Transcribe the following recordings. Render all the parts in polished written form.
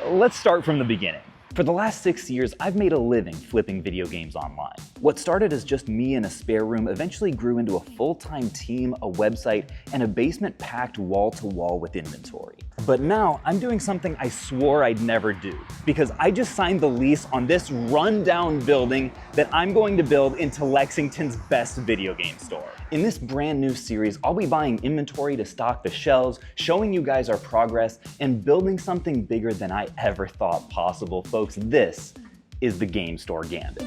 Let's start from the beginning. For the last 6 years, I've made a living flipping video games online. What started as just me in a spare room eventually grew into a full-time team, a website, and a basement packed wall-to-wall with inventory. But now I'm doing something I swore I'd never do, because I just signed the lease on this rundown building that I'm going to build into Lexington's best video game store. In this brand new series, I'll be buying inventory to stock the shelves, showing you guys our progress, and building something bigger than I ever thought possible. Folks, this is the Game Store Gambit.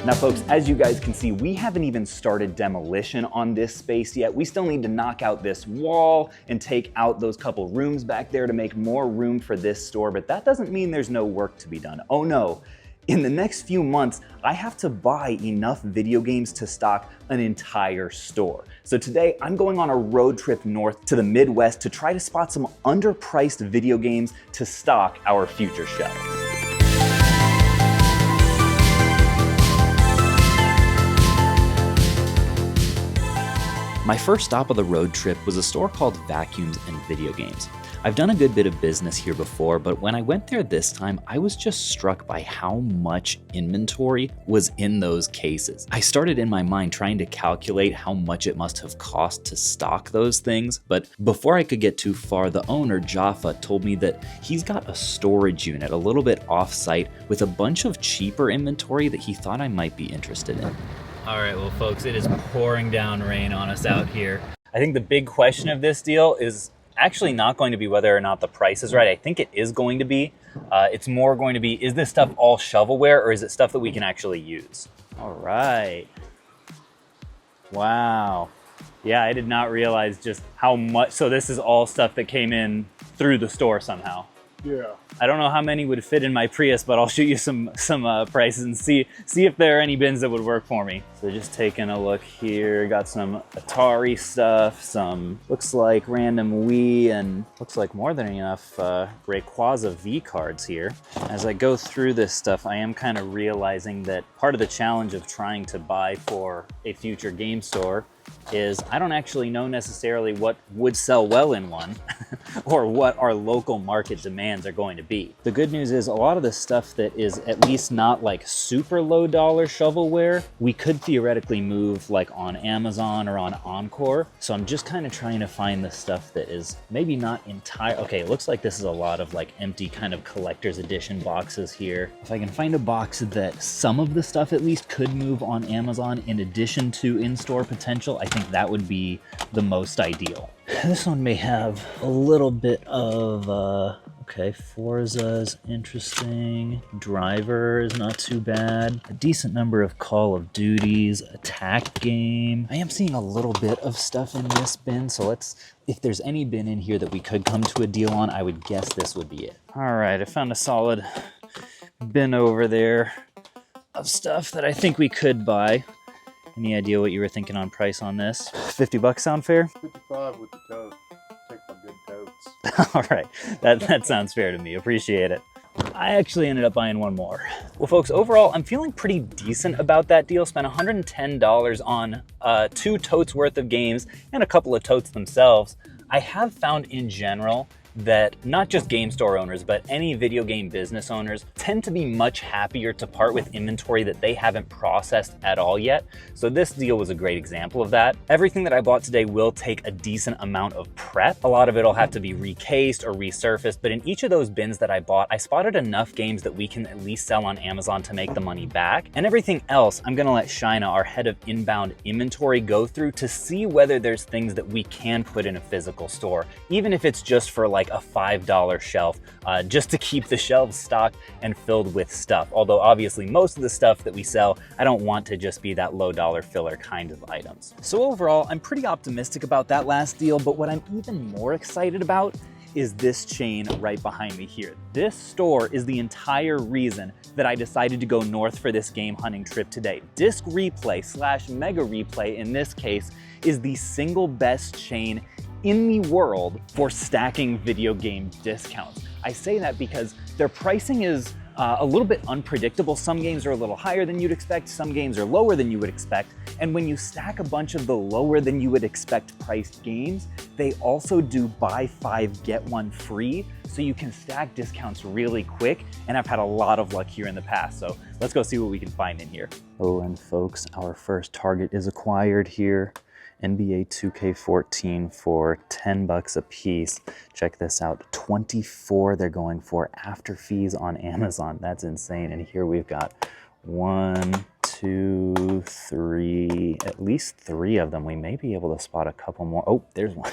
Now folks, as you guys can see, we haven't even started demolition on this space yet. We still need to knock out this wall and take out those couple rooms back there to make more room for this store, but that doesn't mean there's no work to be done. Oh no. In the next few months, I have to buy enough video games to stock an entire store. So today, I'm going on a road trip north to the Midwest to try to spot some underpriced video games to stock our future shelves. My first stop of the road trip was a store called Vacuums and Video Games. I've done a good bit of business here before, but when I went there this time, I was just struck by how much inventory was in those cases. I started in my mind trying to calculate how much it must have cost to stock those things, but before I could get too far, the owner, Jaffa, told me that he's got a storage unit a little bit off-site with a bunch of cheaper inventory that he thought I might be interested in. All right, well folks, it is pouring down rain on us out here. I think the big question of this deal is actually not going to be whether or not the price is right. I think it is going to be. It's more going to be, is this stuff all shovelware or is it stuff that we can actually use? All right. Wow. Yeah, I did not realize just how much. So this is all stuff that came in through the store somehow. Yeah. I don't know how many would fit in my Prius, but I'll shoot you some prices and see if there are any bins that would work for me. So just taking a look here, got some Atari stuff, some looks like random Wii, and looks like more than enough Rayquaza V cards here. As I go through this stuff, I am kind of realizing that part of the challenge of trying to buy for a future game store is I don't actually know necessarily what would sell well in one or what our local market demands are going to be. The good news is a lot of the stuff that is at least not like super low dollar shovelware, we could theoretically move like on Amazon or on Encore. So I'm just kind of trying to find the stuff that is maybe not entire. Okay, it looks like this is a lot of like empty kind of collector's edition boxes here. If I can find a box that some of the stuff at least could move on Amazon in addition to in-store potential, I think that would be the most ideal. This one may have a little bit of, okay, Forza's interesting. Driver is not too bad. A decent number of Call of Duties, attack game. I am seeing a little bit of stuff in this bin, so if there's any bin in here that we could come to a deal on, I would guess this would be it. All right, I found a solid bin over there of stuff that I think we could buy. Any idea what you were thinking on price on this? 50 bucks sound fair? 55 with the tote. Take my good totes. All right, that sounds fair to me. Appreciate it. I actually ended up buying one more. Well, folks, overall, I'm feeling pretty decent about that deal. Spent $110 on 2 totes worth of games and a couple of totes themselves. I have found in general that not just game store owners, but any video game business owners tend to be much happier to part with inventory that they haven't processed at all yet. So this deal was a great example of that. Everything that I bought today will take a decent amount of prep. A lot of it will have to be recased or resurfaced, but in each of those bins that I bought, I spotted enough games that we can at least sell on Amazon to make the money back. And everything else, I'm gonna let Shina, our head of inbound inventory, go through to see whether there's things that we can put in a physical store, even if it's just for like a $5 shelf, just to keep the shelves stocked and filled with stuff. Although obviously most of the stuff that we sell, I don't want to just be that low dollar filler kind of items. So overall, I'm pretty optimistic about that last deal, but what I'm even more excited about is this chain right behind me here. This store is the entire reason that I decided to go north for this game hunting trip today. Disc Replay / Mega Replay in this case is the single best chain in the world for stacking video game discounts. I say that because their pricing is A little bit unpredictable. Some games are a little higher than you'd expect, some games are lower than you would expect. And when you stack a bunch of the lower than you would expect priced games, they also do buy 5, get 1 free. So you can stack discounts really quick. And I've had a lot of luck here in the past. So let's go see what we can find in here. Oh, and folks, our first target is acquired here. NBA 2K14 for $10 a piece. Check this out, 24 they're going for after fees on Amazon. That's insane. And here we've got 1, 2, 3, at least 3 of them. We may be able to spot a couple more. Oh, there's 1,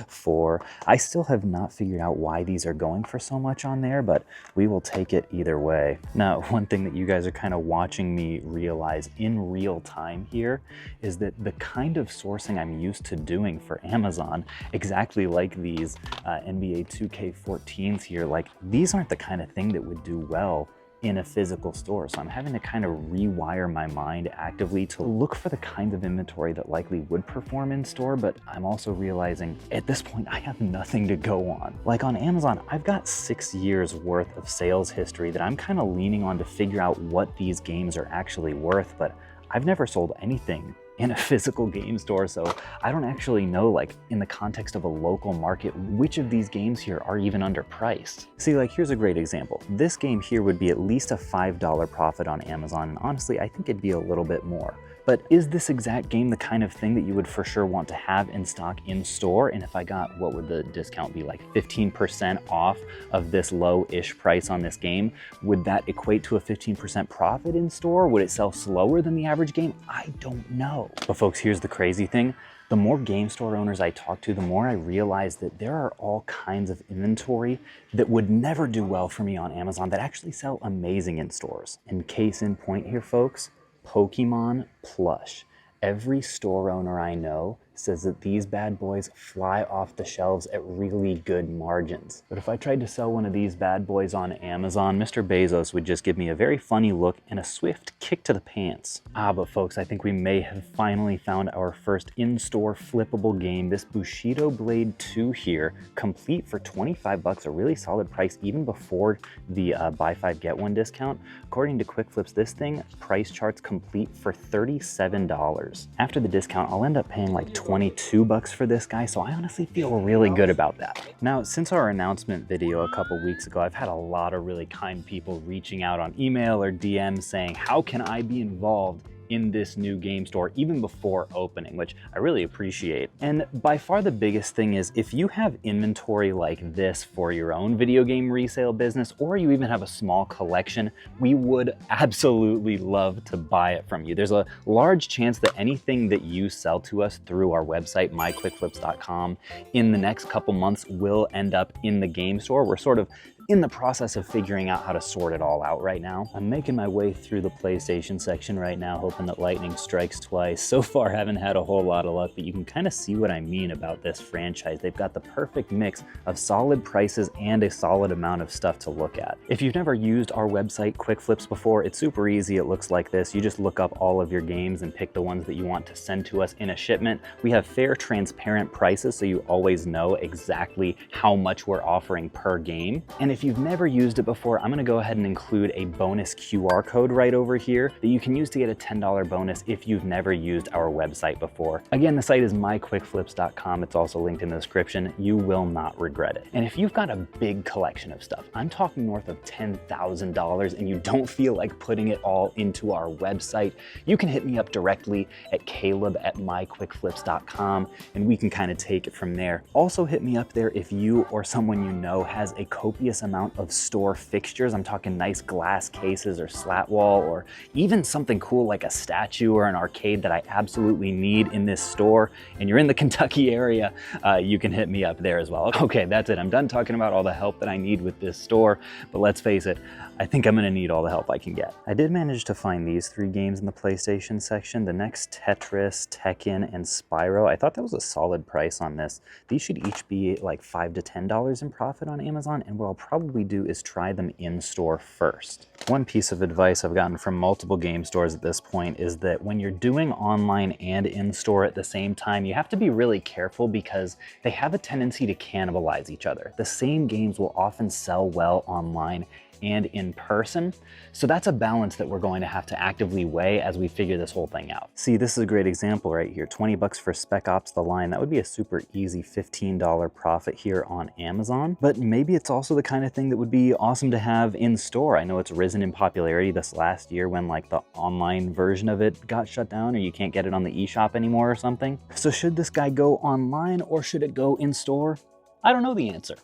4. I still have not figured out why these are going for so much on there, but we will take it either way. Now, one thing that you guys are kind of watching me realize in real time here is that the kind of sourcing I'm used to doing for Amazon, exactly like these NBA 2K14s here, like these aren't the kind of thing that would do well in a physical store. So I'm having to kind of rewire my mind actively to look for the kind of inventory that likely would perform in store, but I'm also realizing at this point I have nothing to go on. Like on Amazon, I've got 6 years worth of sales history that I'm kind of leaning on to figure out what these games are actually worth, but I've never sold anything in a physical game store, so I don't actually know, like in the context of a local market, which of these games here are even underpriced. See, like here's a great example. This game here would be at least a $5 profit on Amazon, and honestly, I think it'd be a little bit more. But is this exact game the kind of thing that you would for sure want to have in stock in store? And if I got, what would the discount be, like 15% off of this low-ish price on this game, would that equate to a 15% profit in store? Would it sell slower than the average game? I don't know. But folks, here's the crazy thing. The more game store owners I talk to, the more I realize that there are all kinds of inventory that would never do well for me on Amazon that actually sell amazing in stores. And case in point here, folks, Pokemon plush. Every store owner I know says that these bad boys fly off the shelves at really good margins. But if I tried to sell one of these bad boys on Amazon, Mr. Bezos would just give me a very funny look and a swift kick to the pants. But folks, I think we may have finally found our first in-store flippable game. This Bushido Blade 2 here, complete for 25 bucks, a really solid price even before the buy 5 get 1 discount. According to Quick Flips, this thing price charts complete for $37. After the discount, I'll end up paying like 22 bucks for this guy, so I honestly feel really good about that. Now, since our announcement video a couple weeks ago, I've had a lot of really kind people reaching out on email or DM saying, how can I be involved in this new game store even before opening, which I really appreciate. And by far the biggest thing is if you have inventory like this for your own video game resale business, or you even have a small collection, we would absolutely love to buy it from you. There's a large chance that anything that you sell to us through our website, myquickflips.com, in the next couple months will end up in the game store. We're sort of in the process of figuring out how to sort it all out right now. I'm making my way through the PlayStation section right now, hoping that lightning strikes twice. So far, haven't had a whole lot of luck, but you can kind of see what I mean about this franchise. They've got the perfect mix of solid prices and a solid amount of stuff to look at. If you've never used our website, Quick Flips, before, it's super easy. It looks like this. You just look up all of your games and pick the ones that you want to send to us in a shipment. We have fair, transparent prices, so you always know exactly how much we're offering per game. And if you've never used it before, I'm gonna go ahead and include a bonus QR code right over here that you can use to get a $10 bonus if you've never used our website before. Again, the site is myquickflips.com. It's also linked in the description. You will not regret it. And if you've got a big collection of stuff, I'm talking north of $10,000, and you don't feel like putting it all into our website, you can hit me up directly at caleb@myquickflips.com, and we can kind of take it from there. Also hit me up there if you or someone you know has a copious amount of store fixtures. I'm talking nice glass cases or slat wall, or even something cool like a statue or an arcade that I absolutely need in this store, and you're in the Kentucky area, you can hit me up there as well. Okay, that's it. I'm done talking about all the help that I need with this store, but let's face it, I think I'm gonna need all the help I can get. I did manage to find these 3 games in the PlayStation section. The next Tetris, Tekken, and Spyro. I thought that was a solid price on this. These should each be like $5 to $10 in profit on Amazon, and what I'll probably do is try them in store first. One piece of advice I've gotten from multiple game stores at this point is that when you're doing online and in store at the same time, you have to be really careful because they have a tendency to cannibalize each other. The same games will often sell well online and in person. So that's a balance that we're going to have to actively weigh as we figure this whole thing out. See, this is a great example right here. 20 bucks for Spec Ops The Line. That would be a super easy $15 profit here on Amazon. But maybe it's also the kind of thing that would be awesome to have in store. I know it's risen in popularity this last year when like the online version of it got shut down or you can't get it on the eShop anymore or something. So should this guy go online or should it go in store? I don't know the answer.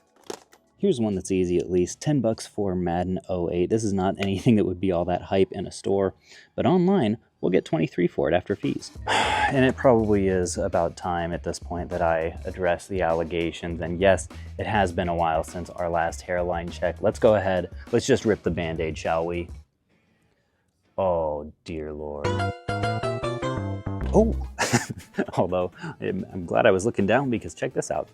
Here's one that's easy at least. 10 bucks for Madden 08. This is not anything that would be all that hype in a store, but online we'll get 23 for it after fees. And it probably is about time at this point that I address the allegations. And yes, it has been a while since our last hairline check. Let's go ahead. Let's just rip the Band-Aid, shall we? Oh, dear Lord. Oh, although I'm glad I was looking down because check this out.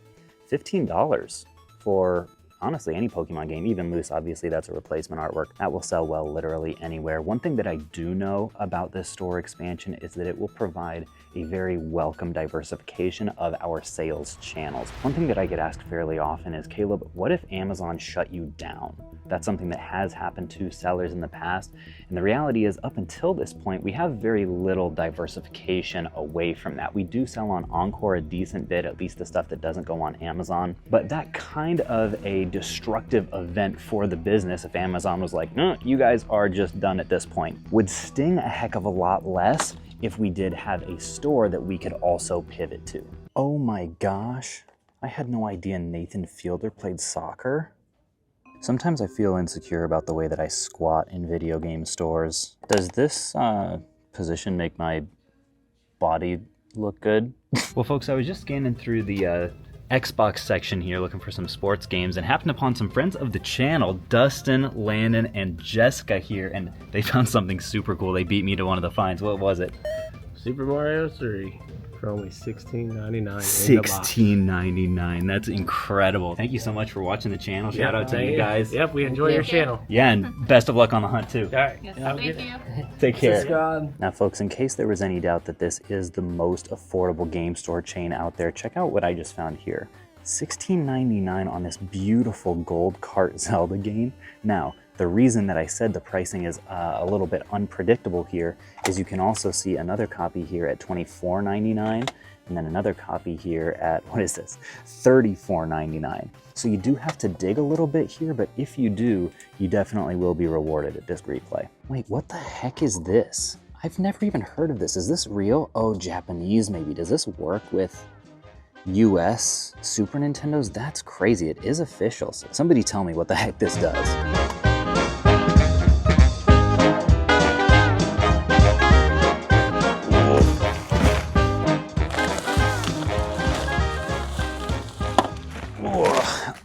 $15 for honestly any Pokemon game, even loose, obviously that's a replacement artwork. That will sell well literally anywhere. One thing that I do know about this store expansion is that it will provide a very welcome diversification of our sales channels. One thing that I get asked fairly often is, Caleb, what if Amazon shut you down? That's something that has happened to sellers in the past. And the reality is, up until this point, we have very little diversification away from that. We do sell on Encore a decent bit, at least the stuff that doesn't go on Amazon. But that kind of a destructive event for the business, if Amazon was like, no, you guys are just done at this point, would sting a heck of a lot less if we did have a store that we could also pivot to. Oh my gosh, I had no idea Nathan Fielder played soccer. Sometimes I feel insecure about the way that I squat in video game stores. Does this position make my body look good? Well, folks, I was just scanning through the Xbox section here looking for some sports games and happened upon some friends of the channel, Dustin, Landon, and Jessica here, and they found something super cool. They beat me to one of the finds. What was it? Super Mario 3 for only $16.99. $16.99. That's incredible. Thank you so much for watching the channel. Shout out to you guys. Yep, we enjoy your channel. Yeah, and best of luck on the hunt too. All right. Yes, thank you. Take care. God. Now, folks, in case there was any doubt that this is the most affordable game store chain out there, check out what I just found here. $16.99 on this beautiful gold cart Zelda game. Now, the reason that I said the pricing is a little bit unpredictable here is you can also see another copy here at $24.99 and then another copy here at, what is this, $34.99. So you do have to dig a little bit here, but if you do, you definitely will be rewarded at Disc Replay. Wait, what the heck is this? I've never even heard of this. Is this real? Oh, Japanese maybe. Does this work with US Super Nintendos? That's crazy. It is official. So somebody tell me what the heck this does.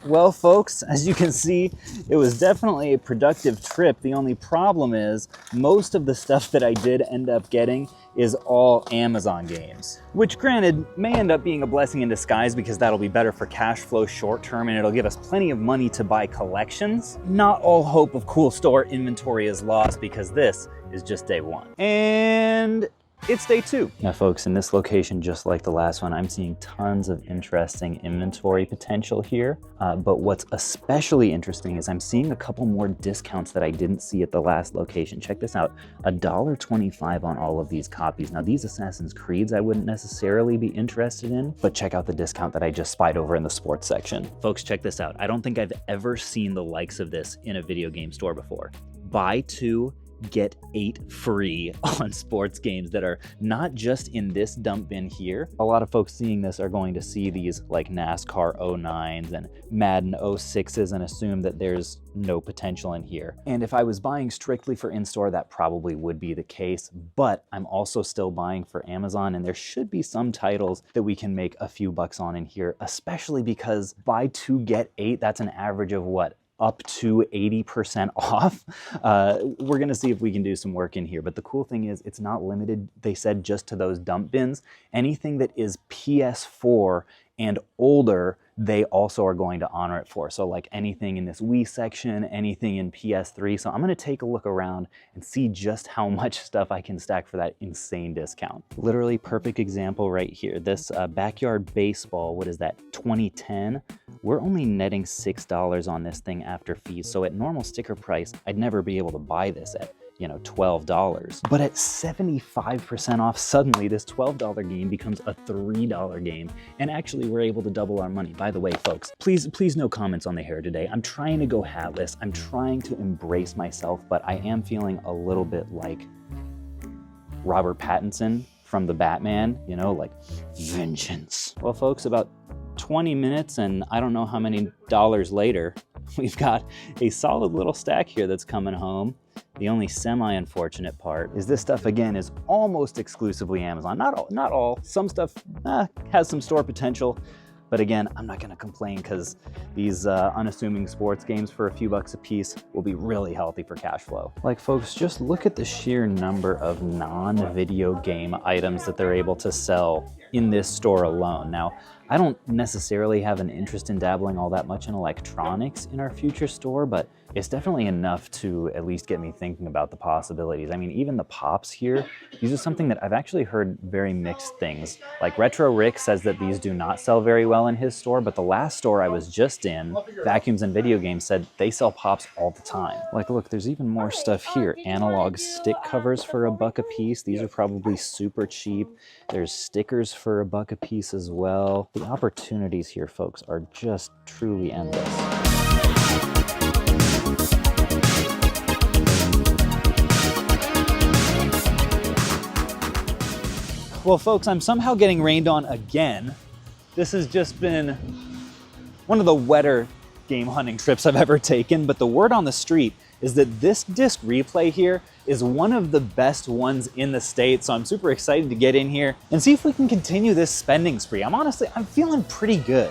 Well, folks, as you can see, it was definitely a productive trip. The only problem is most of the stuff that I did end up getting is all Amazon games, which granted may end up being a blessing in disguise because that'll be better for cash flow short term and it'll give us plenty of money to buy collections. Not all hope of cool store inventory is lost because this is just day one. And it's day two. Now, folks, in this location, just like the last one, I'm seeing tons of interesting inventory potential here. But what's especially interesting is I'm seeing a couple more discounts that I didn't see at the last location. Check this out, $1.25 on all of these copies. Now, these Assassin's Creeds I wouldn't necessarily be interested in, but check out the discount that I just spied over in the sports section. Folks, check this out. I don't think I've ever seen the likes of this in a video game store before. Buy two, get 8 free on sports games that are not just in this dump bin here. A lot of folks seeing this are going to see these like NASCAR 09s and Madden 06s and assume that there's no potential in here. And if I was buying strictly for in-store, that probably would be the case, but I'm also still buying for Amazon and there should be some titles that we can make a few bucks on in here, especially because buy 2, get 8, that's an average of what? Up to 80% off. We're gonna see if we can do some work in here, but the cool thing is it's not limited, they said, just to those dump bins. Anything that is PS4 and older, they also are going to honor it for. So like anything in this Wii section, anything in PS3. So I'm gonna take a look around and see just how much stuff I can stack for that insane discount. Literally perfect example right here. This backyard baseball, what is that, 2010? We're only netting $6 on this thing after fees. So at normal sticker price, I'd never be able to buy this at, you know, $12. But at 75% off, suddenly this $12 game becomes a $3 game. And actually we're able to double our money. By the way, folks, please no comments on the hair today. I'm trying to go hatless. I'm trying to embrace myself, but I am feeling a little bit like Robert Pattinson from the Batman, you know, like vengeance. Well, folks, about 20 minutes and I don't know how many dollars later, we've got a solid little stack here that's coming home. The only semi-unfortunate part is this stuff, again, is almost exclusively Amazon. Not all. Some stuff has some store potential, but again, I'm not gonna complain because these unassuming sports games for a few bucks a piece will be really healthy for cash flow. Like, folks, just look at the sheer number of non-video game items that they're able to sell in this store alone. Now, I don't necessarily have an interest in dabbling all that much in electronics in our future store, but it's definitely enough to at least get me thinking about the possibilities. I mean, even the pops here, these are something that I've actually heard very mixed things. Like Retro Rick says that these do not sell very well in his store, but the last store I was just in, Vacuums and Video Games, said they sell pops all the time. Like, look, there's even more stuff here. Analog stick covers for $1 a piece. These are probably super cheap. There's stickers for $1 a piece as well. The opportunities here, folks, are just truly endless. Well, folks, I'm somehow getting rained on again. This has just been one of the wetter game hunting trips I've ever taken, but the word on the street is that this disc replay here is one of the best ones in the state. So I'm super excited to get in here and see if we can continue this spending spree. I'm feeling pretty good.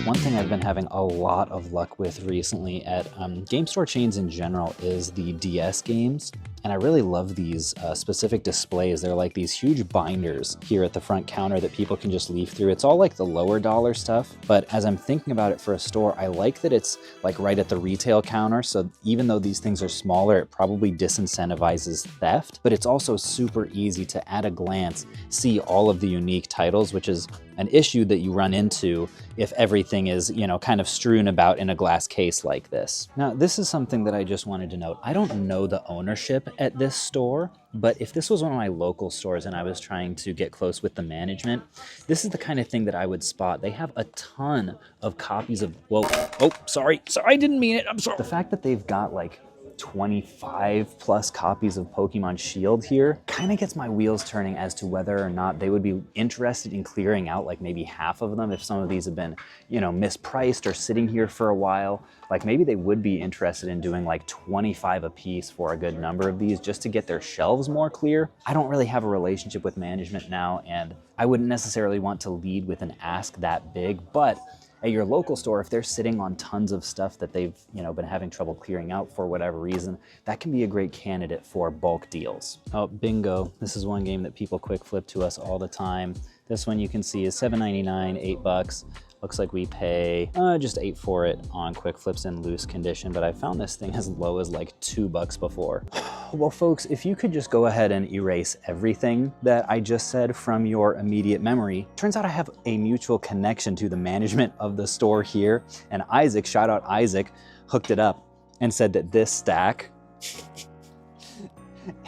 One thing I've been having a lot of luck with recently at game store chains in general is the DS games. And I really love these specific displays. They're like these huge binders here at the front counter that people can just leaf through. It's all like the lower dollar stuff, but as I'm thinking about it for a store, I like that it's like right at the retail counter. So even though these things are smaller, it probably disincentivizes theft, but it's also super easy to at a glance see all of the unique titles, which is an issue that you run into if everything is, you know, kind of strewn about in a glass case like this. Now, this is something that I just wanted to note. I don't know the ownership at this store, but if this was one of my local stores and I was trying to get close with the management, this is the kind of thing that I would spot. They have a ton of copies of, whoa, oh, sorry, I didn't mean it, I'm sorry. The fact that they've got like 25 plus copies of Pokemon Shield here kind of gets my wheels turning as to whether or not they would be interested in clearing out like maybe half of them if some of these have been, you know, mispriced or sitting here for a while. Like maybe they would be interested in doing like 25 a piece for a good number of these just to get their shelves more clear. I don't really have a relationship with management now, and I wouldn't necessarily want to lead with an ask that big, but at your local store, if they're sitting on tons of stuff that they've, you know, been having trouble clearing out for whatever reason, that can be a great candidate for bulk deals. Oh, bingo. This is one game that people quick flip to us all the time. This one you can see is $7.99, $8. Looks like we pay just $8 for it on quick flips in loose condition, but I found this thing as low as like $2 before. Well, folks, if you could just go ahead and erase everything that I just said from your immediate memory, turns out I have a mutual connection to the management of the store here, and Isaac, shout out Isaac, hooked it up and said that this stack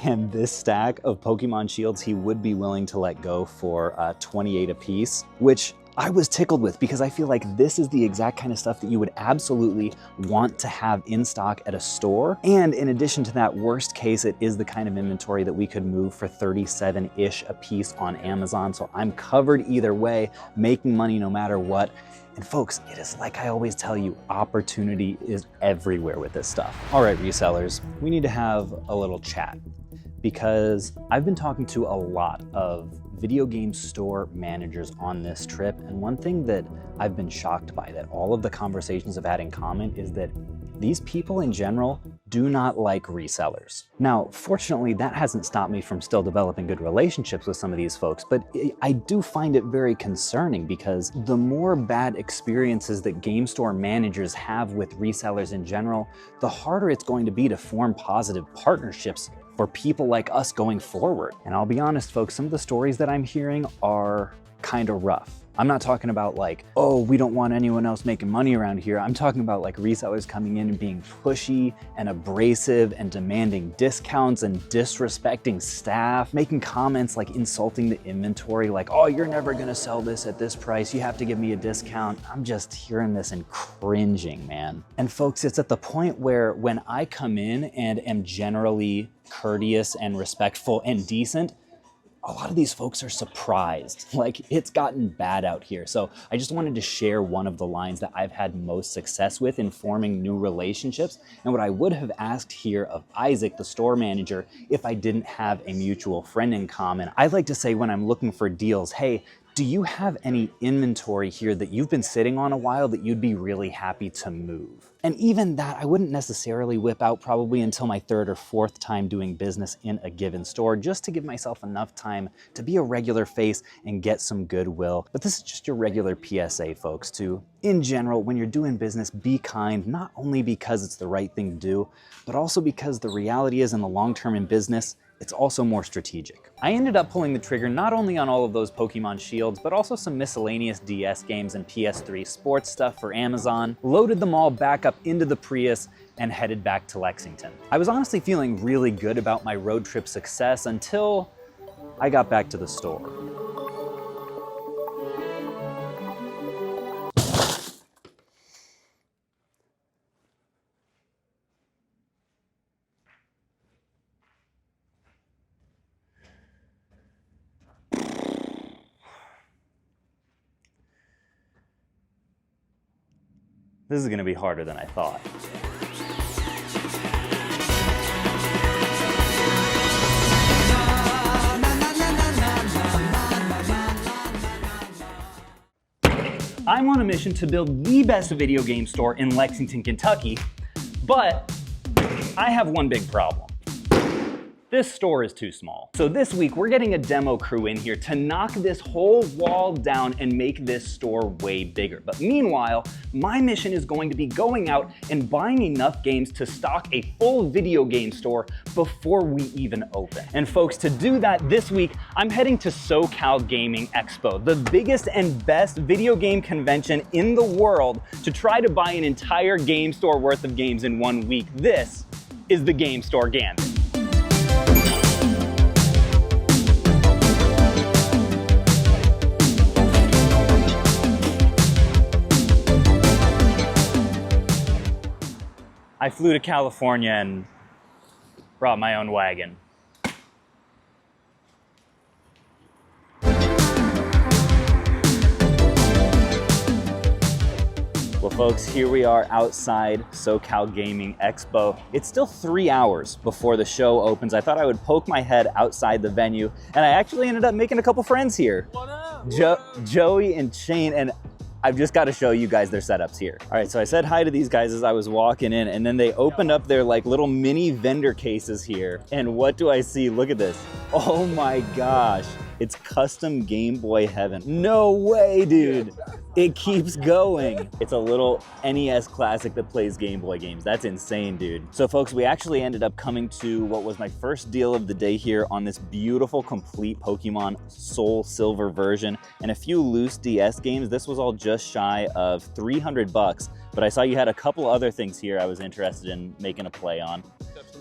and this stack of Pokemon Shields he would be willing to let go for 28 a piece, which I was tickled with because I feel like this is the exact kind of stuff that you would absolutely want to have in stock at a store. And in addition to that, worst case, it is the kind of inventory that we could move for 37-ish a piece on Amazon. So I'm covered either way, making money no matter what. And folks, it is like I always tell you, opportunity is everywhere with this stuff. All right, resellers, we need to have a little chat because I've been talking to a lot of video game store managers on this trip, and one thing that I've been shocked by that all of the conversations have had in common is that these people in general do not like resellers. Now, fortunately, that hasn't stopped me from still developing good relationships with some of these folks, but I do find it very concerning because the more bad experiences that game store managers have with resellers in general, the harder it's going to be to form positive partnerships for people like us going forward. And I'll be honest, folks, some of the stories that I'm hearing are kind of rough. I'm not talking about like, oh, we don't want anyone else making money around here. I'm talking about like resellers coming in and being pushy and abrasive and demanding discounts and disrespecting staff, making comments like insulting the inventory, like, oh, you're never gonna sell this at this price. You have to give me a discount. I'm just hearing this and cringing, man. And folks, it's at the point where when I come in and am generally courteous and respectful and decent, a lot of these folks are surprised, like it's gotten bad out here. So I just wanted to share one of the lines that I've had most success with in forming new relationships, and what I would have asked here of Isaac, the store manager, if I didn't have a mutual friend in common. I like to say when I'm looking for deals, hey, do you have any inventory here that you've been sitting on a while that you'd be really happy to move? And even that, I wouldn't necessarily whip out probably until my third or fourth time doing business in a given store, just to give myself enough time to be a regular face and get some goodwill. But this is just your regular PSA, folks, to, in general, when you're doing business, be kind, not only because it's the right thing to do, but also because the reality is in the long term in business, it's also more strategic. I ended up pulling the trigger not only on all of those Pokemon Shields, but also some miscellaneous DS games and PS3 sports stuff for Amazon, loaded them all back up into the Prius, and headed back to Lexington. I was honestly feeling really good about my road trip success until I got back to the store. This is gonna be harder than I thought. I'm on a mission to build the best video game store in Lexington, Kentucky, but I have one big problem. This store is too small. So this week, we're getting a demo crew in here to knock this whole wall down and make this store way bigger. But meanwhile, my mission is going to be going out and buying enough games to stock a full video game store before we even open. And folks, to do that this week, I'm heading to SoCal Gaming Expo, the biggest and best video game convention in the world, to try to buy an entire game store worth of games in 1 week. This is the Game Store Gambit. I flew to California and brought my own wagon. Well, folks, here we are outside SoCal Gaming Expo. It's still 3 hours before the show opens. I thought I would poke my head outside the venue, and I actually ended up making a couple friends here. What up? Joey and Shane, and I've just got to show you guys their setups here. All right, so I said hi to these guys as I was walking in, and then they opened up their like little mini vendor cases here. And what do I see? Look at this. Oh my gosh. It's custom Game Boy heaven. No way, dude. It keeps going. It's a little NES classic that plays Game Boy games. That's insane, dude. So folks, we actually ended up coming to what was my first deal of the day here on this beautiful, complete Pokemon Soul Silver version and a few loose DS games. This was all just shy of 300 bucks, but I saw you had a couple other things here I was interested in making a play on.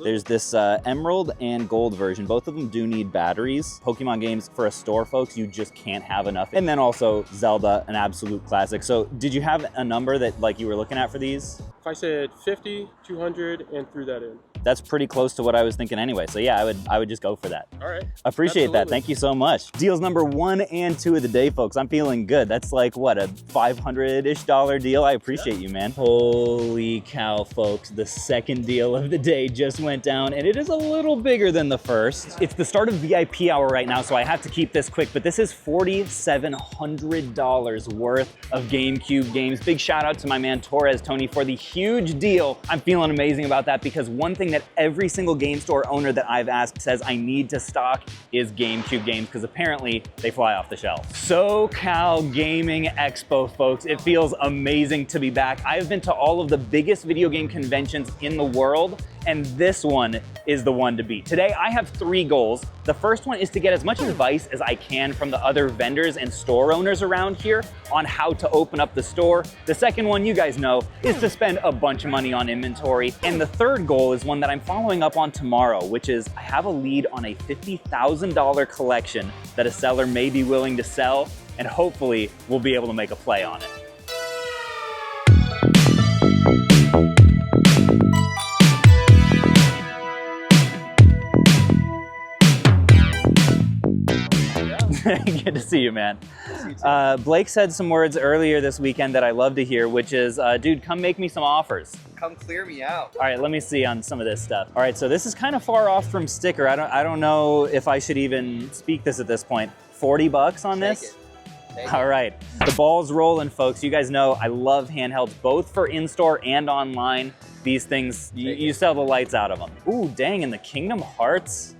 There's this Emerald and Gold version. Both of them do need batteries. Pokemon games for a store, folks, you just can't have enough. And then also Zelda, an absolute classic. So did you have a number that like you were looking at for these? If I said 50, 200, and threw that in. That's pretty close to what I was thinking anyway. So yeah, I would just go for that. All right. Appreciate that. Thank you so much. Deals number 1 and 2 of the day, folks. I'm feeling good. That's like, what, a $500-ish deal? I appreciate you, man. Holy cow, folks. The second deal of the day just went down, and it is a little bigger than the first. It's the start of VIP hour right now, so I have to keep this quick, but this is $4,700 worth of GameCube games. Big shout out to my man Torres Tony for the huge deal. I'm feeling amazing about that because one thing that every single game store owner that I've asked says I need to stock is GameCube games, because apparently they fly off the shelf. SoCal Gaming Expo, folks. It feels amazing to be back. I've been to all of the biggest video game conventions in the world, and this one is the one to beat. Today, I have 3 goals. The first one is to get as much advice as I can from the other vendors and store owners around here on how to open up the store. The second one, you guys know, is to spend a bunch of money on inventory. And the third goal is one that I'm following up on tomorrow, which is I have a lead on a $50,000 collection that a seller may be willing to sell, and hopefully we'll be able to make a play on it. Good to see you, man. Blake said some words earlier this weekend that I love to hear, which is, dude, come make me some offers. Come clear me out. All right, let me see on some of this stuff. All right, so this is kind of far off from sticker. I don't know if I should even speak this at this point. 40 bucks on this? All right, the ball's rolling, folks. You guys know I love handhelds, both for in-store and online. These things, you sell the lights out of them. Ooh, dang, and the Kingdom Hearts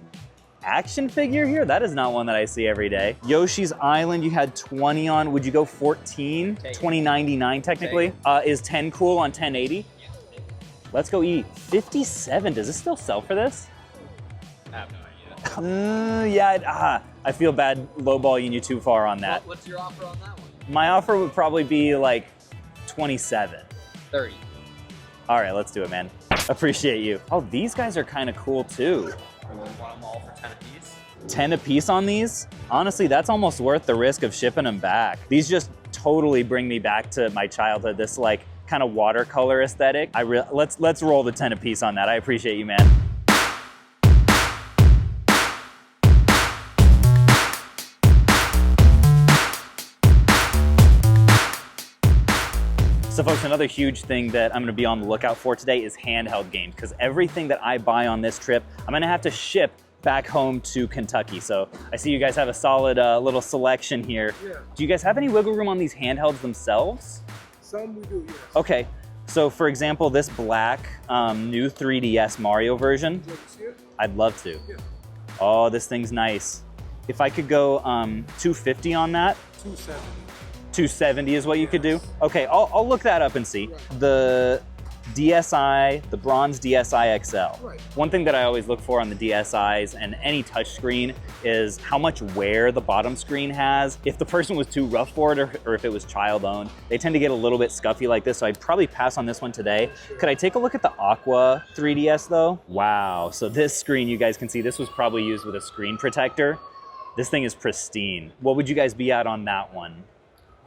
action figure here? That is not one that I see every day. Yoshi's Island, you had 20 on. Would you go 14? 20.99 technically. Is 10 cool on 1080? Let's go eat. 57, does this still sell for this? I have no idea. Yeah, I feel bad lowballing you too far on that. What's your offer on that one? My offer would probably be like 27. 30. All right, let's do it, man. Appreciate you. Oh, these guys are kind of cool too. Want them all for 10 apiece? 10 apiece on these? Honestly, that's almost worth the risk of shipping them back. These just totally bring me back to my childhood, this like kind of watercolor aesthetic. Let's roll the 10 apiece on that. I appreciate you, man. So folks, another huge thing that I'm gonna be on the lookout for today is handheld games, because everything that I buy on this trip, I'm gonna have to ship back home to Kentucky. So I see you guys have a solid little selection here. Yeah. Do you guys have any wiggle room on these handhelds themselves? Some we do, yes. Okay, so for example, this black new 3DS Mario version, Would you like to see it? I'd love to. Yeah. Oh, this thing's nice. If I could go 250 on that, 270. 270 is what you could do? Okay, I'll look that up and see. Right. The DSi, the bronze DSi XL. Right. One thing that I always look for on the DSIs and any touchscreen is how much wear the bottom screen has. If the person was too rough for it or if it was child owned, they tend to get a little bit scuffy like this, so I'd probably pass on this one today. Sure. Could I take a look at the Aqua 3DS though? Wow, so this screen, you guys can see, this was probably used with a screen protector. This thing is pristine. What would you guys be at on that one?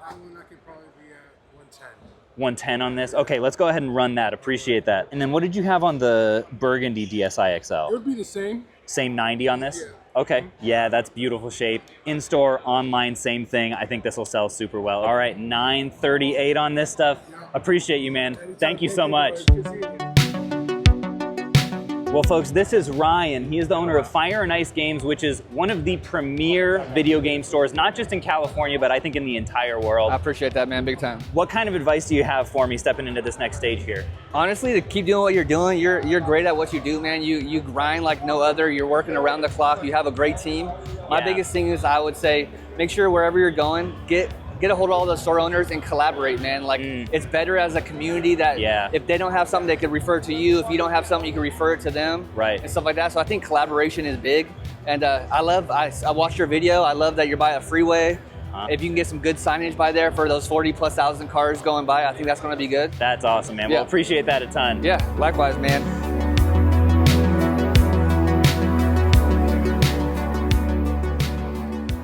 That one I could probably be at 110. 110 on this? Okay, let's go ahead and run that. Appreciate that. And then what did you have on the Burgundy DSi It XL? would be the same. Same 90 on this? Yeah. Okay. Yeah, that's beautiful shape. In-store, online, same thing. I think this will sell super well. All right, 938 on this stuff. Yeah. Appreciate you, man. Anytime. Thank you so much. Good seeing you. Well, folks, this is Ryan. He is the owner of Fire and Ice Games, which is one of the premier video game stores, not just in California, but I think in the entire world. I appreciate that, man, big time. What kind of advice do you have for me stepping into this next stage here? Honestly, to keep doing what you're doing, you're great at what you do, man. You grind like no other. You're working around the clock. You have a great team. My Yeah. biggest thing is I would say make sure wherever you're going, get a hold of all the store owners and collaborate, man. Like it's better as a community that if they don't have something, they could refer to you. If you don't have something, you can refer it to them, Right. and stuff like that. So I think collaboration is big. And I watched your video. I love that you're by a freeway. If you can get some good signage by there for those 40,000+ cars going by, I think that's going to be good. That's awesome, man. Yeah. Well, appreciate that a ton. Yeah, likewise, man.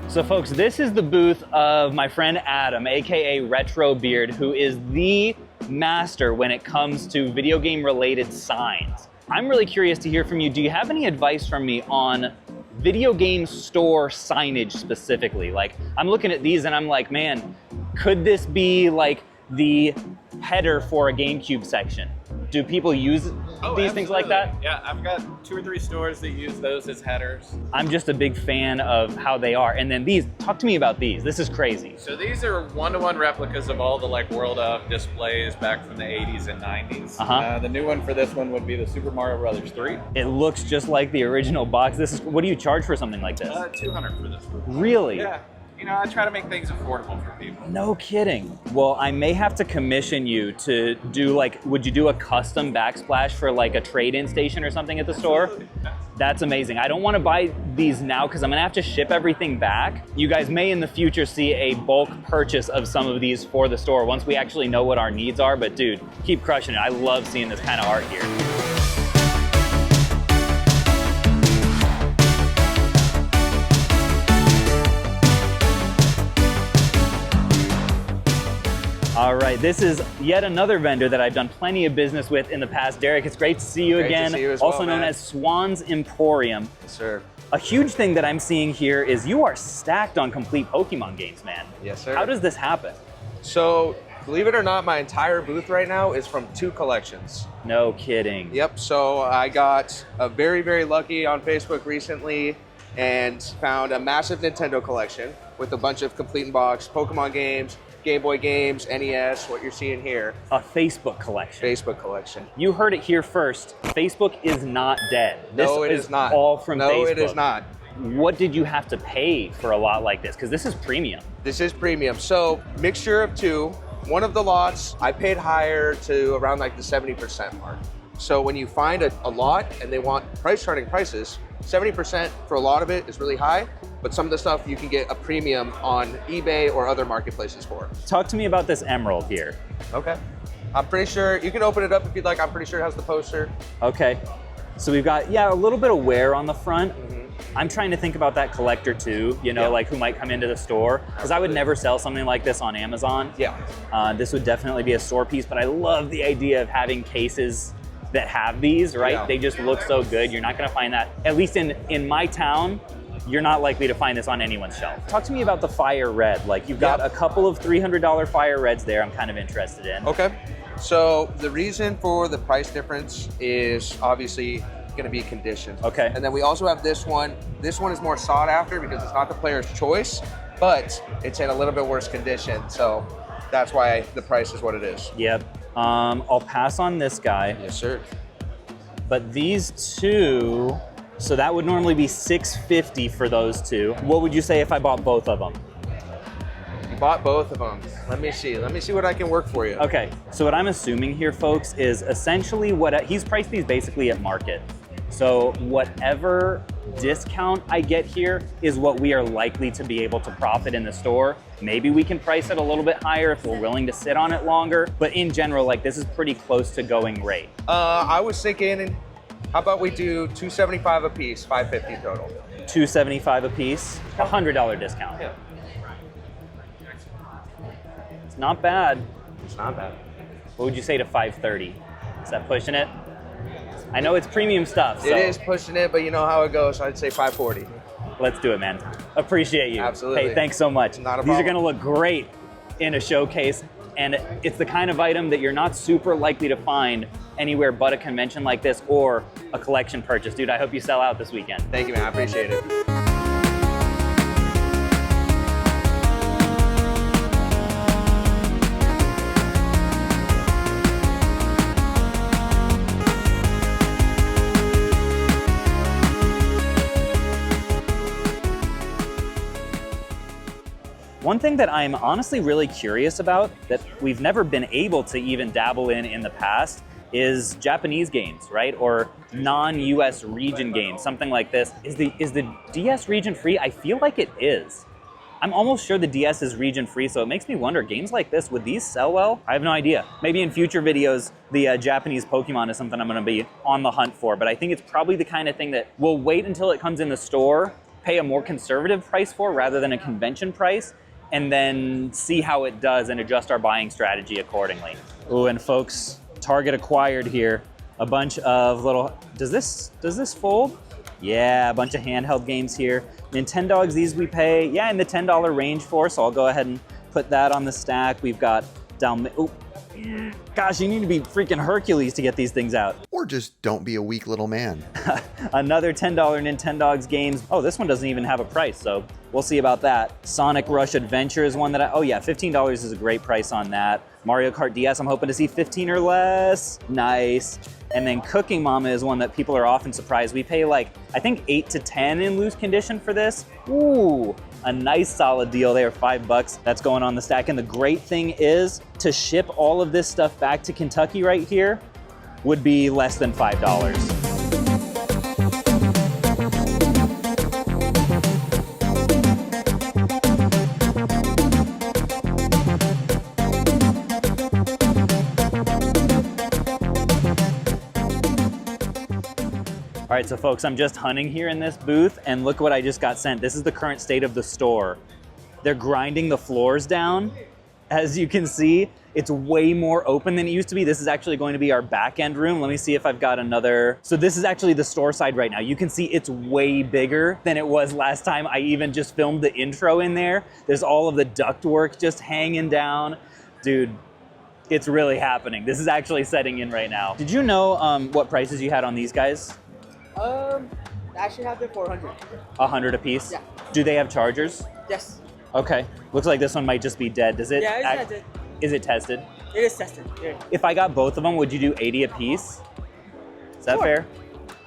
So folks, this is the booth of my friend Adam, AKA Retro Beard, who is the master when it comes to video game related signs. I'm really curious to hear from you. Do you have any advice from me on video game store signage specifically? Like, I'm looking at these and I'm like, man, could this be like the header for a GameCube section? Do people use these things like that? Yeah, I've got 2 or 3 stores that use those as headers. I'm just a big fan of how they are. And then these, talk to me about these. This is crazy. So these are one-to-one replicas of all the like World of displays back from the 80s and 90s. The new one for this one would be the Super Mario Brothers 3. It looks just like the original box. This is, what do you charge for something like this? $200 for this one. Really? Yeah. You know, I try to make things affordable for people. No kidding. Well, I may have to commission you to do like, would you do a custom backsplash for like a trade-in station or something at the store? That's amazing. I don't want to buy these now because I'm gonna have to ship everything back. You guys may in the future see a bulk purchase of some of these for the store once we actually know what our needs are. But dude, keep crushing it. I love seeing this kind of art here. All right, this is yet another vendor that I've done plenty of business with in the past. Derek, it's great to see you again. To see you as also well, known man. as Swan's Emporium. Yes, sir. A huge thing that I'm seeing here is you are stacked on complete Pokemon games, man. Yes, sir. How does this happen? So, believe it or not, my entire booth right now is from 2 collections. No kidding. Yep, so I got very, very lucky on Facebook recently and found a massive Nintendo collection with a bunch of complete in box Pokemon games, Game Boy games, NES, what you're seeing here. A Facebook collection. Facebook collection. You heard it here first. Facebook is not dead. No, it this is not. All from Facebook. No, it is not. What did you have to pay for a lot like this? Because this is premium. This is premium. So, mixture of 2. One of the lots, I paid higher to around like the 70% mark. So when you find a lot and they want starting prices, 70% for a lot of it is really high, but some of the stuff you can get a premium on eBay or other marketplaces for. Talk to me about this emerald here. Okay. I'm pretty sure, you can open it up if you'd like, I'm pretty sure it has the poster. Okay. So we've got, a little bit of wear on the front. I'm trying to think about that collector too, like who might come into the store. Because I would never sell something like this on Amazon. Yeah. This would definitely be a store piece, but I love the idea of having cases that have these, right? Yeah. They just look so good. You're not gonna find that, at least in my town, you're not likely to find this on anyone's shelf. Talk to me about the fire red. Like you've got a couple of $300 fire reds there I'm kind of interested in. Okay. So the reason for the price difference is obviously going to be condition. Okay. And then we also have this one. This one is more sought after because it's not the player's choice, but it's in a little bit worse condition. So that's why the price is what it is. Yep. I'll pass on this guy. Yes, sir. But these 2, so that would normally be $650 for those 2. What would you say if I bought both of them? You bought both of them. Let me see what I can work for you. Okay, so what I'm assuming here, folks, is essentially he's priced these basically at market. So whatever discount I get here is what we are likely to be able to profit in the store. Maybe we can price it a little bit higher if we're willing to sit on it longer. But in general, this is pretty close to going rate. I was thinking, how about we do $275 a piece, $550 total. $275 a piece, $100 discount. Yeah. It's not bad. It's not bad. What would you say to $530? Is that pushing it? I know it's premium stuff. So It is pushing it, but you know how it goes, so I'd say $540. let's do it, man. Appreciate you. Absolutely. Hey, thanks so much. Not a These are problem. gonna look great in a showcase, and it's the kind of item that you're not super likely to find anywhere but a convention like this or a collection purchase. Dude, I hope you sell out this weekend. Thank you, man. I appreciate it. One thing that I'm honestly really curious about that we've never been able to even dabble in the past is Japanese games, right? Or non-US region games, something like this. Is the DS region free? I feel like it is. I'm almost sure the DS is region free, so it makes me wonder, games like this, would these sell well? I have no idea. Maybe in future videos, the Japanese Pokemon is something I'm gonna be on the hunt for, but I think it's probably the kind of thing that we'll wait until it comes in the store, pay a more conservative price for rather than a convention price, and then see how it does and adjust our buying strategy accordingly. Ooh, and folks, Target acquired here A bunch of little, does this fold? Yeah, a bunch of handheld games here. Nintendogs, these we pay, yeah, in the $10 range for, so I'll go ahead and put that on the stack. We've got gosh, you need to be freaking Hercules to get these things out. Or just don't be a weak little man. Another $10 Nintendogs games. Oh, this one doesn't even have a price, so we'll see about that. Sonic Rush Adventure is one that oh yeah, $15 is a great price on that. Mario Kart DS, I'm hoping to see 15 or less. Nice. And then Cooking Mama is one that people are often surprised. We pay like, I think 8 to 10 in loose condition for this. Ooh, a nice solid deal there, $5. That's going on the stack. And the great thing is to ship all of this stuff back to Kentucky right here would be less than $5. All right, so folks, I'm just hunting here in this booth and look what I just got sent. This is the current state of the store. They're grinding the floors down. As you can see, it's way more open than it used to be. This is actually going to be our back end room. Let me see if I've got another. So this is actually the store side right now. You can see it's way bigger than it was last time. I even just filmed the intro in there. There's all of the ductwork just hanging down. Dude, it's really happening. This is actually setting in right now. Did you know what prices you had on these guys? I should have been 400. 100 a piece? Yeah. Do they have chargers? Yes. Okay. Looks like this one might just be dead. Does it? Yeah, it's tested. Is it tested? It is tested. Yeah. If I got both of them, would you do 80 a piece? Is that fair?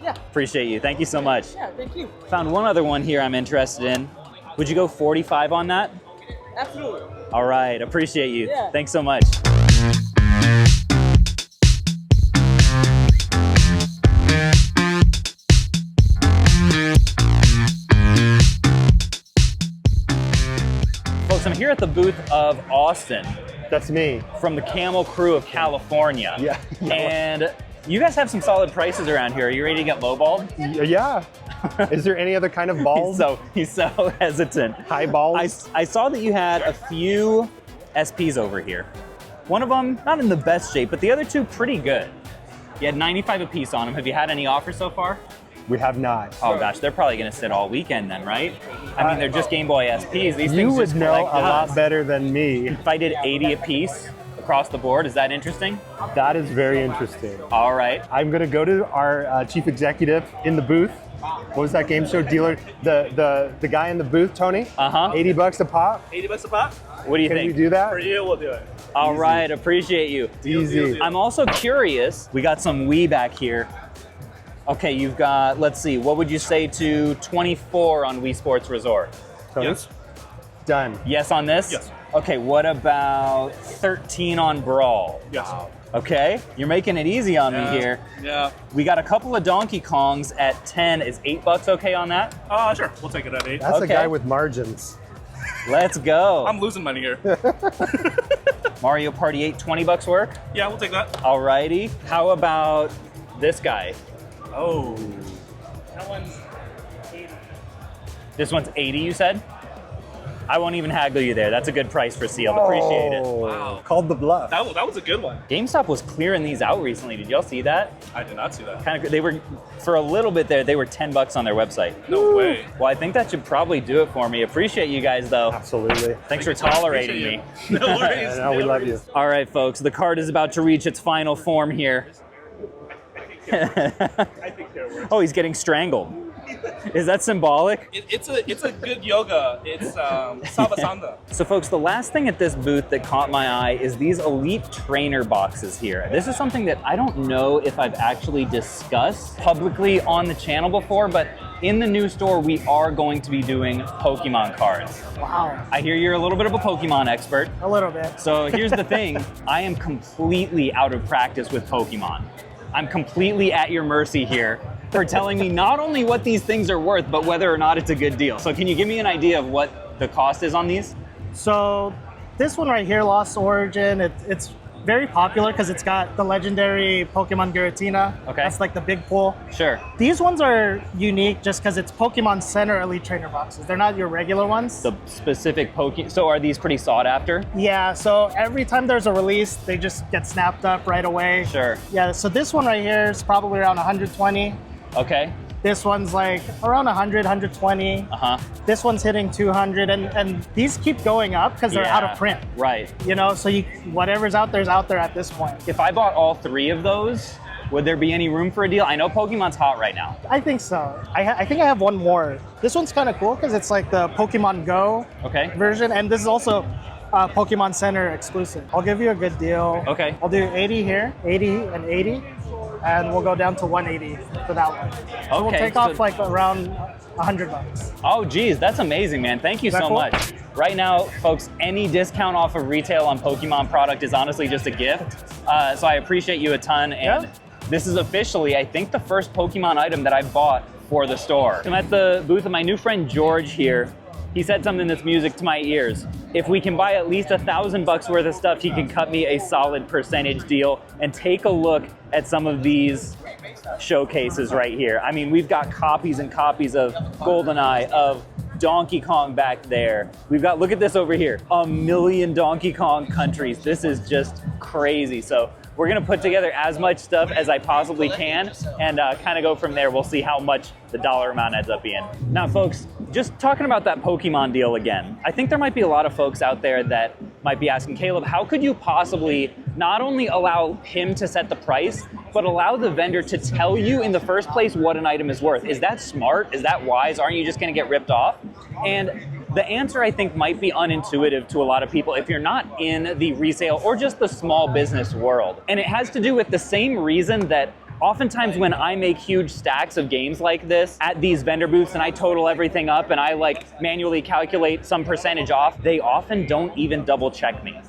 Yeah. Appreciate you. Thank you so much. Yeah, thank you. Found one other one here I'm interested in. Would you go 45 on that? Absolutely. All right. Appreciate you. Yeah. Thanks so much. Folks, I'm here at the booth of Austin. That's me. From the Camel Crew of California. Yeah. And you guys have some solid prices around here. Are you ready to get lowballed? Yeah. Is there any other kind of balls? He's so hesitant. High balls? I saw that you had a few SPs over here. One of them, not in the best shape, but the other two pretty good. You had 95 a piece on them. Have you had any offers so far? We have not. Oh gosh, they're probably gonna sit all weekend then, right? I mean, they're just Game Boy SPs. These you things would just know collect a lot dust. better than me. If I did 80 a piece across the board, is that interesting? That is very interesting. All right. I'm gonna go to our chief executive in the booth. What was that game show dealer? The guy in the booth, Tony? Uh-huh. $80 a pop? $80 a pop? What do you Can think? we do that? For you, we'll do it. All right, appreciate you. Easy. I'm also curious, we got some Wii back here. Okay, you've got, let's see, what would you say to 24 on Wii Sports Resort? Tony? Yes. Done. Yes on this? Yes. Okay, what about 13 on Brawl? Yes. Okay, you're making it easy on me here. Yeah. We got a couple of Donkey Kongs at 10. Is $8 okay on that? Sure. We'll take it at 8. That's Okay. a guy with margins. Let's go. I'm losing money here. Mario Party 8, $20 work? Yeah, we'll take that. Alrighty. How about this guy? Oh. That one's 80. This one's 80, you said? I won't even haggle you there. That's a good price for sealed. Appreciate it. Wow. Called the bluff. That was a good one. GameStop was clearing these out recently. Did y'all see that? I did not see that. Kind of. They were, for a little bit there, they were $10 on their website. No way. Well, I think that should probably do it for me. Appreciate you guys, though. Absolutely. Thanks for tolerating me. Appreciate you. No worries. No, we love you. All right, folks. The card is about to reach its final form here. I think they're worse. Oh, he's getting strangled. Is that symbolic? It's a good yoga. It's savasana. So folks, the last thing at this booth that caught my eye is these Elite Trainer boxes here. This is something that I don't know if I've actually discussed publicly on the channel before, but in the new store, we are going to be doing Pokemon cards. Wow. I hear you're a little bit of a Pokemon expert. A little bit. So here's the thing, I am completely out of practice with Pokemon. I'm completely at your mercy here for telling me not only what these things are worth, but whether or not it's a good deal. So can you give me an idea of what the cost is on these? So this one right here, Lost Origin, it's very popular because it's got the legendary Pokemon Giratina. Okay. That's like the big pull. Sure. These ones are unique just because it's Pokemon Center Elite Trainer boxes. They're not your regular ones. The specific So are these pretty sought after? Yeah, so every time there's a release, they just get snapped up right away. Sure. Yeah, so this one right here is probably around 120. Okay. This one's like around 100, 120. Uh-huh. This one's hitting 200, and these keep going up because they're out of print. Right. You know, so whatever's out there is out there at this point. If I bought all 3 of those, would there be any room for a deal? I know Pokemon's hot right now. I think so. I think I have one more. This one's kind of cool because it's like the Pokemon Go version, and this is also Pokemon Center exclusive. I'll give you a good deal. Okay. I'll do 80 here, 80 and 80, and we'll go down to 180 for that one. So we'll take off like around $100. Oh, geez, that's amazing, man. Thank you so much. Right now, folks, any discount off of retail on Pokemon product is honestly just a gift. So I appreciate you a ton. And this is officially, I think, the first Pokemon item that I bought for the store. I'm at the booth of my new friend George here. He said something that's music to my ears. If we can buy at least $1,000 worth of stuff, he can cut me a solid percentage deal. And take a look at some of these showcases right here. I mean, we've got copies and copies of GoldenEye, of Donkey Kong back there. We've got, look at this over here, 1 million Donkey Kong countries. This is just crazy. So we're gonna put together as much stuff as I possibly can and kind of go from there. We'll see how much the dollar amount ends up being. Now, folks, just talking about that Pokemon deal again, I think there might be a lot of folks out there that might be asking, Caleb, how could you possibly not only allow him to set the price, but allow the vendor to tell you in the first place what an item is worth? Is that smart? Is that wise? Aren't you just gonna get ripped off? And the answer, I think, might be unintuitive to a lot of people if you're not in the resale or just the small business world. And it has to do with the same reason that oftentimes when I make huge stacks of games like this at these vendor booths and I total everything up and I like manually calculate some percentage off, they often don't even double check me.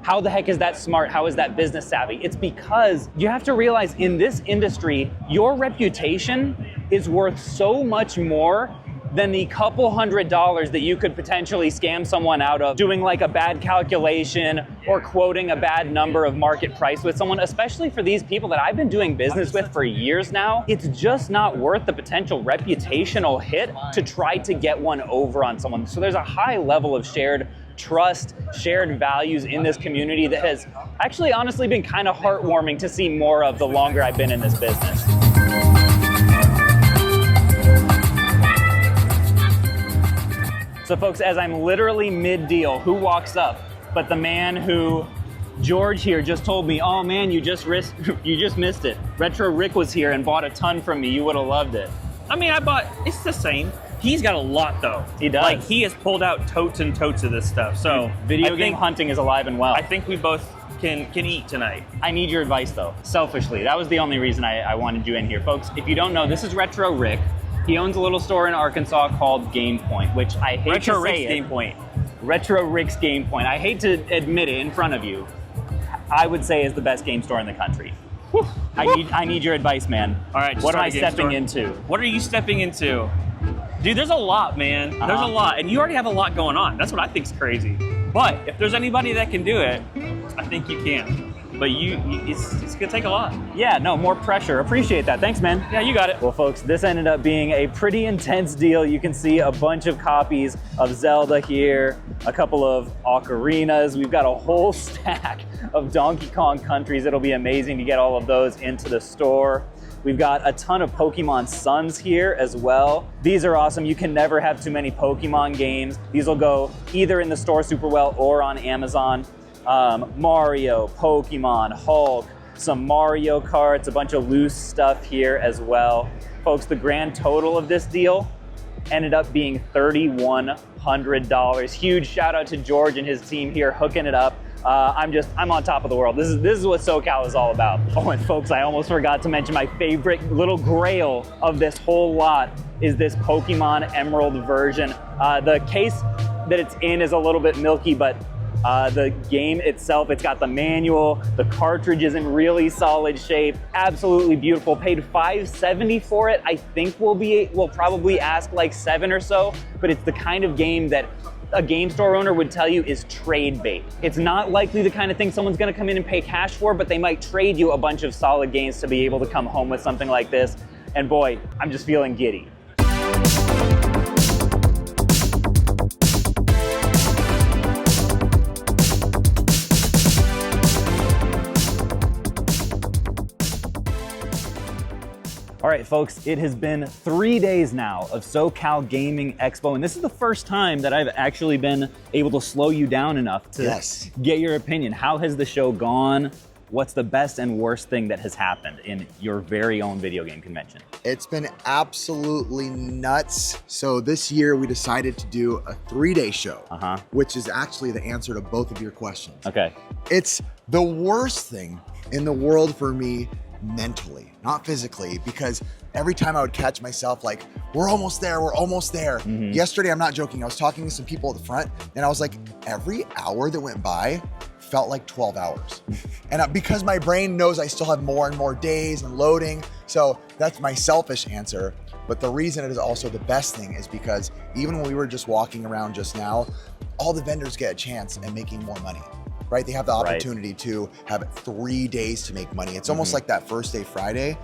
How the heck is that smart? How is that business savvy? It's because you have to realize in this industry, your reputation is worth so much more than the couple $100s that you could potentially scam someone out of doing like a bad calculation or quoting a bad number of market price with someone, especially for these people that I've been doing business with for years now. It's just not worth the potential reputational hit to try to get one over on someone. So there's a high level of shared trust, shared values in this community that has actually honestly been kind of heartwarming to see more of the longer I've been in this business. So folks, as I'm literally mid-deal, who walks up but the man who George here just told me, oh man, you just missed it. Retro Rick was here and bought a ton from me. You would have loved it. I mean, it's the same. He's got a lot though. He does. Like, he has pulled out totes and totes of this stuff. So video game hunting is alive and well. I think we both can eat tonight. I need your advice though, selfishly. That was the only reason I wanted you in here. Folks, if you don't know, this is Retro Rick. He owns a little store in Arkansas called Game Point, which I hate Retro to say Rick's it. Game Point. Retro Rick's Game Point. I hate to admit it in front of you. I would say is the best game store in the country. I need your advice, man. All right. What am I stepping into? What are you stepping into? Dude, there's a lot, man. There's a lot. And you already have a lot going on. That's what I think's crazy. But if there's anybody that can do it, I think you can. But it's gonna take a lot. Yeah, no, more pressure. Appreciate that. Thanks, man. Yeah, you got it. Well, folks, this ended up being a pretty intense deal. You can see a bunch of copies of Zelda here, a couple of ocarinas. We've got a whole stack of Donkey Kong countries. It'll be amazing to get all of those into the store. We've got a ton of Pokemon Suns here as well. These are awesome. You can never have too many Pokemon games. These will go either in the store super well or on Amazon. Mario, Pokemon, Hulk, some Mario Karts, a bunch of loose stuff here as well. Folks, the grand total of this deal ended up being $3,100. Huge shout out to George and his team here hooking it up. I'm on top of the world. This is what SoCal is all about. Oh, and folks, I almost forgot to mention my favorite little grail of this whole lot is this Pokemon Emerald version. The case that it's in is a little bit milky, but the game itself, it's got the manual, the cartridge is in really solid shape, absolutely beautiful. Paid $570 for it. I think we'll probably ask like $7 or so, but it's the kind of game that a game store owner would tell you is trade bait. It's not likely the kind of thing someone's gonna come in and pay cash for, but they might trade you a bunch of solid games to be able to come home with something like this. And boy, I'm just feeling giddy. All right, folks, it has been 3 days now of SoCal Gaming Expo, and this is the first time that I've actually been able to slow you down enough to get your opinion. How has the show gone? What's the best and worst thing that has happened in your very own video game convention? It's been absolutely nuts. So this year we decided to do a 3-day show, which is actually the answer to both of your questions. Okay. It's the worst thing in the world for me mentally, not physically, because every time I would catch myself like, we're almost there, we're almost there. Yesterday, I'm not joking, I was talking to some people at the front and I was like, every hour that went by felt like 12 hours. And because my brain knows I still have more and more days and loading, so that's my selfish answer. But the reason it is also the best thing is because even when we were just walking around just now, all the vendors get a chance at making more money. Right? They have the opportunity to have 3 days to make money. It's almost like that first day Friday.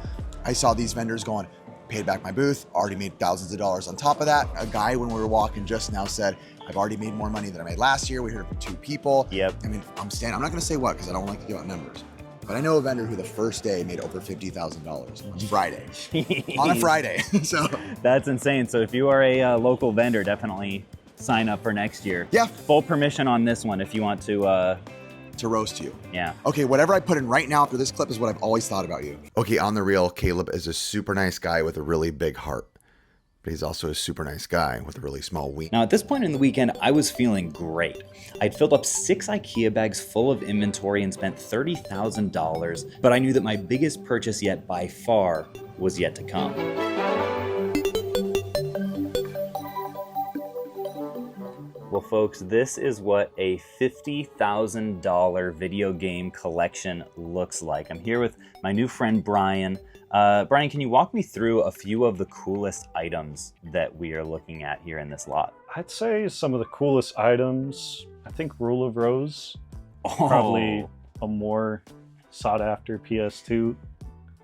I saw these vendors going, paid back my booth, already made thousands of dollars on top of that. A guy when we were walking just now said, I've already made more money than I made last year. We heard it from 2 people. I mean, I'm not gonna say what, because I don't like to give out numbers. But I know a vendor who the first day made over $50,000 on Friday. On a Friday, so. That's insane. So if you are a local vendor, definitely sign up for next year. Yeah. Full permission on this one if you want to roast you. Yeah. Okay, whatever I put in right now after this clip is what I've always thought about you. Okay, on the real, Caleb is a super nice guy with a really big heart. But he's also a super nice guy with a really small wing. Now at this point in the weekend, I was feeling great. I'd filled up 6 IKEA bags full of inventory and spent $30,000, but I knew that my biggest purchase yet by far was yet to come. Well, folks, this is what a $50,000 video game collection looks like. I'm here with my new friend, Brian. Brian, can you walk me through a few of the coolest items that we are looking at here in this lot? I'd say some of the coolest items, I think Rule of Rose, probably a more sought after PS2.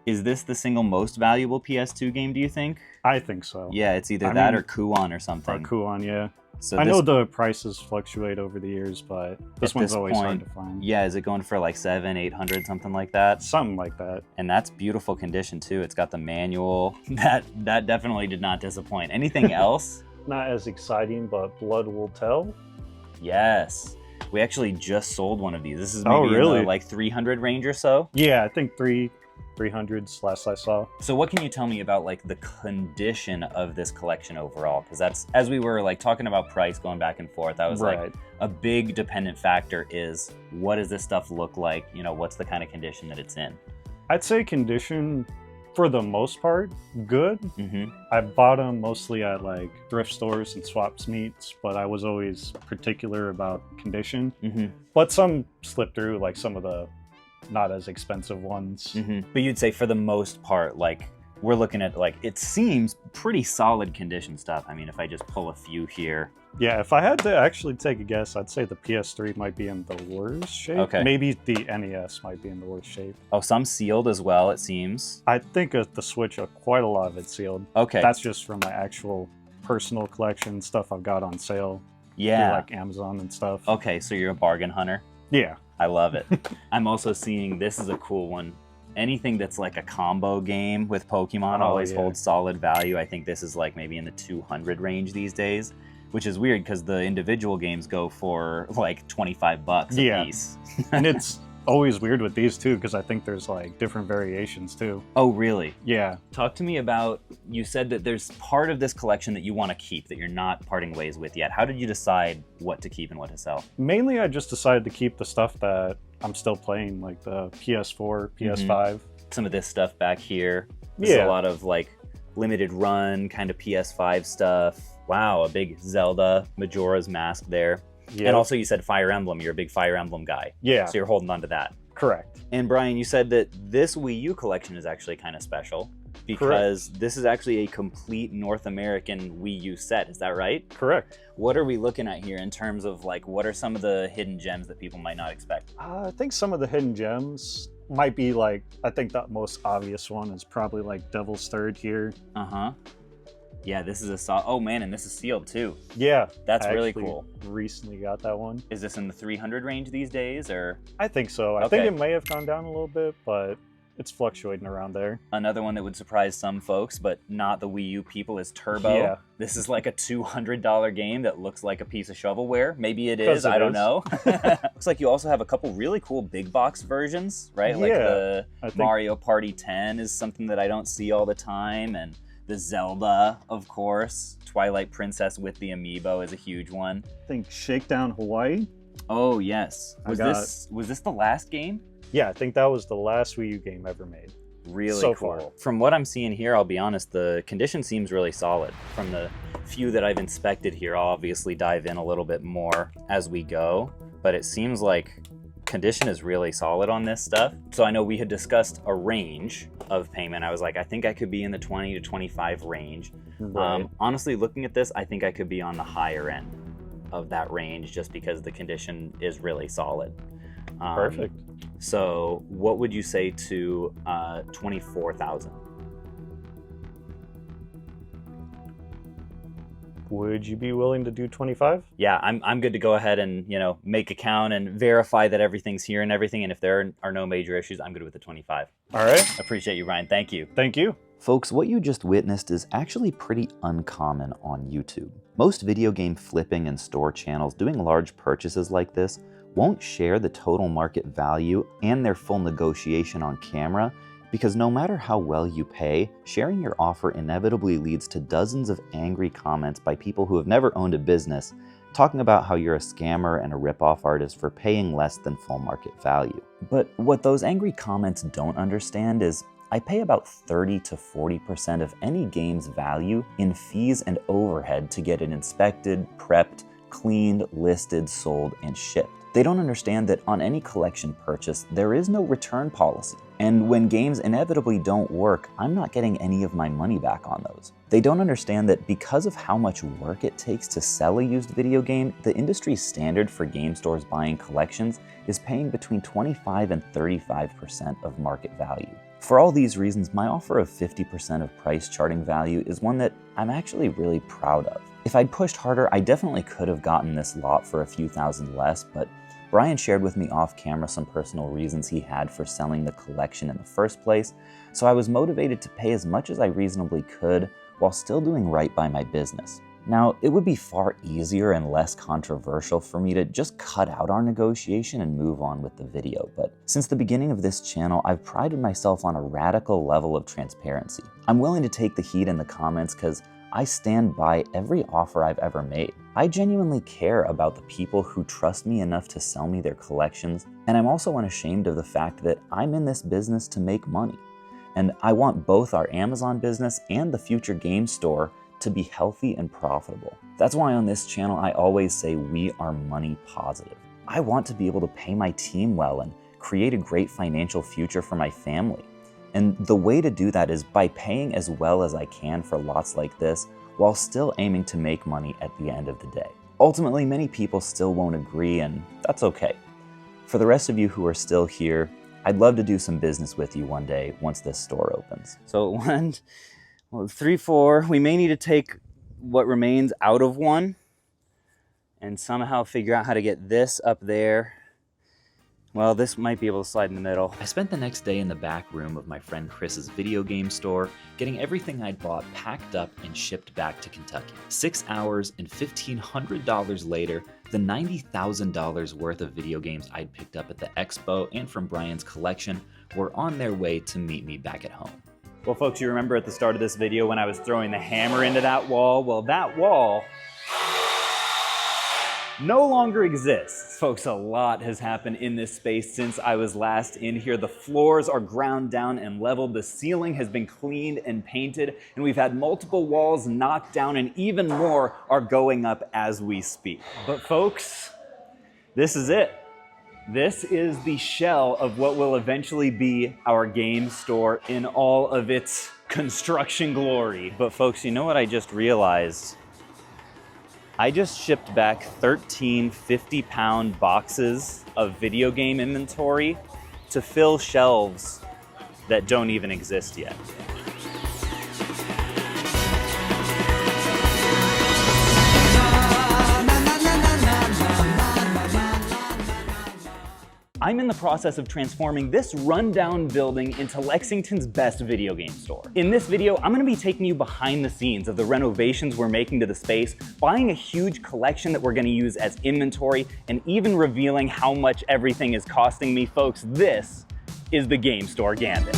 Is this the single most valuable PS2 game, do you think? I think so. Yeah, it's either that or Kuon or something. Or Kuon, yeah. So I know the prices fluctuate over the years, but this one's always hard to find. Yeah, is it going for like $700, $800, something like that? Something like that. And that's beautiful condition too. It's got the manual. That definitely did not disappoint. Anything else? Not as exciting, but Blood Will Tell. Yes. We actually just sold one of these. This is maybe in the like 300 range or so? Yeah, I think 300s last I saw. So what can you tell me about like the condition of this collection overall? Because that's, as we were like talking about price going back and forth, I was like, a big dependent factor is what does this stuff look like? You know, what's the kind of condition that it's in? I'd say condition, for the most part, good. I bought them mostly at like thrift stores and swaps meets, but I was always particular about condition. But some slipped through, like some of the not as expensive ones. But you'd say for the most part, like we're looking at like, it seems pretty solid condition stuff. I mean, if I just pull a few here. Yeah, if I had to actually take a guess, I'd say the PS3 might be in the worst shape. Okay. Maybe the NES might be in the worst shape. Oh, some sealed as well, it seems. I think the Switch, quite a lot of it sealed. Okay. That's just from my actual personal collection, stuff I've got on sale. Yeah. Through, like Amazon and stuff. Okay, so you're a bargain hunter? Yeah. I love it. I'm also seeing, this is a cool one. Anything that's like a combo game with Pokemon always holds solid value. I think this is like maybe in the 200 range these days, which is weird because the individual games go for like 25 bucks a piece. And it's always weird with these too, because I think there's like different variations too. Oh, really? Yeah. Talk to me about, you said that there's part of this collection that you want to keep that you're not parting ways with yet. How did you decide what to keep and what to sell? Mainly I just decided to keep the stuff that I'm still playing, like the PS4, PS5. Some of this stuff back here. This is a lot of like limited run kind of PS5 stuff. Wow, a big Zelda Majora's Mask there. Yeah. And also you said Fire Emblem, you're a big Fire Emblem guy. Yeah. So you're holding on to that. Correct. And Brian, you said that this Wii U collection is actually kind of special. because this is actually a complete North American Wii U set. Is that right? Correct. What are we looking at here in terms of like, what are some of the hidden gems that people might not expect? I think some of the hidden gems might be like, I think the most obvious one is probably like Devil's Third here. Yeah, this is oh man, and this is sealed too. Yeah. That's I really actually cool. Recently got that one. Is this in the 300 range these days, or? I think so. I think it may have gone down a little bit, but it's fluctuating around there. Another one that would surprise some folks, but not the Wii U people, is Turbo. Yeah. This is like a $200 game that looks like a piece of shovelware. Maybe it is, I don't know. Looks like you also have a couple really cool big box versions, right? Like the Mario Party 10 is something that I don't see all the time, and the Zelda, of course. Twilight Princess with the amiibo is a huge one. I think Shakedown Hawaii. Oh yes. Was this the last game? Yeah, I think that was the last Wii U game ever made. Really so cool. Far. From what I'm seeing here, I'll be honest, the condition seems really solid. From the few that I've inspected here, I'll obviously dive in a little bit more as we go, but it seems like condition is really solid on this stuff. So I know we had discussed a range of payment. I was like, I think I could be in the 20 to 25 range. Right. Honestly, looking at this, I think I could be on the higher end of that range just because the condition is really solid. Perfect. So what would you say to 24,000? Would you be willing to do 25? Yeah, I'm good to go ahead and, you know, make a count and verify that everything's here and everything. And if there are no major issues, I'm good with the 25. All right. Appreciate you, Ryan. Thank you. Thank you. Folks, what you just witnessed is actually pretty uncommon on YouTube. Most video game flipping and store channels doing large purchases like this won't share the total market value and their full negotiation on camera, because no matter how well you pay, sharing your offer inevitably leads to dozens of angry comments by people who have never owned a business, talking about how you're a scammer and a ripoff artist for paying less than full market value. But what those angry comments don't understand is I pay about 30 to 40% of any game's value in fees and overhead to get it inspected, prepped, cleaned, listed, sold, and shipped. They don't understand that on any collection purchase, there is no return policy. And when games inevitably don't work, I'm not getting any of my money back on those. They don't understand that because of how much work it takes to sell a used video game, the industry standard for game stores buying collections is paying between 25 and 35% of market value. For all these reasons, my offer of 50% of price charting value is one that I'm actually really proud of. If I'd pushed harder, I definitely could have gotten this lot for a few thousand less, but Brian shared with me off camera some personal reasons he had for selling the collection in the first place, so I was motivated to pay as much as I reasonably could while still doing right by my business. Now, it would be far easier and less controversial for me to just cut out our negotiation and move on with the video, but since the beginning of this channel, I've prided myself on a radical level of transparency. I'm willing to take the heat in the comments because I stand by every offer I've ever made. I genuinely care about the people who trust me enough to sell me their collections, and I'm also unashamed of the fact that I'm in this business to make money. And I want both our Amazon business and the future game store to be healthy and profitable. That's why on this channel I always say we are money positive. I want to be able to pay my team well and create a great financial future for my family. And the way to do that is by paying as well as I can for lots like this, while still aiming to make money at the end of the day. Ultimately, many people still won't agree, and that's okay. For the rest of you who are still here, I'd love to do some business with you one day once this store opens. So 3, 4, we may need to take what remains out of one and somehow figure out how to get this up there. Well, this might be able to slide in the middle. I spent the next day in the back room of my friend Chris's video game store, getting everything I'd bought packed up and shipped back to Kentucky. 6 hours and $1,500 later, the $90,000 worth of video games I'd picked up at the expo and from Brian's collection were on their way to meet me back at home. Well, folks, you remember at the start of this video when I was throwing the hammer into that wall? Well, that wall no longer exists. Folks, a lot has happened in this space since I was last in here. The floors are ground down and leveled, the ceiling has been cleaned and painted, and we've had multiple walls knocked down, and even more are going up as we speak. But folks, this is it. This is the shell of what will eventually be our game store in all of its construction glory. But folks, you know what I just realized? I just shipped back 13 50-pound boxes of video game inventory to fill shelves that don't even exist yet. I'm in the process of transforming this rundown building into Lexington's best video game store. In this video, I'm gonna be taking you behind the scenes of the renovations we're making to the space, buying a huge collection that we're gonna use as inventory, and even revealing how much everything is costing me. Folks, this is the Game Store Gambit.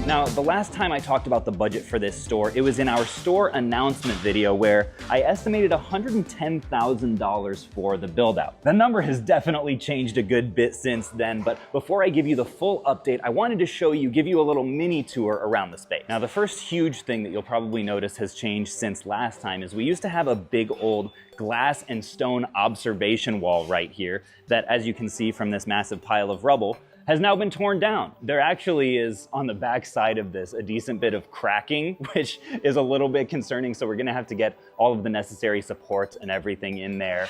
Now, the last time I talked about the budget for this store, it was in our store announcement video where I estimated $110,000 for the build out. The number has definitely changed a good bit since then, but before I give you the full update, I wanted to show you, give you a little mini tour around the space. Now, the first huge thing that you'll probably notice has changed since last time is we used to have a big old glass and stone observation wall right here that, as you can see from this massive pile of rubble, has now been torn down. There actually is, on the back side of this, a decent bit of cracking, which is a little bit concerning, so we're gonna have to get all of the necessary supports and everything in there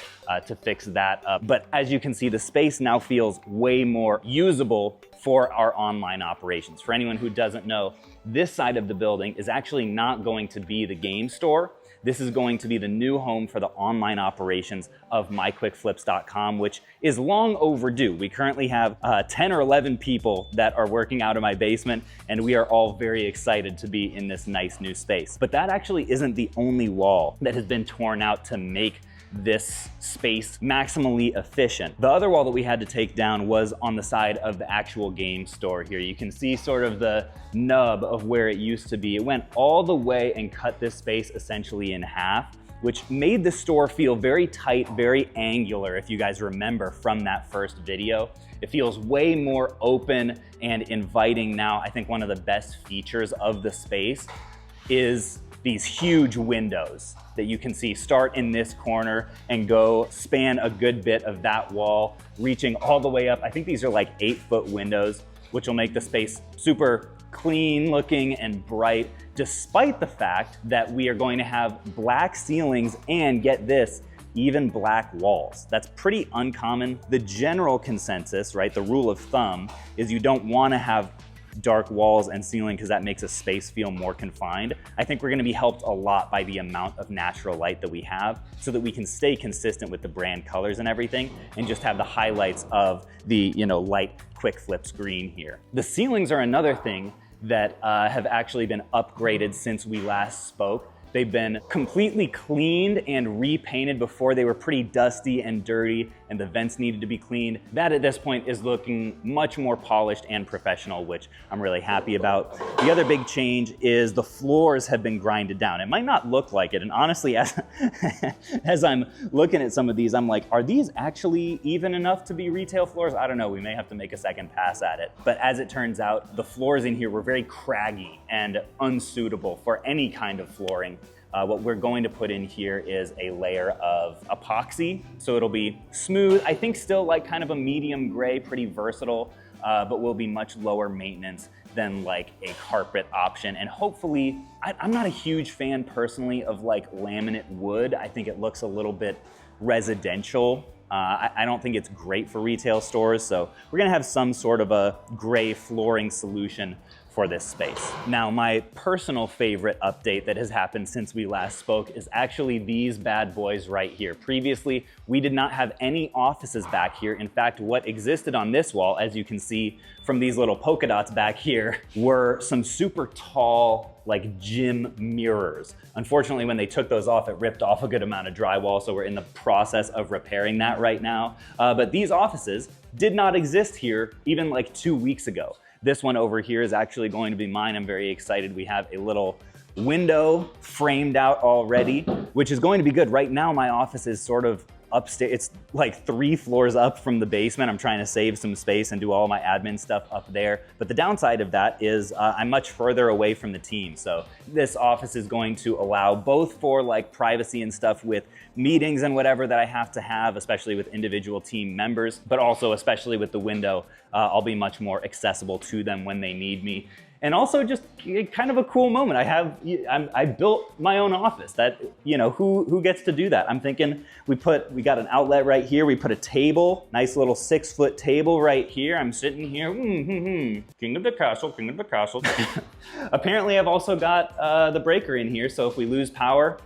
to fix that up. But as you can see, the space now feels way more usable for our online operations. For anyone who doesn't know, this side of the building is actually not going to be the game store. This is going to be the new home for the online operations of myquickflips.com, which is long overdue. We currently have 10 or 11 people that are working out of my basement, and we are all very excited to be in this nice new space. But that actually isn't the only wall that has been torn out to make this space maximally efficient. The other wall that we had to take down was on the side of the actual game store here. You can see sort of the nub of where it used to be. It went all the way and cut this space essentially in half, which made the store feel very tight, very angular, if you guys remember from that first video. It feels way more open and inviting now. I think one of the best features of the space is these huge windows that you can see start in this corner and go span a good bit of that wall, reaching all the way up. I think these are like 8-foot windows, which will make the space super clean looking and bright, despite the fact that we are going to have black ceilings and, get this, even black walls. That's pretty uncommon. The general consensus, right, the rule of thumb, is you don't want to have dark walls and ceiling because that makes a space feel more confined. I think we're going to be helped a lot by the amount of natural light that we have so that we can stay consistent with the brand colors and everything and just have the highlights of the, light quick flips green here. The ceilings are another thing that have actually been upgraded since we last spoke. They've been completely cleaned and repainted. Before they were pretty dusty and dirty and the vents needed to be cleaned. That at this point is looking much more polished and professional, which I'm really happy about. The other big change is the floors have been grinded down. It might not look like it, and honestly, as I'm looking at some of these, I'm like, are these actually even enough to be retail floors? I don't know, we may have to make a second pass at it. But as it turns out, the floors in here were very craggy and unsuitable for any kind of flooring. What we're going to put in here is a layer of epoxy, so it'll be smooth. I think still like kind of a medium gray, pretty versatile, but will be much lower maintenance than like a carpet option. And hopefully, I'm not a huge fan personally of like laminate wood. I think it looks a little bit residential. I don't think it's great for retail stores, so we're gonna have some sort of a gray flooring solution for this space. Now, my personal favorite update that has happened since we last spoke is actually these bad boys right here. Previously, we did not have any offices back here. In fact, what existed on this wall, as you can see from these little polka dots back here, were some super tall, like gym mirrors. Unfortunately, when they took those off, it ripped off a good amount of drywall, so we're in the process of repairing that right now. But these offices did not exist here even like 2 weeks ago. This one over here is actually going to be mine. I'm very excited. We have a little window framed out already, which is going to be good. Right now, my office is sort of upstairs. It's like 3 floors up from the basement. I'm trying to save some space and do all my admin stuff up there. But the downside of that is I'm much further away from the team. So this office is going to allow both for like privacy and stuff with meetings and whatever that I have to have, especially with individual team members, but also especially with the window, I'll be much more accessible to them when they need me. And also just kind of a cool moment. I built my own office. That, you know, who gets to do that? I'm thinking we got an outlet right here. We put a table, nice little 6-foot table right here. I'm sitting here, king of the castle, king of the castle. Apparently I've also got the breaker in here. So if we lose power,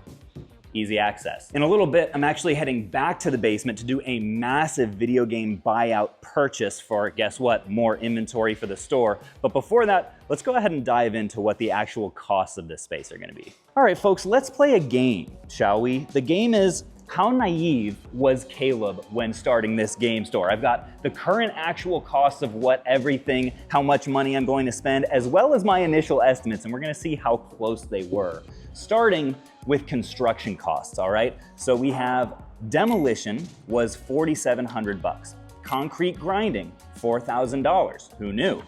easy access. In a little bit, I'm actually heading back to the basement to do a massive video game buyout purchase for, guess what, more inventory for the store. But before that, let's go ahead and dive into what the actual costs of this space are gonna be. All right, folks, let's play a game, shall we? The game is, how naive was Caleb when starting this game store? I've got the current actual costs of what everything, how much money I'm going to spend, as well as my initial estimates, and we're gonna see how close they were. Starting with construction costs, all right? So we have demolition was $4,700. Concrete grinding, $4,000. Who knew?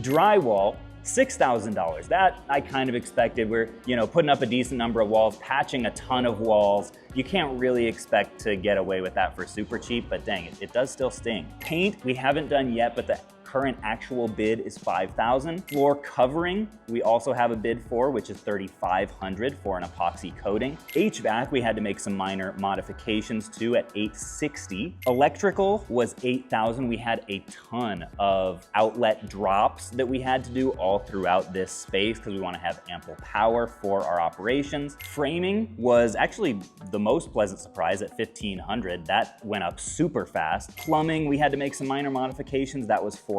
Drywall, $6,000. That I kind of expected. We're, you know, putting up a decent number of walls, patching a ton of walls. You can't really expect to get away with that for super cheap, but dang it, it does still sting. Paint, we haven't done yet, but the current actual bid is $5,000. Floor covering, we also have a bid for, which is $3,500 for an epoxy coating. HVAC, we had to make some minor modifications to at $860. Electrical was $8,000. We had a ton of outlet drops that we had to do all throughout this space because we want to have ample power for our operations. Framing was actually the most pleasant surprise at $1,500. That went up super fast. Plumbing, we had to make some minor modifications. That was $450.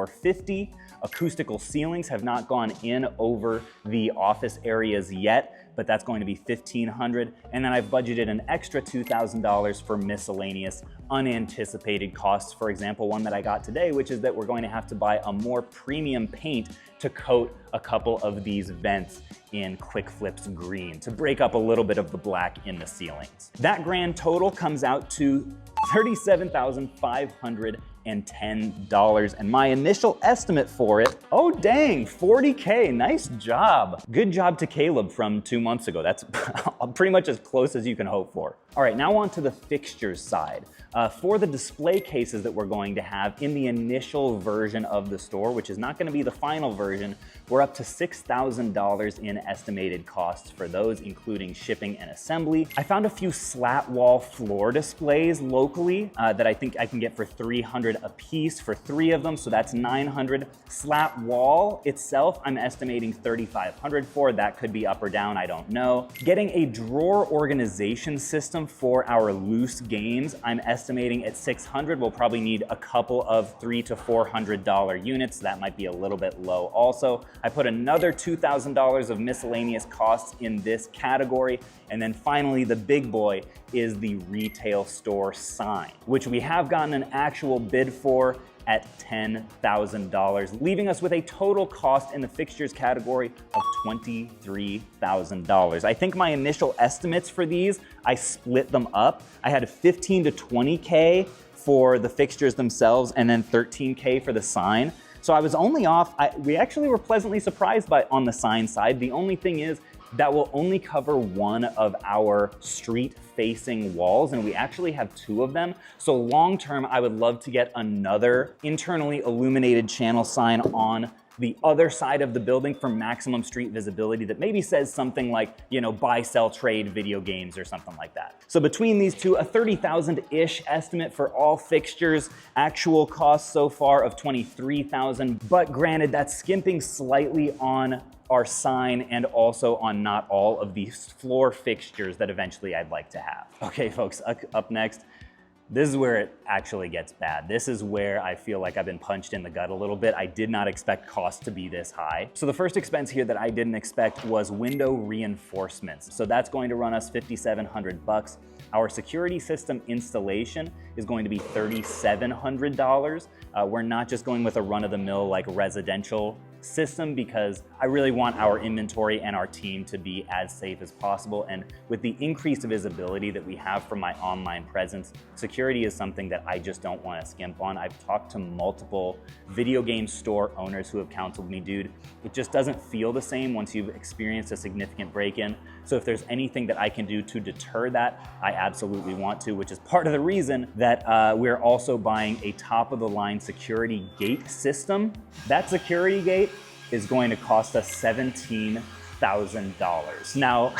Acoustical ceilings have not gone in over the office areas yet, but that's going to be $1,500. And then I've budgeted an extra $2,000 for miscellaneous unanticipated costs. For example, one that I got today, which is that we're going to have to buy a more premium paint to coat a couple of these vents in Quick Flips green to break up a little bit of the black in the ceilings. That grand total comes out to $37,510. And my initial estimate for it, oh dang, $40K, nice job. Good job to Caleb from 2 months ago. That's pretty much as close as you can hope for. All right, now on to the fixtures side. For the display cases that we're going to have in the initial version of the store, which is not gonna be the final version, we're up to $6,000 in estimated costs for those, including shipping and assembly. I found a few slat wall floor displays locally that I think I can get for $300 a piece for 3 of them, so that's $900. Slat wall itself, I'm estimating $3,500 for. That could be up or down, I don't know. Getting a drawer organization system for our loose games, I'm estimating at $600. We'll probably need a couple of $300 to $400 units. That might be a little bit low also. I put another $2,000 of miscellaneous costs in this category. And then finally, the big boy is the retail store sign, which we have gotten an actual bid for at $10,000, leaving us with a total cost in the fixtures category of $23,000. I think my initial estimates for these, I split them up. I had 15 to 20K for the fixtures themselves and then 13K for the sign. So I was only off, we actually were pleasantly surprised on the sign side. The only thing is that will only cover one of our street-facing walls, and we actually have 2 of them. So long-term, I would love to get another internally illuminated channel sign on the other side of the building for maximum street visibility that maybe says something like, you know, buy, sell, trade video games or something like that. So between these two, a 30,000-ish estimate for all fixtures, actual costs so far of 23,000, but granted, that's skimping slightly on our sign and also on not all of these floor fixtures that eventually I'd like to have. Okay, folks, up next, this is where it actually gets bad. This is where I feel like I've been punched in the gut a little bit. I did not expect costs to be this high. So the first expense here that I didn't expect was window reinforcements. So that's going to run us $5,700. Our security system installation is going to be $3,700. We're not just going with a run-of-the-mill like residential system because I really want our inventory and our team to be as safe as possible. And with the increased visibility that we have from my online presence, security is something that I just don't want to skimp on. I've talked to multiple video game store owners who have counseled me, dude, it just doesn't feel the same once you've experienced a significant break-in. So if there's anything that I can do to deter that, I absolutely want to, which is part of the reason that we're also buying a top-of-the-line security gate system. That security gate is going to cost us $17,000. Now,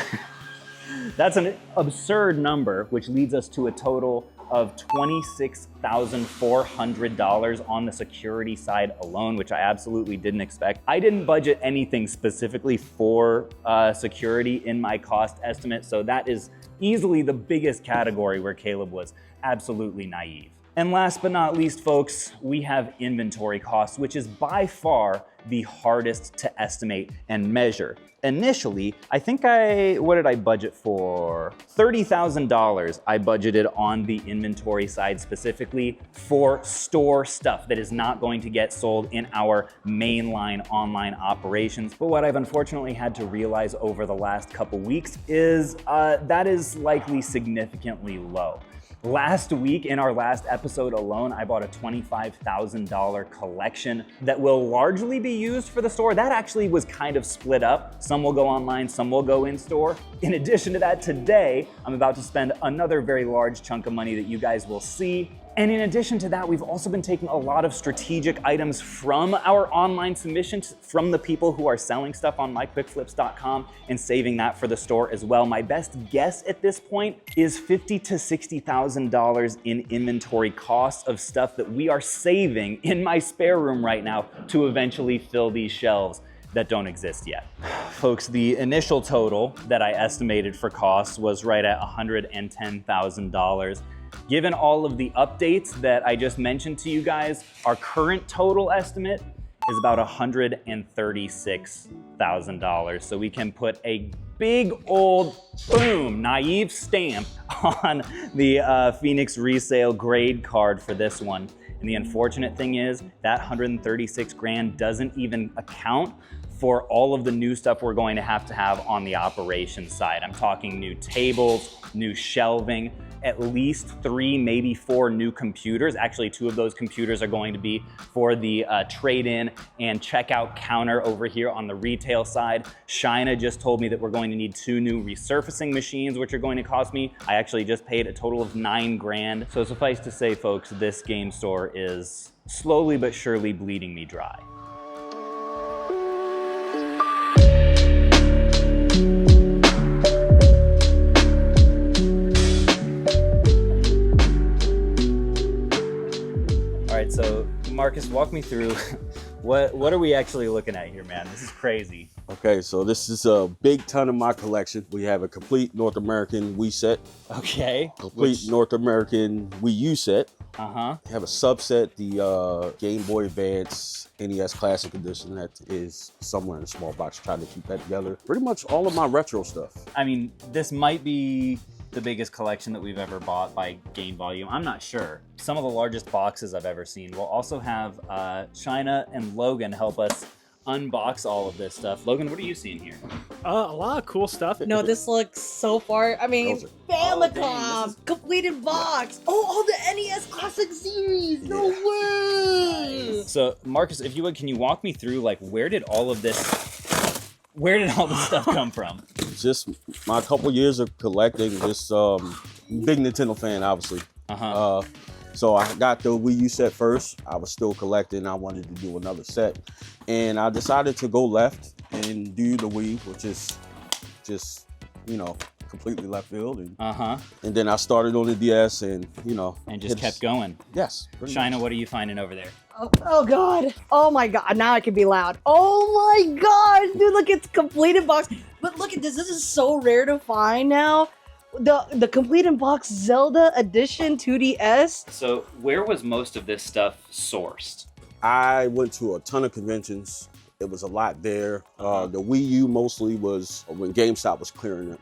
that's an absurd number, which leads us to a total of $26,400 on the security side alone, which I absolutely didn't expect. I didn't budget anything specifically for security in my cost estimate, so that is easily the biggest category where Caleb was absolutely naive. And last but not least, folks, we have inventory costs, which is by far the hardest to estimate and measure. Initially, I think what did I budget for? $30,000 I budgeted on the inventory side specifically for store stuff that is not going to get sold in our mainline online operations. But what I've unfortunately had to realize over the last couple weeks is that is likely significantly low. Last week, in our last episode alone, I bought a $25,000 collection that will largely be used for the store. That actually was kind of split up. Some will go online, some will go in store. In addition to that, today, I'm about to spend another very large chunk of money that you guys will see. And in addition to that, we've also been taking a lot of strategic items from our online submissions from the people who are selling stuff on myquickflips.com and saving that for the store as well. My best guess at this point is $50,000 to $60,000 in inventory costs of stuff that we are saving in my spare room right now to eventually fill these shelves that don't exist yet. Folks, the initial total that I estimated for costs was right at $110,000. Given all of the updates that I just mentioned to you guys, our current total estimate is about $136,000. So we can put a big old, boom, naive stamp on the Phoenix resale grade card for this one. And the unfortunate thing is that 136 grand doesn't even account for all of the new stuff we're going to have on the operations side. I'm talking new tables, new shelving, at least 3, maybe 4 new computers. Actually, 2 of those computers are going to be for the trade-in and checkout counter over here on the retail side. Shina just told me that we're going to need 2 new resurfacing machines, which are going to cost me, I actually just paid a total of 9 grand. So suffice to say, folks, this game store is slowly but surely bleeding me dry. So Marcus, walk me through what are we actually looking at here, man? This is crazy. Okay, so this is a big ton of my collection. We have a complete North American Wii set. Okay. Complete North American Wii U set. Uh-huh. We have a subset, the Game Boy Advance NES Classic Edition that is somewhere in a small box, trying to keep that together. Pretty much all of my retro stuff. I mean, this might be the biggest collection that we've ever bought by game volume. I'm not sure. Some of the largest boxes I've ever seen. We'll also have Shina and Logan help us unbox all of this stuff. Logan, what are you seeing here? A lot of cool stuff. No, this looks so far. I mean, Famicom, completed box. Oh, all the NES Classic series. No way. So, Marcus, if you would, can you walk me through, like, where did all this stuff come from? Just my couple years of collecting. Just big Nintendo fan, obviously. So I got the Wii U set first. I was still collecting. I wanted to do another set, and I decided to go left and do the Wii, which is just, you know, completely left field. And and then I started on the DS, and you know, and just kept going. Yes. Shina, what are you finding over there? Oh God. Oh my God. Now I can be loud. Oh my God. Dude, look, it's completed box. But look at this. This is so rare to find now. The completed box Zelda Edition 2DS. So where was most of this stuff sourced? I went to a ton of conventions. It was a lot there. The Wii U mostly was when GameStop was clearing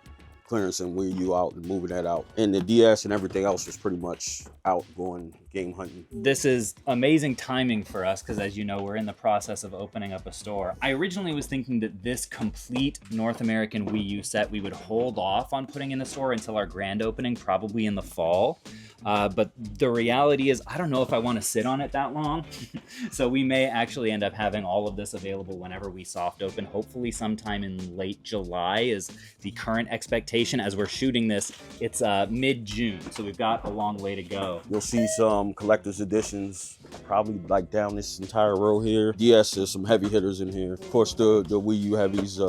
Wii U out and moving that out. And the DS and everything else was pretty much out going game hunting. This is amazing timing for us because, as you know, we're in the process of opening up a store. I originally was thinking that this complete North American Wii U set we would hold off on putting in the store until our grand opening, probably in the fall. But the reality is, I don't know if I want to sit on it that long. So we may actually end up having all of this available whenever we soft open. Hopefully sometime in late July is the current expectation. As we're shooting this, it's mid-June, so we've got a long way to go. You'll see some collector's editions, probably like down this entire row here. Yes, there's some heavy hitters in here. Of course, the Wii U heavies,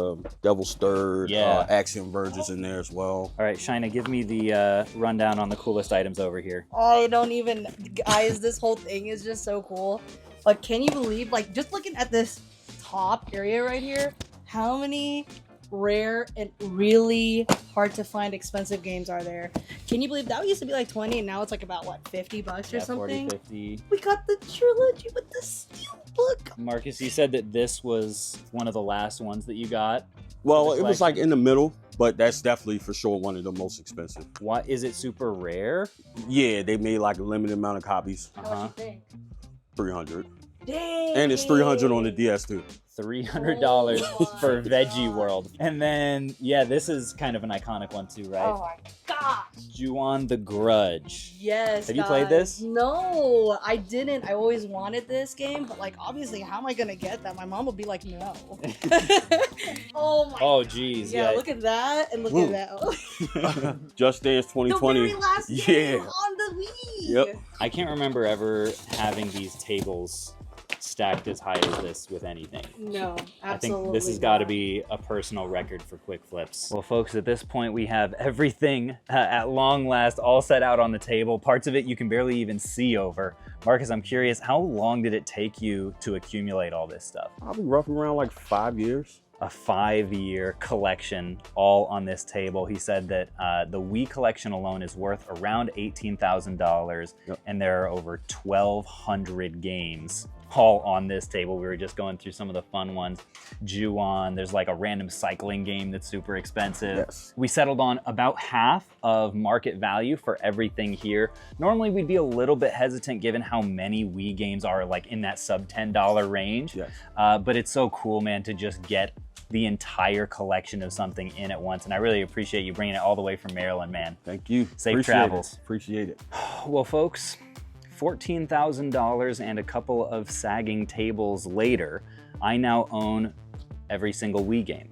Devil Stirred, Axiom Verges in there as well. All right, Shina, give me the rundown on the coolest items over here. I don't even, guys, this whole thing is just so cool. But can you believe, like, just looking at this top area right here, how many rare and really hard to find expensive games are there? Can you believe that used to be like 20 and now it's like about what, $50 or something? 40, 50. We got the trilogy with the steelbook. Marcus, you said that this was one of the last ones that you got. Well, it was like in the middle, but that's definitely for sure one of the most expensive. What, is it super rare? Yeah, they made like a limited amount of copies. How much you think? 300. Dang. And it's 300 on the DS too. $300 for Veggie World. And then, yeah, this is kind of an iconic one too, right? Oh my gosh. Ju-on the Grudge. Yes, Have you played this? No, I didn't. I always wanted this game, but like obviously how am I gonna get that? My mom would be like, no. Oh my Oh geez, yeah, yeah. look at that and look at that. Just Dance 2020. The very last game on the Wii. Yep. I can't remember ever having these tables stacked as high as this with anything. No, absolutely. I think this has got to be a personal record for quick flips. Well, folks, at this point we have everything at long last all set out on the table. Parts of it you can barely even see over. Marcus, I'm curious, how long did it take you to accumulate all this stuff? Probably roughly around like 5 years. A 5-year collection all on this table. He said that the Wii collection alone is worth around $18,000, and there are over 1,200 games all on this table. We were just going through some of the fun ones. Ju-on, there's like a random cycling game that's super expensive. Yes. We settled on about half of market value for everything here. Normally we'd be a little bit hesitant given how many Wii games are like in that sub $10 range. Yes. But it's so cool, man, to just get the entire collection of something in at once. And I really appreciate you bringing it all the way from Maryland, man. Thank you. Safe travels. Appreciate it. Well, folks, $14,000 and a couple of sagging tables later, I now own every single Wii game.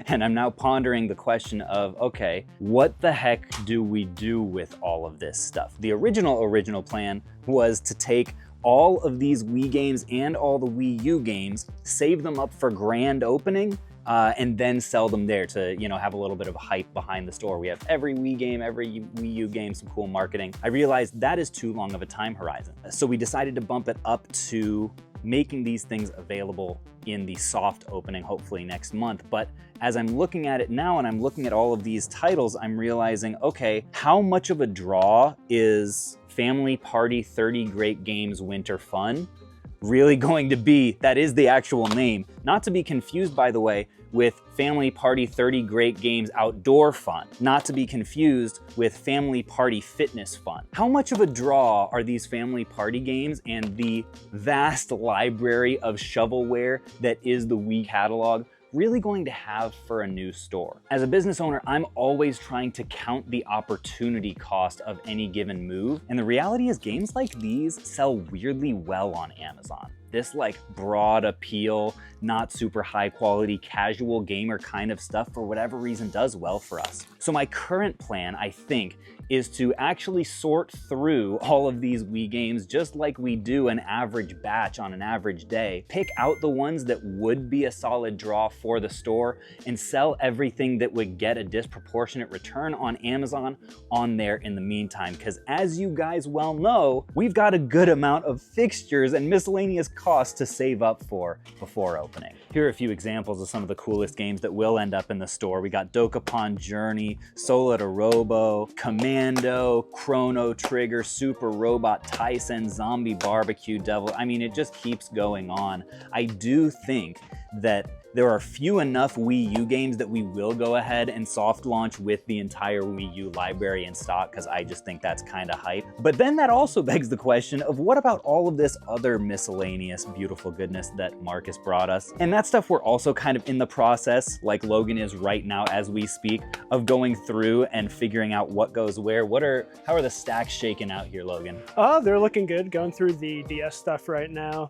And I'm now pondering the question of, okay, what the heck do we do with all of this stuff? The original plan was to take all of these Wii games and all the Wii U games, save them up for grand opening, and then sell them there to, you know, have a little bit of hype behind the store. We have every Wii game, every Wii U game, some cool marketing. I realized that is too long of a time horizon. So we decided to bump it up to making these things available in the soft opening, hopefully next month. But as I'm looking at it now and I'm looking at all of these titles, I'm realizing, okay, how much of a draw is Family Party 30 Great Games Winter Fun really going to be? That is the actual name. Not to be confused, by the way, with Family Party 30 Great Games Outdoor Fun. Not to be confused with Family Party Fitness Fun. How much of a draw are these family party games and the vast library of shovelware that is the Wii catalog really going to have for a new store? As a business owner, I'm always trying to count the opportunity cost of any given move. And the reality is games like these sell weirdly well on Amazon. This like broad appeal, not super high quality, casual gamer kind of stuff for whatever reason does well for us. So my current plan, I think, is to actually sort through all of these Wii games just like we do an average batch on an average day, pick out the ones that would be a solid draw for the store, and sell everything that would get a disproportionate return on Amazon on there in the meantime. Because as you guys well know, we've got a good amount of fixtures and miscellaneous costs to save up for before opening. Here are a few examples of some of the coolest games that will end up in the store. We got Dokapon Journey, Sola de Robo, Commando, Chrono Trigger, Super Robot Tyson, Zombie Barbecue Devil. I mean, it just keeps going on. I do think that there are few enough Wii U games that we will go ahead and soft launch with the entire Wii U library in stock, because I just think that's kind of hype. But then that also begs the question of what about all of this other miscellaneous beautiful goodness that Marcus brought us? And that stuff we're also kind of in the process, like Logan is right now as we speak, of going through and figuring out what goes where. How are the stacks shaking out here, Logan? They're looking good. Going through the DS stuff right now.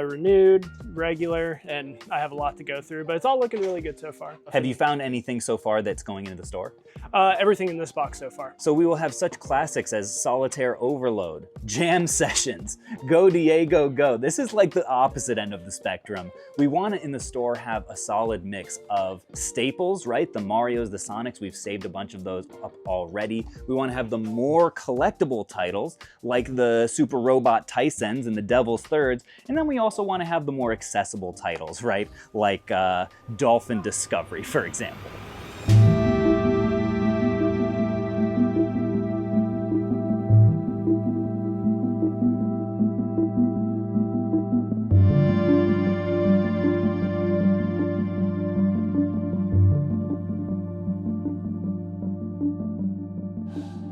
Renewed, regular, and I have a lot to go through, but it's all looking really good so far. Have you found anything so far that's going into the store? Everything in this box so far. So we will have such classics as Solitaire Overload, Jam Sessions, Go Diego Go. This is like the opposite end of the spectrum. We want to in the store have a solid mix of staples, right? The Marios, the Sonics, we've saved a bunch of those up already. We want to have the more collectible titles like the Super Robot Tysons and the Devil's Thirds. And then we also want to have the more accessible titles, right? Like Dolphin Discovery, for example.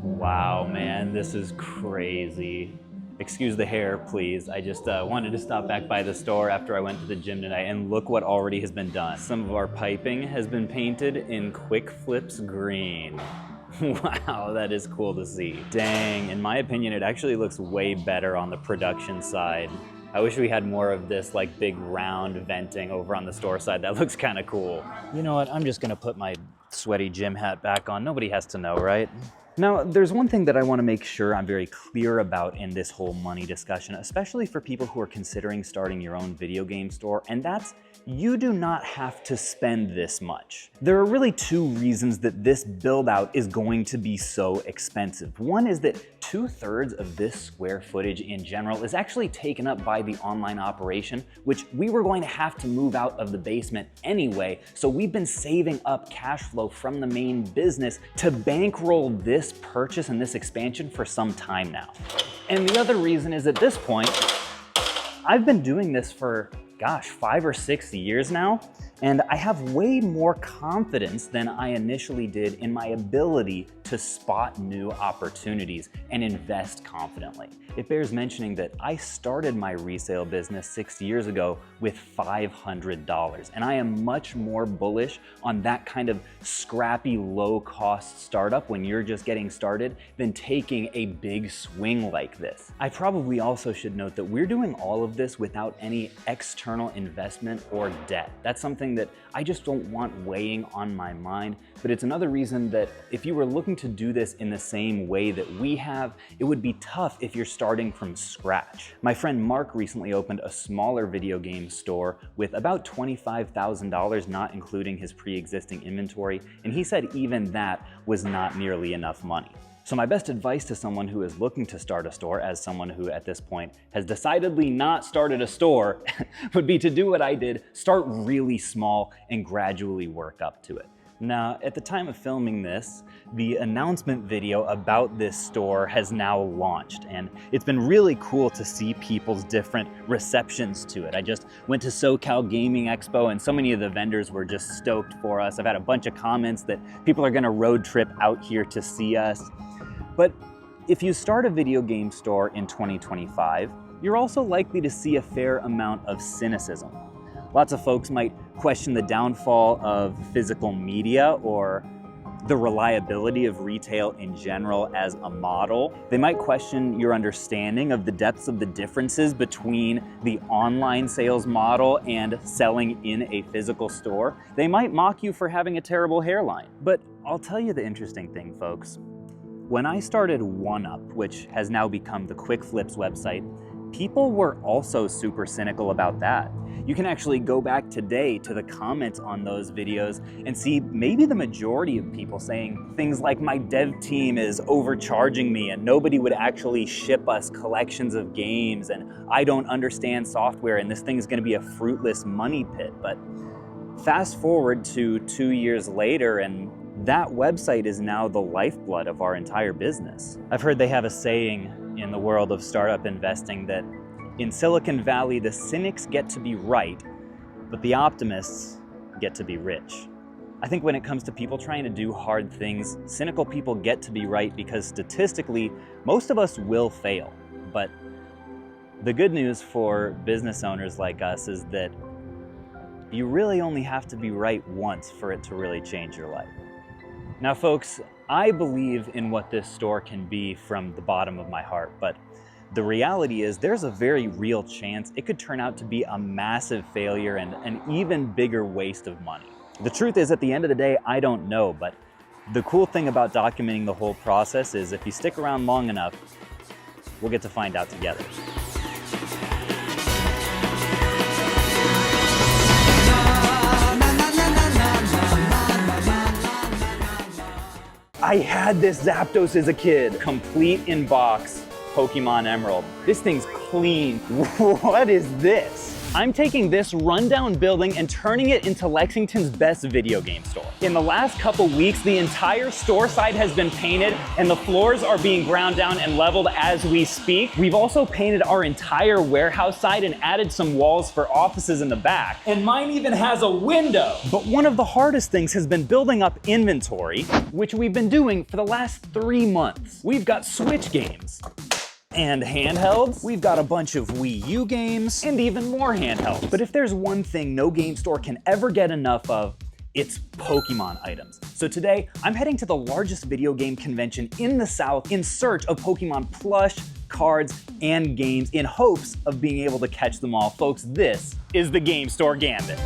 Wow, man, this is crazy. Excuse the hair, please. I just wanted to stop back by the store after I went to the gym tonight, and look what already has been done. Some of our piping has been painted in Quick Flips green. Wow, that is cool to see. Dang, in my opinion, it actually looks way better on the production side. I wish we had more of this like big round venting over on the store side. That looks kind of cool. You know what, I'm just gonna put my sweaty gym hat back on. Nobody has to know, right? Now, there's one thing that I want to make sure I'm very clear about in this whole money discussion, especially for people who are considering starting your own video game store, and that's you do not have to spend this much. There are really two reasons that this build out is going to be so expensive. One is that 2/3 of this square footage in general is actually taken up by the online operation, which we were going to have to move out of the basement anyway, so we've been saving up cash flow from the main business to bankroll this purchase and this expansion for some time now. And the other reason is at this point, I've been doing this for, gosh, 5 or 6 years now, and I have way more confidence than I initially did in my ability to spot new opportunities and invest confidently. It bears mentioning that I started my resale business 6 years ago with $500, and I am much more bullish on that kind of scrappy, low-cost startup when you're just getting started than taking a big swing like this. I probably also should note that we're doing all of this without any external investment or debt. That's something that I just don't want weighing on my mind, but it's another reason that if you were looking to do this in the same way that we have, it would be tough if you're starting from scratch. My friend Mark recently opened a smaller video game store with about $25,000, not including his pre-existing inventory, and he said even that was not nearly enough money. So my best advice to someone who is looking to start a store, as someone who at this point has decidedly not started a store, would be to do what I did, start really small and gradually work up to it. Now, at the time of filming this, the announcement video about this store has now launched, and it's been really cool to see people's different receptions to it. I just went to SoCal Gaming Expo, and so many of the vendors were just stoked for us. I've had a bunch of comments that people are gonna road trip out here to see us. But if you start a video game store in 2025, you're also likely to see a fair amount of cynicism. Lots of folks might question the downfall of physical media or the reliability of retail in general as a model. They might question your understanding of the depths of the differences between the online sales model and selling in a physical store. They might mock you for having a terrible hairline. But I'll tell you the interesting thing, folks. When I started OneUp, which has now become the Quick Flips website, people were also super cynical about that. You can actually go back today to the comments on those videos and see maybe the majority of people saying things like, my dev team is overcharging me and nobody would actually ship us collections of games and I don't understand software and this thing is gonna be a fruitless money pit. But fast forward to 2 years later and that website is now the lifeblood of our entire business. I've heard they have a saying in the world of startup investing that in Silicon Valley, the cynics get to be right, but the optimists get to be rich. I think when it comes to people trying to do hard things, cynical people get to be right because statistically, most of us will fail. But the good news for business owners like us is that you really only have to be right once for it to really change your life. Now, folks, I believe in what this store can be from the bottom of my heart, but the reality is there's a very real chance it could turn out to be a massive failure and an even bigger waste of money. The truth is, at the end of the day, I don't know, but the cool thing about documenting the whole process is if you stick around long enough, we'll get to find out together. I had this Zapdos as a kid. Complete in box Pokemon Emerald. This thing's clean. What is this? I'm taking this rundown building and turning it into Lexington's best video game store. In the last couple weeks, the entire store side has been painted and the floors are being ground down and leveled as we speak. We've also painted our entire warehouse side and added some walls for offices in the back. And mine even has a window. But one of the hardest things has been building up inventory, which we've been doing for the last 3 months. We've got Switch games and handhelds. We've got a bunch of Wii U games and even more handhelds. But if there's one thing no game store can ever get enough of, it's Pokemon items. So today, I'm heading to the largest video game convention in the South in search of Pokemon plush, cards, and games in hopes of being able to catch them all. Folks, this is the Game Store Gambit.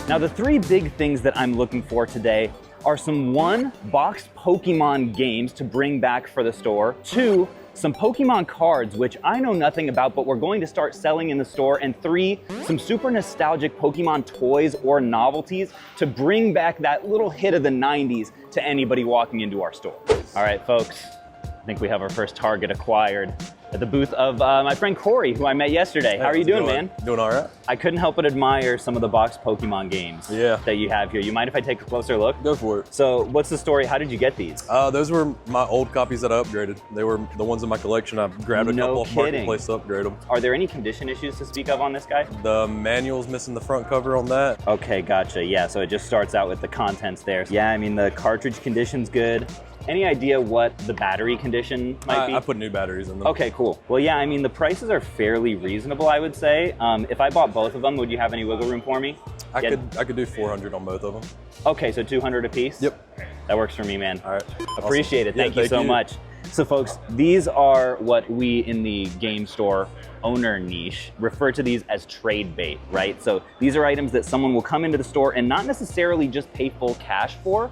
Now, the 3 big things that I'm looking for today are some 1, boxed Pokemon games to bring back for the store, 2, some Pokemon cards, which I know nothing about, but we're going to start selling in the store, and 3, some super nostalgic Pokemon toys or novelties to bring back that little hit of the 90s to anybody walking into our store. All right, folks, I think we have our first target acquired at the booth of my friend Corey, who I met yesterday. How are you doing, man? Doing all right. I couldn't help but admire some of the boxed Pokemon games that you have here. You mind if I take a closer look? Go for it. So what's the story? How did you get these? Those were my old copies that I upgraded. They were the ones in my collection. I grabbed a couple off Marketplace to upgrade them. Are there any condition issues to speak of on this guy? The manual's missing the front cover on that. Okay, gotcha. Yeah, so it just starts out with the contents there. Yeah, I mean, the cartridge condition's good. Any idea what the battery condition might be? I put new batteries in them. Okay, cool. Well, yeah, I mean, the prices are fairly reasonable, I would say. If I bought both of them, would you have any wiggle room for me? I could do 400 on both of them. Okay, so 200 a piece? Yep. That works for me, man. All right. Appreciate awesome. it. Thank you so much. So folks, these are what we in the game store owner niche refer to these as trade bait, right? So these are items that someone will come into the store and not necessarily just pay full cash for,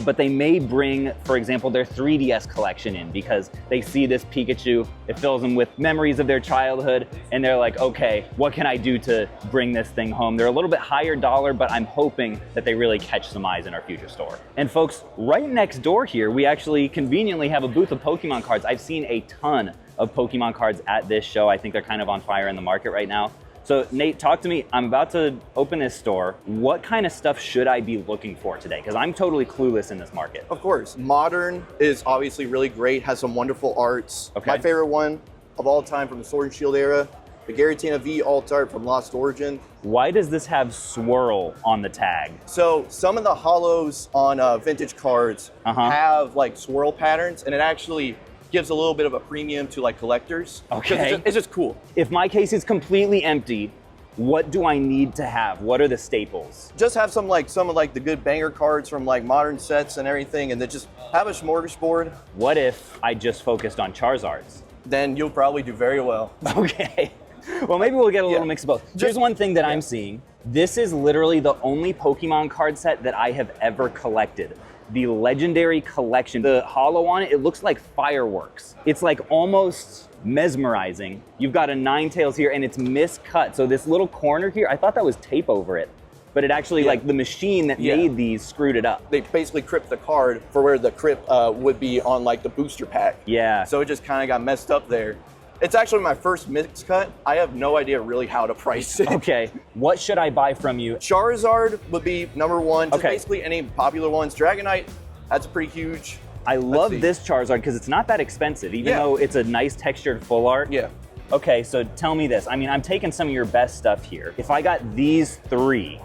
but they may bring, for example, their 3DS collection in because they see this Pikachu, it fills them with memories of their childhood, and they're like, okay, what can I do to bring this thing home? They're a little bit higher dollar, but I'm hoping that they really catch some eyes in our future store. And folks, right next door here, we actually conveniently have a booth of Pokemon cards. I've seen a ton of Pokemon cards at this show. I think they're kind of on fire in the market right now. So Nate, talk to me. I'm about to open this store. What kind of stuff should I be looking for today? Because I'm totally clueless in this market. Of course. Modern is obviously really great, has some wonderful arts. Okay. My favorite one of all time from the Sword and Shield era, the Giratina V alt art from Lost Origin. Why does this have swirl on the tag? So some of the holos on vintage cards have like swirl patterns, and it actually gives a little bit of a premium to like collectors. Okay. It's just cool. If my case is completely empty, what do I need to have? What are the staples? Just have some of like the good banger cards from like modern sets and everything, and then just have a smorgasbord. What if I just focused on Charizards? Then you'll probably do very well. Okay. Well, maybe we'll get a little mix of both. Here's one thing that I'm seeing. This is literally the only Pokemon card set that I have ever collected. The Legendary Collection. The holo on it, it looks like fireworks. It's like almost mesmerizing. You've got a Ninetales here and it's miscut. So this little corner here, I thought that was tape over it. but it actually, like the machine that made these screwed it up. They basically crypt the card for where the crypt would be on like the booster pack. Yeah. So it just kind of got messed up there. It's actually my first mix cut. I have no idea really how to price it. Okay, what should I buy from you? Charizard would be number one. Just basically any popular ones. Dragonite, that's pretty huge. I love this Charizard because it's not that expensive, even though it's a nice textured full art. Yeah. Okay, so tell me this. I mean, I'm taking some of your best stuff here. If I got these 3,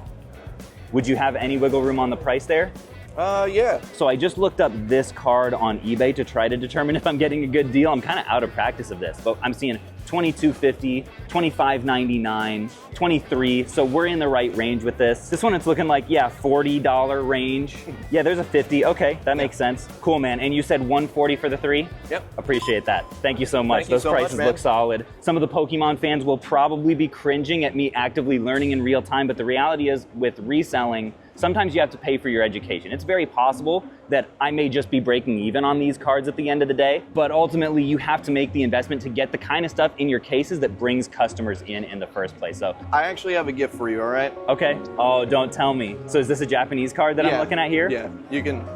would you have any wiggle room on the price there? Yeah. So I just looked up this card on eBay to try to determine if I'm getting a good deal. I'm kind of out of practice of this, but I'm seeing $22.50, $25.99, $23. So we're in the right range with this. This one, it's looking like, $40 range. Yeah, there's a 50. Okay, that makes sense. Cool, man. And you said $140 for the 3? Yep. Appreciate that. Thank you so much. Thank you Those so much, prices man. look solid. Some of the Pokemon fans will probably be cringing at me actively learning in real time, but the reality is with reselling, sometimes you have to pay for your education. It's very possible that I may just be breaking even on these cards at the end of the day, but ultimately you have to make the investment to get the kind of stuff in your cases that brings customers in the first place. So I actually have a gift for you, all right? Okay. Oh, don't tell me. So is this a Japanese card that I'm looking at here? Yeah, you can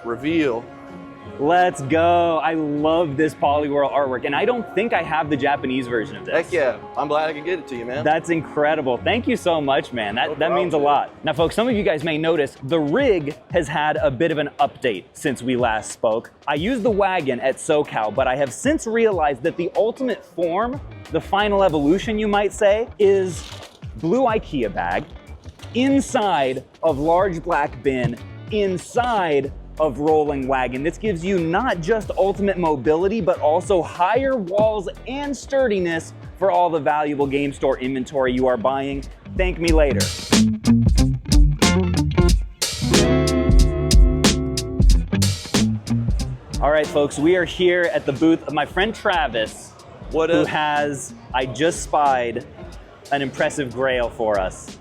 reveal. Let's go. I love this Poliwhirl artwork, and I don't think I have the Japanese version of this. Heck yeah. I'm glad I could get it to you, man. That's incredible. Thank you so much, man. That means a lot. Now, folks, some of you guys may notice the rig has had a bit of an update since we last spoke. I used the wagon at SoCal, but I have since realized that the ultimate form, the final evolution, you might say, is blue IKEA bag inside of large black bin inside of rolling wagon. This gives you not just ultimate mobility, but also higher walls and sturdiness for all the valuable game store inventory you are buying. Thank me later. All right, folks, we are here at the booth of my friend Travis, who has, I just spied, an impressive grail for us.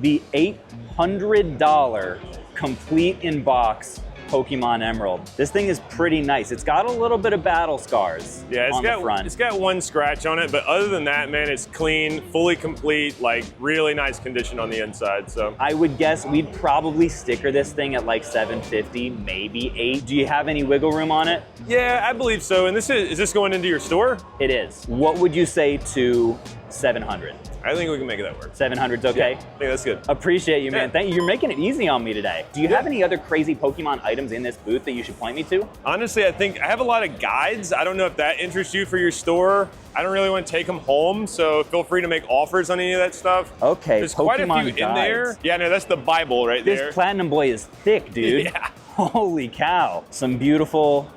The $800 complete in box Pokemon Emerald. This thing is pretty nice. It's got a little bit of battle scars on the front. It's got one scratch on it, but other than that, man, it's clean, fully complete, like really nice condition on the inside. So I would guess we'd probably sticker this thing at like $750, maybe $8. Do you have any wiggle room on it? Yeah, I believe so. And is this going into your store? It is. What would you say to $700? I think we can make that work. 700's okay? Yeah, I think that's good. Appreciate you, man. Thank you. You're making it easy on me today. Do you have any other crazy Pokemon items in this booth that you should point me to? Honestly, I think I have a lot of guides. I don't know if that interests you for your store. I don't really want to take them home, so feel free to make offers on any of that stuff. Okay, There's Pokemon quite a few guides. in there. Yeah, no, that's the Bible right there. This Platinum Boy is thick, dude. Yeah. Holy cow. Some beautiful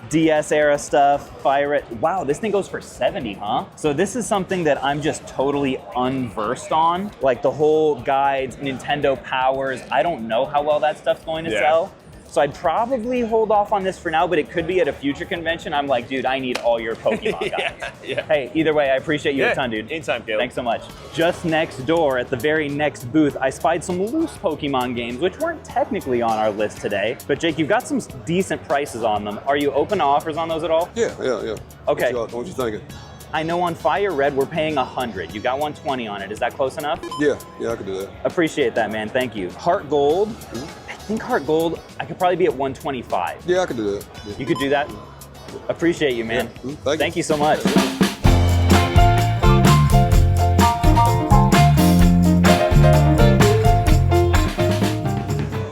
DS era stuff, Fire It. Wow, this thing goes for 70, huh? So this is something that I'm just totally unversed on. Like the whole guides, Nintendo powers. I don't know how well that stuff's going to sell. So I'd probably hold off on this for now, but it could be at a future convention. I'm like, dude, I need all your Pokemon guides. Hey, either way, I appreciate you a ton, dude. Anytime, Caleb. Thanks so much. Just next door at the very next booth, I spied some loose Pokemon games, which weren't technically on our list today. But Jake, you've got some decent prices on them. Are you open to offers on those at all? Yeah. Okay. What you thinking? I know on Fire Red, we're paying 100. You got 120 on it. Is that close enough? Yeah, I can do that. Appreciate that, man. Thank you. Heart Gold. I think Heart Gold, I could probably be at 125. Yeah, I can do that. Yeah. You could do that? Appreciate you, man. Yeah. Thank you so much.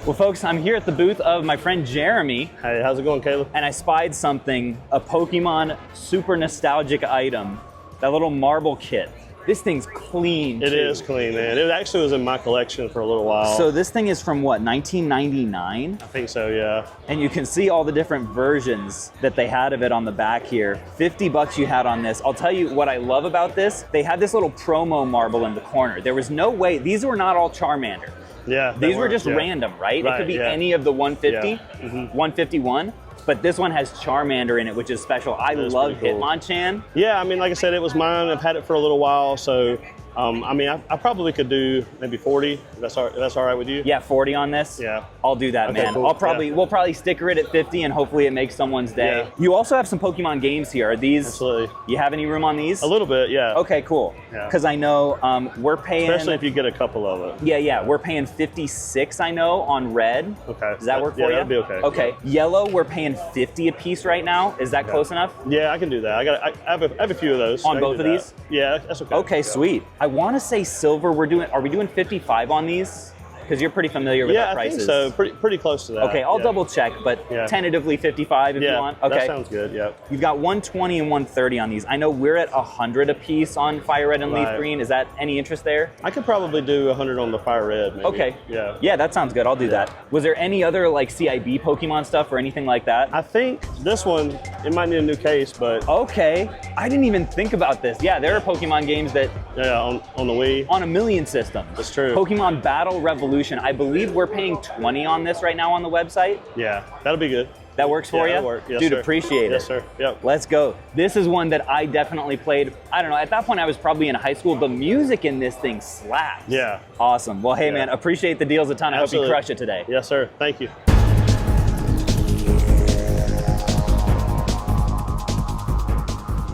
Well, folks, I'm here at the booth of my friend Jeremy. Hey, how's it going, Caleb? And I spied something, a Pokemon super nostalgic item, that little marble kit. This thing's clean, It is clean, man. It actually was in my collection for a little while. So this thing is from what, 1999? I think so, yeah. And you can see all the different versions that they had of it on the back here. 50 bucks you had on this. I'll tell you what I love about this. They had this little promo marble in the corner. There was no way, these were not all Charmander. Yeah. These were just random, right? It could be any of the 150, 151. But this one has Charmander in it, which is special. I love cool. Hitmonchan. Yeah, I mean, like I said, it was mine. I've had it for a little while, so I mean, I probably could do maybe 40. If that's all right with you. Yeah, 40 on this? Yeah. I'll do that, Okay, man. cool. We'll probably sticker it at 50 and hopefully it makes someone's day. Yeah. You also have some Pokemon games here. Are these? Absolutely. You have any room on these? A little bit, yeah. Okay, cool. Yeah. Because I know we're paying. Especially if you get a couple of it. Yeah, we're paying 56, I know, on red. Okay. Does that work for yeah, you? that'd be okay. Okay. Yellow, we're paying 50 a piece right now. Is that close enough? Yeah, I can do that. I have a few of those. On I can both do of that. these? Yeah, that's okay. Okay, Yeah. sweet. I want to say silver. Are we doing 55 on these? Because you're pretty familiar with our prices. Yeah, I think so. Pretty close to that. Okay, I'll double check, but tentatively 55 if you want. Okay, that sounds good. Yeah. You've got 120 and 130 on these. I know we're at 100 a piece on Fire Red and Leaf Right. Green. Is that any interest there? I could probably do 100 on the Fire Red. Maybe. Okay. Yeah. Yeah, that sounds good. I'll do that. Was there any other like CIB Pokemon stuff or anything like that? I think this one, it might need a new case, but okay. I didn't even think about this. Yeah, there are Pokemon games that on the Wii. On a million systems. That's true. Pokemon Battle Revolution. I believe we're paying 20 on this right now on the website. Yeah, that'll be good. That works for you? That'll work. Yes, Dude, sir. appreciate it. Yes, sir. Yep. Let's go. This is one that I definitely played. I don't know, at that point I was probably in high school. The music in this thing slaps. Yeah. Awesome. Well, hey Yeah. man, appreciate the deals a ton. I Absolutely. hope you crush it today. Yes, sir. Thank you.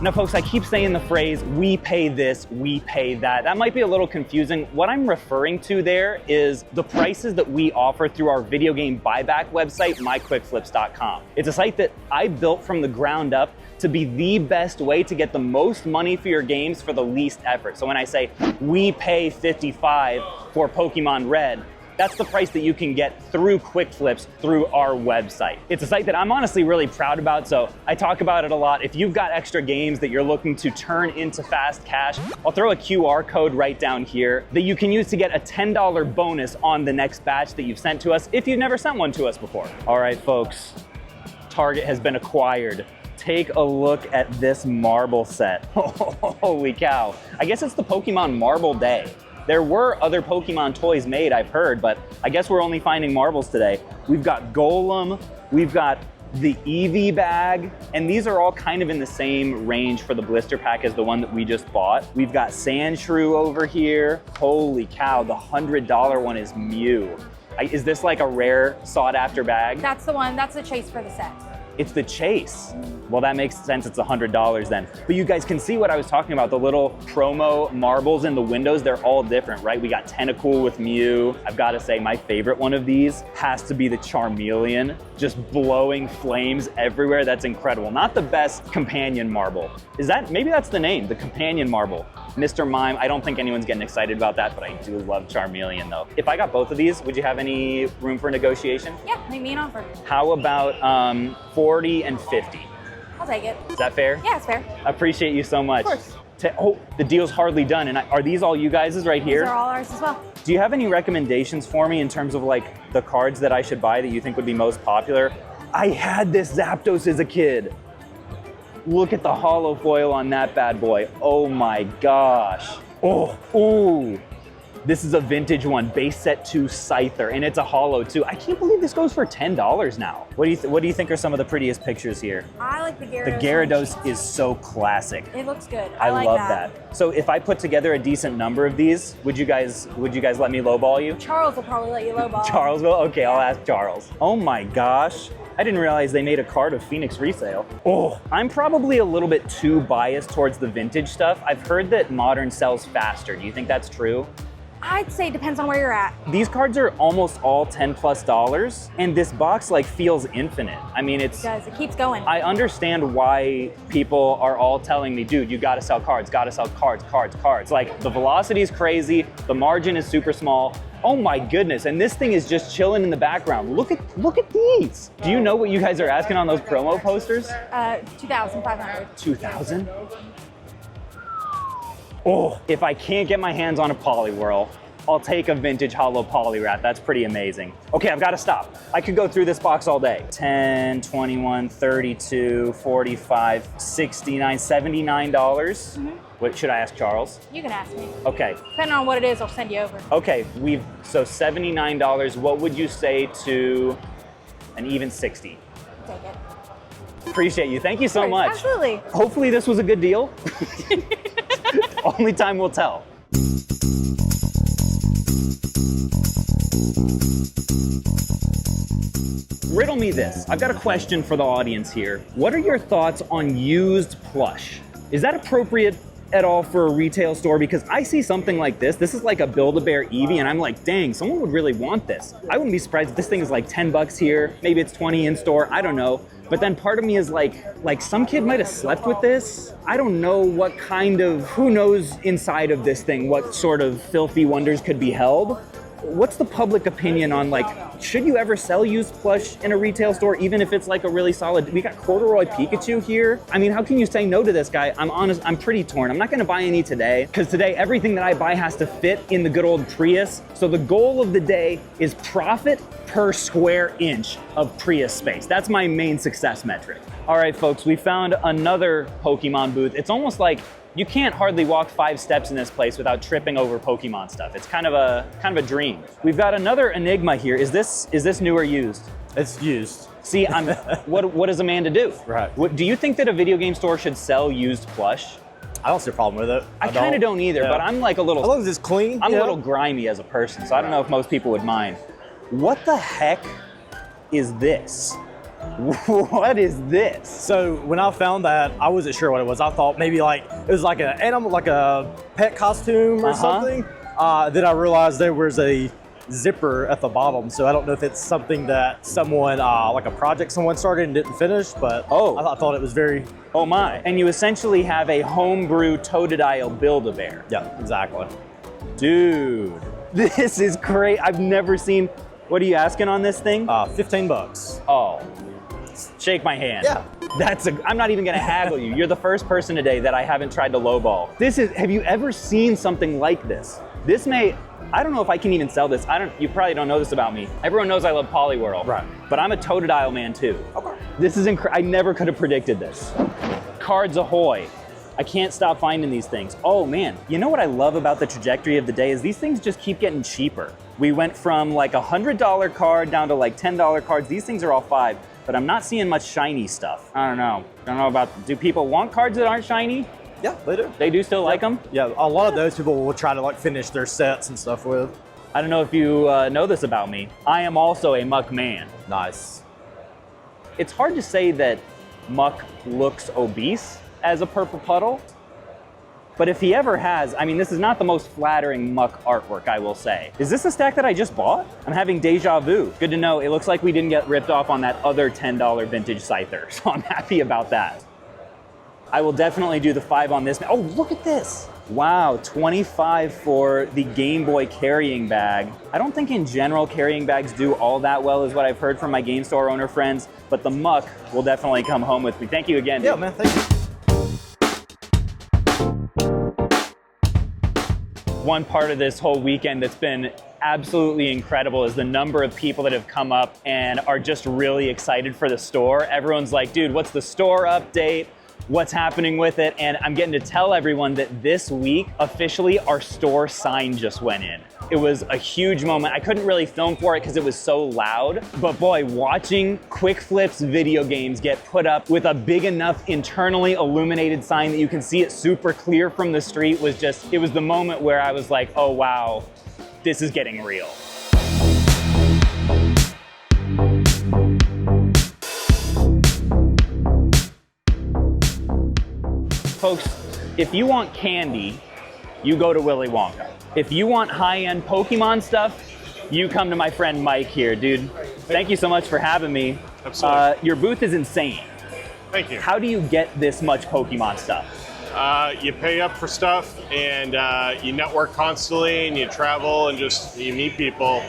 Now, folks, I keep saying the phrase, we pay this, we pay that. That might be a little confusing. What I'm referring to there is the prices that we offer through our video game buyback website, myquickflips.com. It's a site that I built from the ground up to be the best way to get the most money for your games for the least effort. So when I say we pay 55 for Pokemon Red, that's the price that you can get through Quick Flips through our website. It's a site that I'm honestly really proud about, so I talk about it a lot. If you've got extra games that you're looking to turn into fast cash, I'll throw a QR code right down here that you can use to get a $10 bonus on the next batch that you've sent to us if you've never sent one to us before. All right, folks, Target has been acquired. Take a look at this marble set. Holy cow. I guess it's the Pokemon Marble Day. There were other Pokemon toys made, I've heard, but I guess we're only finding marbles today. We've got Golem, we've got the Eevee bag, and these are all kind of in the same range for the blister pack as the one that we just bought. We've got Sandshrew over here. Holy cow, the $100 one is Mew. Is this like a rare sought after bag? That's the one, that's the chase for the set. It's the chase. Well, that makes sense, it's $100 then. But you guys can see what I was talking about, the little promo marbles in the windows, they're all different, right? We got Tentacool with Mew. I've gotta say, my favorite one of these has to be the Charmeleon, just blowing flames everywhere. That's incredible. Not the best companion marble. Maybe that's the name, the companion marble. Mr. Mime, I don't think anyone's getting excited about that, but I do love Charmeleon though. If I got both of these, would you have any room for negotiation? Yeah, make me an offer. How about 40 and 50? I'll take it. Is that fair? Yeah, it's fair. I appreciate you so much. Of course. Oh, the deal's hardly done. And are these all you guys' right here? These are all ours as well. Do you have any recommendations for me in terms of like the cards that I should buy that you think would be most popular? I had this Zapdos as a kid. Look at the holo foil on that bad boy. Oh my gosh. Oh, ooh. This is a vintage one, base set 2 Scyther, and it's a holo too. I can't believe this goes for $10 now. What do you think are some of the prettiest pictures here? I like the Gyarados. The Gyarados is so classic. It looks good. I like love that. So if I put together a decent number of these, would you guys let me lowball you? Charles will probably let you lowball. Charles will? Okay, I'll ask Charles. Oh my gosh. I didn't realize they made a card of Phoenix Resale. Oh, I'm probably a little bit too biased towards the vintage stuff. I've heard that modern sells faster. Do you think that's true? I'd say it depends on where you're at. These cards are almost all $10+, and this box like feels infinite. I mean, It does, it keeps going. I understand why people are all telling me, dude, you gotta sell cards, cards. Like, the velocity is crazy, the margin is super small. Oh my goodness, and this thing is just chilling in the background. Look at these. Do you know what you guys are asking on those promo posters? 2,500. 2,000? Oh, if I can't get my hands on a Poliwhirl, I'll take a vintage holo Poliwrath. That's pretty amazing. Okay, I've got to stop. I could go through this box all day. 10, 21, 32, 45, 69, $79. What should I ask Charles? You can ask me. Okay. Depending on what it is, I'll send you over. Okay, so $79. What would you say to an even 60? Take it. Appreciate you. Thank you so much. Absolutely. Hopefully this was a good deal. Only time will tell. this. I've got a question for the audience here. What are your thoughts on used plush? Is that appropriate at all for a retail store? Because I see something like this. This is like a Build-A-Bear Eevee, and I'm like, dang, someone would really want this. I wouldn't be surprised if this thing is like 10 bucks here. Maybe it's 20 in store, I don't know. But then part of me is like some kid might have slept with this. I don't know what kind of, who knows inside of this thing, what sort of filthy wonders could be held. What's the public opinion on, like, should you ever sell used plush in a retail store, even if it's like a really solid, we got corduroy Pikachu here. I mean, how can you say no to this guy? I'm honest, I'm pretty torn. I'm not gonna buy any today, because today everything that I buy has to fit in the good old Prius. So the goal of the day is profit per square inch of Prius space. That's my main success metric. All right, folks, we found another Pokemon booth. It's almost like you can't hardly walk 5 steps in this place without tripping over Pokemon stuff. It's kind of a dream. We've got another Enigma here. Is this new or used? It's used. See, what is a man to do? Right. Do you think that a video game store should sell used plush? I don't see a problem with it. I kind of don't either, Yeah. but I'm like a little. As long as it's clean. I'm a little grimy as a person, so I don't know if most people would mind. What the heck is this? What is this? So when I found that, I wasn't sure what it was. I thought maybe like it was like an animal, like a pet costume or something. Then I realized there was a zipper at the bottom. So I don't know if it's something that someone, like a project someone started and didn't finish, but I thought it was very... Oh my. And you essentially have a homebrew Totodile Build-A-Bear. Yeah, exactly. Dude, this is great. I've never seen... What are you asking on this thing? 15 bucks. Oh, shake my hand. Yeah. I'm not even gonna haggle you. You're the first person today that I haven't tried to lowball. Have you ever seen something like this? I don't know if I can even sell this. You probably don't know this about me. Everyone knows I love Poliwhirl. Right. But I'm a Totodile man too. Okay. This is I never could have predicted this. Cards ahoy. I can't stop finding these things. Oh man, you know what I love about the trajectory of the day is these things just keep getting cheaper. We went from like $100 card down to like $10 cards. These things are all $5, but I'm not seeing much shiny stuff. I don't know do people want cards that aren't shiny? Yeah, they do. They do still like them? Yeah, a lot of those people will try to like finish their sets and stuff with. I don't know if you know this about me. I am also a Muck man. Nice. It's hard to say that Muck looks obese as a purple puddle, but if he ever has, I mean, this is not the most flattering Muck artwork, I will say. Is this a stack that I just bought? I'm having deja vu. Good to know. It looks like we didn't get ripped off on that other $10 vintage Scyther, so I'm happy about that. I will definitely do the 5 on this. Oh, look at this. Wow, 25 for the Game Boy carrying bag. I don't think in general carrying bags do all that well is what I've heard from my game store owner friends, but the Muck will definitely come home with me. Thank you again. Yeah, dude. man, thank you. One part of this whole weekend that's been absolutely incredible is the number of people that have come up and are just really excited for the store. Everyone's like, dude, what's the store update? What's happening with it? And I'm getting to tell everyone that this week, officially, our store sign just went in. It was a huge moment. I couldn't really film for it because it was so loud, but boy, watching Quick Flip's video games get put up with a big enough internally illuminated sign that you can see it super clear from the street was just, it was the moment where I was like, oh wow, this is getting real. Folks, if you want candy, you go to Willy Wonka. If you want high-end Pokemon stuff, you come to my friend Mike here, dude. Thank you so much for having me. Absolutely. Your booth is insane. Thank you. How do you get this much Pokemon stuff? You pay up for stuff and you network constantly and you travel and just you meet people.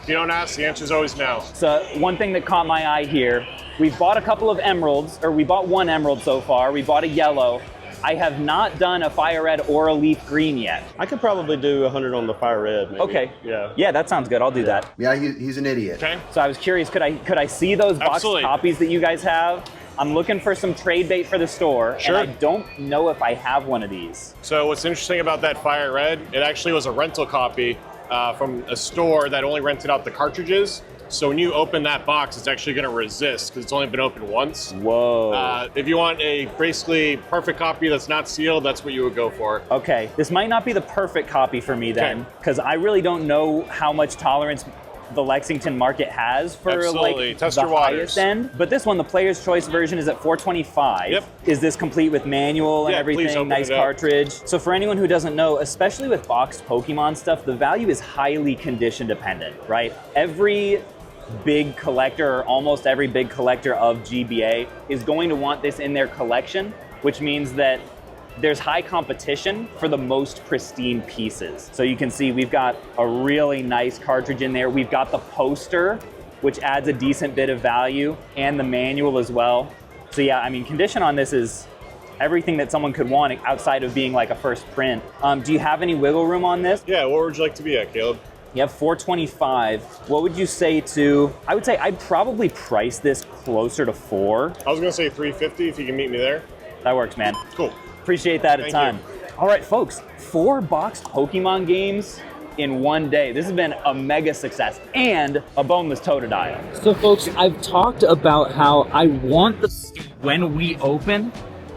If you don't ask, the answer's always no. So one thing that caught my eye here, we've bought a couple of emeralds, or we bought one emerald so far. We bought a yellow. I have not done a fire red or a leaf green yet. I could probably do 100 on the fire red, maybe. Okay. Yeah. Yeah, that sounds good. I'll do that. Yeah, he's an idiot. Okay. So I was curious, could I see those boxed Absolutely. copies that you guys have? I'm looking for some trade bait for the store, Sure. and I don't know if I have one of these. So what's interesting about that fire red, it actually was a rental copy from a store that only rented out the cartridges. So when you open that box, it's actually going to resist because it's only been opened once. Whoa. If you want a basically perfect copy that's not sealed, that's what you would go for. Okay, this might not be the perfect copy for me then, because I really don't know how much tolerance the Lexington market has for Absolutely. like Test the your waters. highest end. But this one, the Player's Choice version, is at $425. Yep. Is this complete with manual and Yeah, please everything? open Nice it up. cartridge. So for anyone who doesn't know, especially with boxed Pokemon stuff, the value is highly condition dependent, right? Every big collector, or almost every big collector of GBA, is going to want this in their collection, which means that there's high competition for the most pristine pieces. So you can see we've got a really nice cartridge in there. We've got the poster, which adds a decent bit of value, and the manual as well. So yeah, I mean, condition on this is everything that someone could want outside of being like a first print. Do you have any wiggle room on this? Yeah, what would you like to be at, Caleb? You have $425. What would you say to, I would say I'd probably price this closer to $4. I was gonna say $350 if you can meet me there. That works, man. Cool. Appreciate that a Thank ton. you. All right, folks, 4 boxed Pokemon games in one day. This has been a mega success and a boneless Totodile. So folks, I've talked about how I want when we open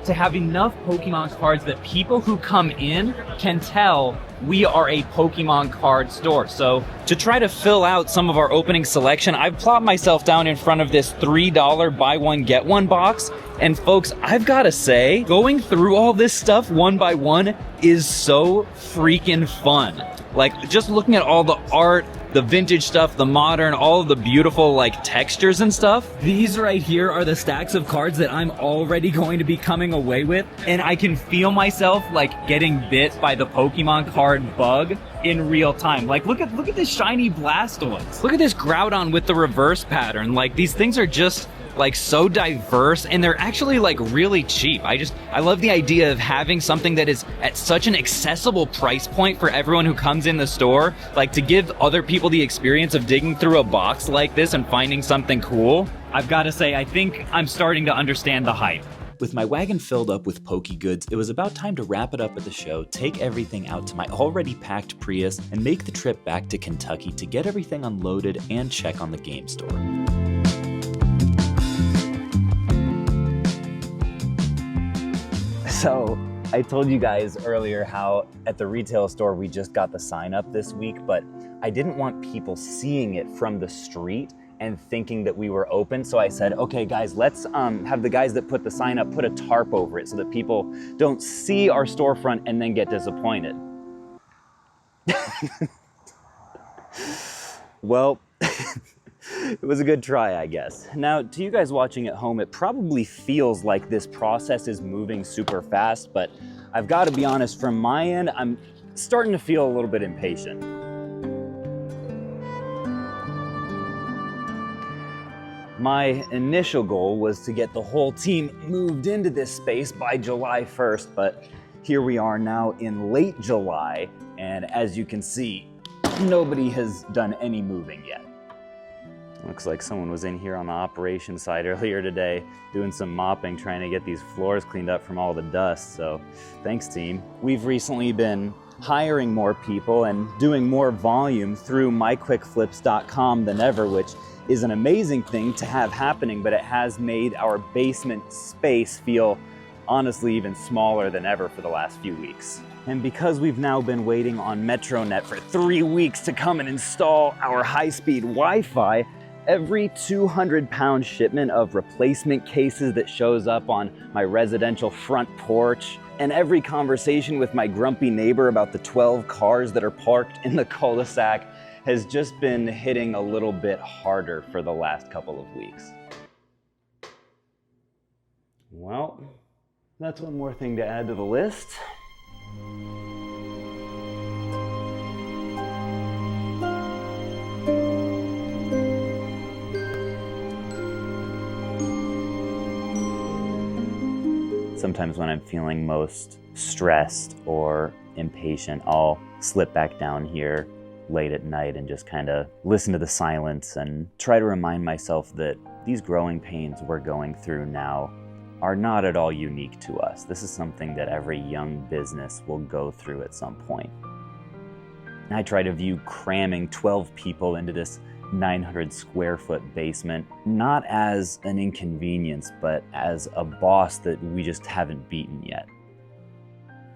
to have enough Pokemon cards that people who come in can tell we are a Pokemon card store. So to try to fill out some of our opening selection, I've plopped myself down in front of this $3 buy one, get one box. And folks, I've gotta say, going through all this stuff one by one is so freaking fun. Like, just looking at all the art, the vintage stuff, the modern, all of the beautiful like textures and stuff. These right here are the stacks of cards that I'm already going to be coming away with, and I can feel myself like getting bit by the Pokemon card bug in real time. Like, look at this shiny Blastoise. Look at this Groudon with the reverse pattern. Like, these things are just like so diverse, and they're actually like really cheap. I love the idea of having something that is at such an accessible price point for everyone who comes in the store, like to give other people the experience of digging through a box like this and finding something cool. I've got to say, I think I'm starting to understand the hype. With my wagon filled up with Poke Goods, it was about time to wrap it up at the show, take everything out to my already packed Prius, and make the trip back to Kentucky to get everything unloaded and check on the game store. So I told you guys earlier how at the retail store we just got the sign up this week, but I didn't want people seeing it from the street and thinking that we were open. So I said, okay guys, let's have the guys that put the sign up put a tarp over it so that people don't see our storefront and then get disappointed. Well, it was a good try, I guess. Now, to you guys watching at home, it probably feels like this process is moving super fast, but I've got to be honest, from my end, I'm starting to feel a little bit impatient. My initial goal was to get the whole team moved into this space by July 1st, but here we are now in late July, and as you can see, nobody has done any moving yet. Looks like someone was in here on the operations side earlier today doing some mopping, trying to get these floors cleaned up from all the dust, so thanks team. We've recently been hiring more people and doing more volume through myquickflips.com than ever, which is an amazing thing to have happening, but it has made our basement space feel honestly even smaller than ever for the last few weeks. And because we've now been waiting on MetroNet for 3 weeks to come and install our high-speed Wi-Fi, every 200-pound shipment of replacement cases that shows up on my residential front porch, and every conversation with my grumpy neighbor about the 12 cars that are parked in the cul-de-sac has just been hitting a little bit harder for the last couple of weeks. Well, that's one more thing to add to the list. Sometimes when I'm feeling most stressed or impatient, I'll slip back down here late at night and just kind of listen to the silence and try to remind myself that these growing pains we're going through now are not at all unique to us. This is something that every young business will go through at some point. And I try to view cramming 12 people into this 900 square foot basement not as an inconvenience, but as a boss that we just haven't beaten yet.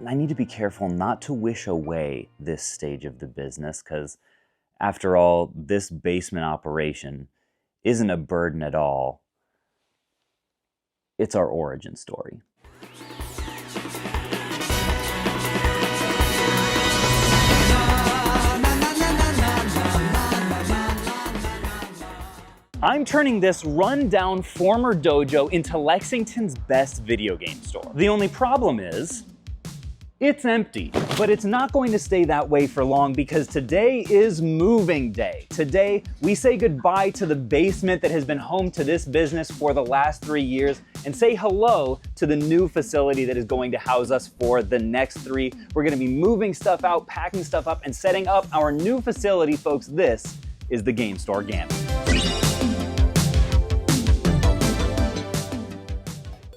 I need to be careful not to wish away this stage of the business, because After all, this basement operation isn't a burden at all. It's our origin story. I'm turning this run-down former dojo into Lexington's best video game store. The only problem is, it's empty. But it's not going to stay that way for long because today is moving day. Today, we say goodbye to the basement that has been home to this business for the last 3 years and say hello to the new facility that is going to house us for the next 3. We're gonna be moving stuff out, packing stuff up, and setting up our new facility, folks. This is the Game Store Gambit.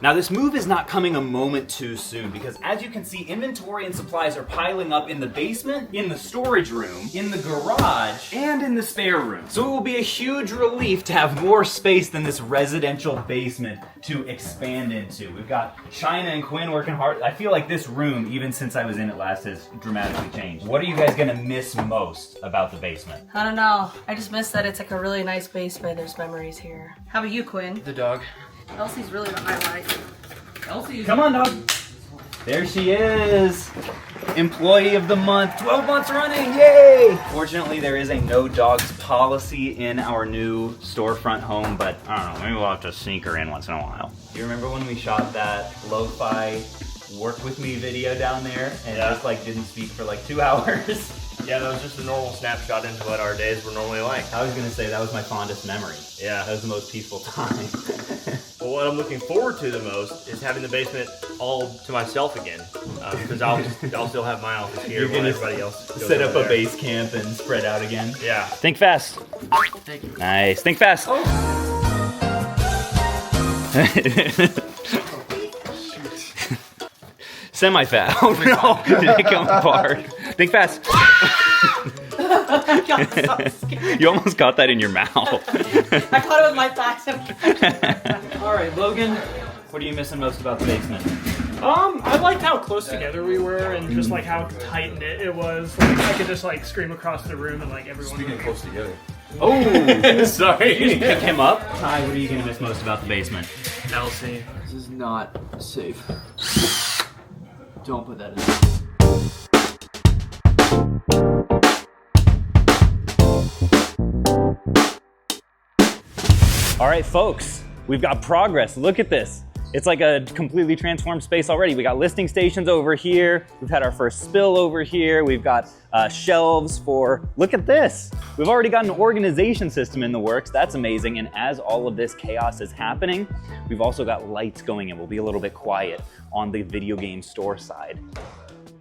Now this move is not coming a moment too soon because as you can see, inventory and supplies are piling up in the basement, in the storage room, in the garage, and in the spare room. So it will be a huge relief to have more space than this residential basement to expand into. We've got China and Quinn working hard. I feel like this room, even since I was in it last, has dramatically changed. What are you guys gonna miss most about the basement? I don't know. I just miss that it's like a really nice basement. There's memories here. How about you, Quinn? The dog. Elsie's really the highlight. Elsie, come on, dog. There she is. Employee of the month, 12 months running, yay! Fortunately, there is a no dogs policy in our new storefront home, but I don't know, maybe we'll have to sneak her in once in a while. You remember when we shot that lo-fi work with me video down there and just like didn't speak for like 2 hours? Yeah, that was just a normal snapshot into what our days were normally like. I was gonna say that was my fondest memory. Yeah. That was the most peaceful time. Well, what I'm looking forward to the most is having the basement all to myself again, because I'll still have my office here while everybody else goes set up over a there. base camp and spread out again. Yeah. Think fast. Nice. Think fast. Semi-fat. Oh no! Did it come apart? Think fast. You almost got that in your mouth. I caught it with my facts. All right, Logan. What are you missing most about the basement? I liked how close together we were and just like how tight knit it was. Like I could just like scream across the room and like everyone. Speaking of close together. Oh, sorry. You just pick him up. Ty, what are you gonna miss most about the basement? Elsie, this is not safe. Don't put that in. All right, folks, we've got progress. Look at this. It's like a completely transformed space already. We got listing stations over here. We've had our first spill over here. We've got shelves for, look at this. We've already got an organization system in the works. That's amazing. And as all of this chaos is happening, we've also got lights going in. We'll be a little bit quiet on the video game store side.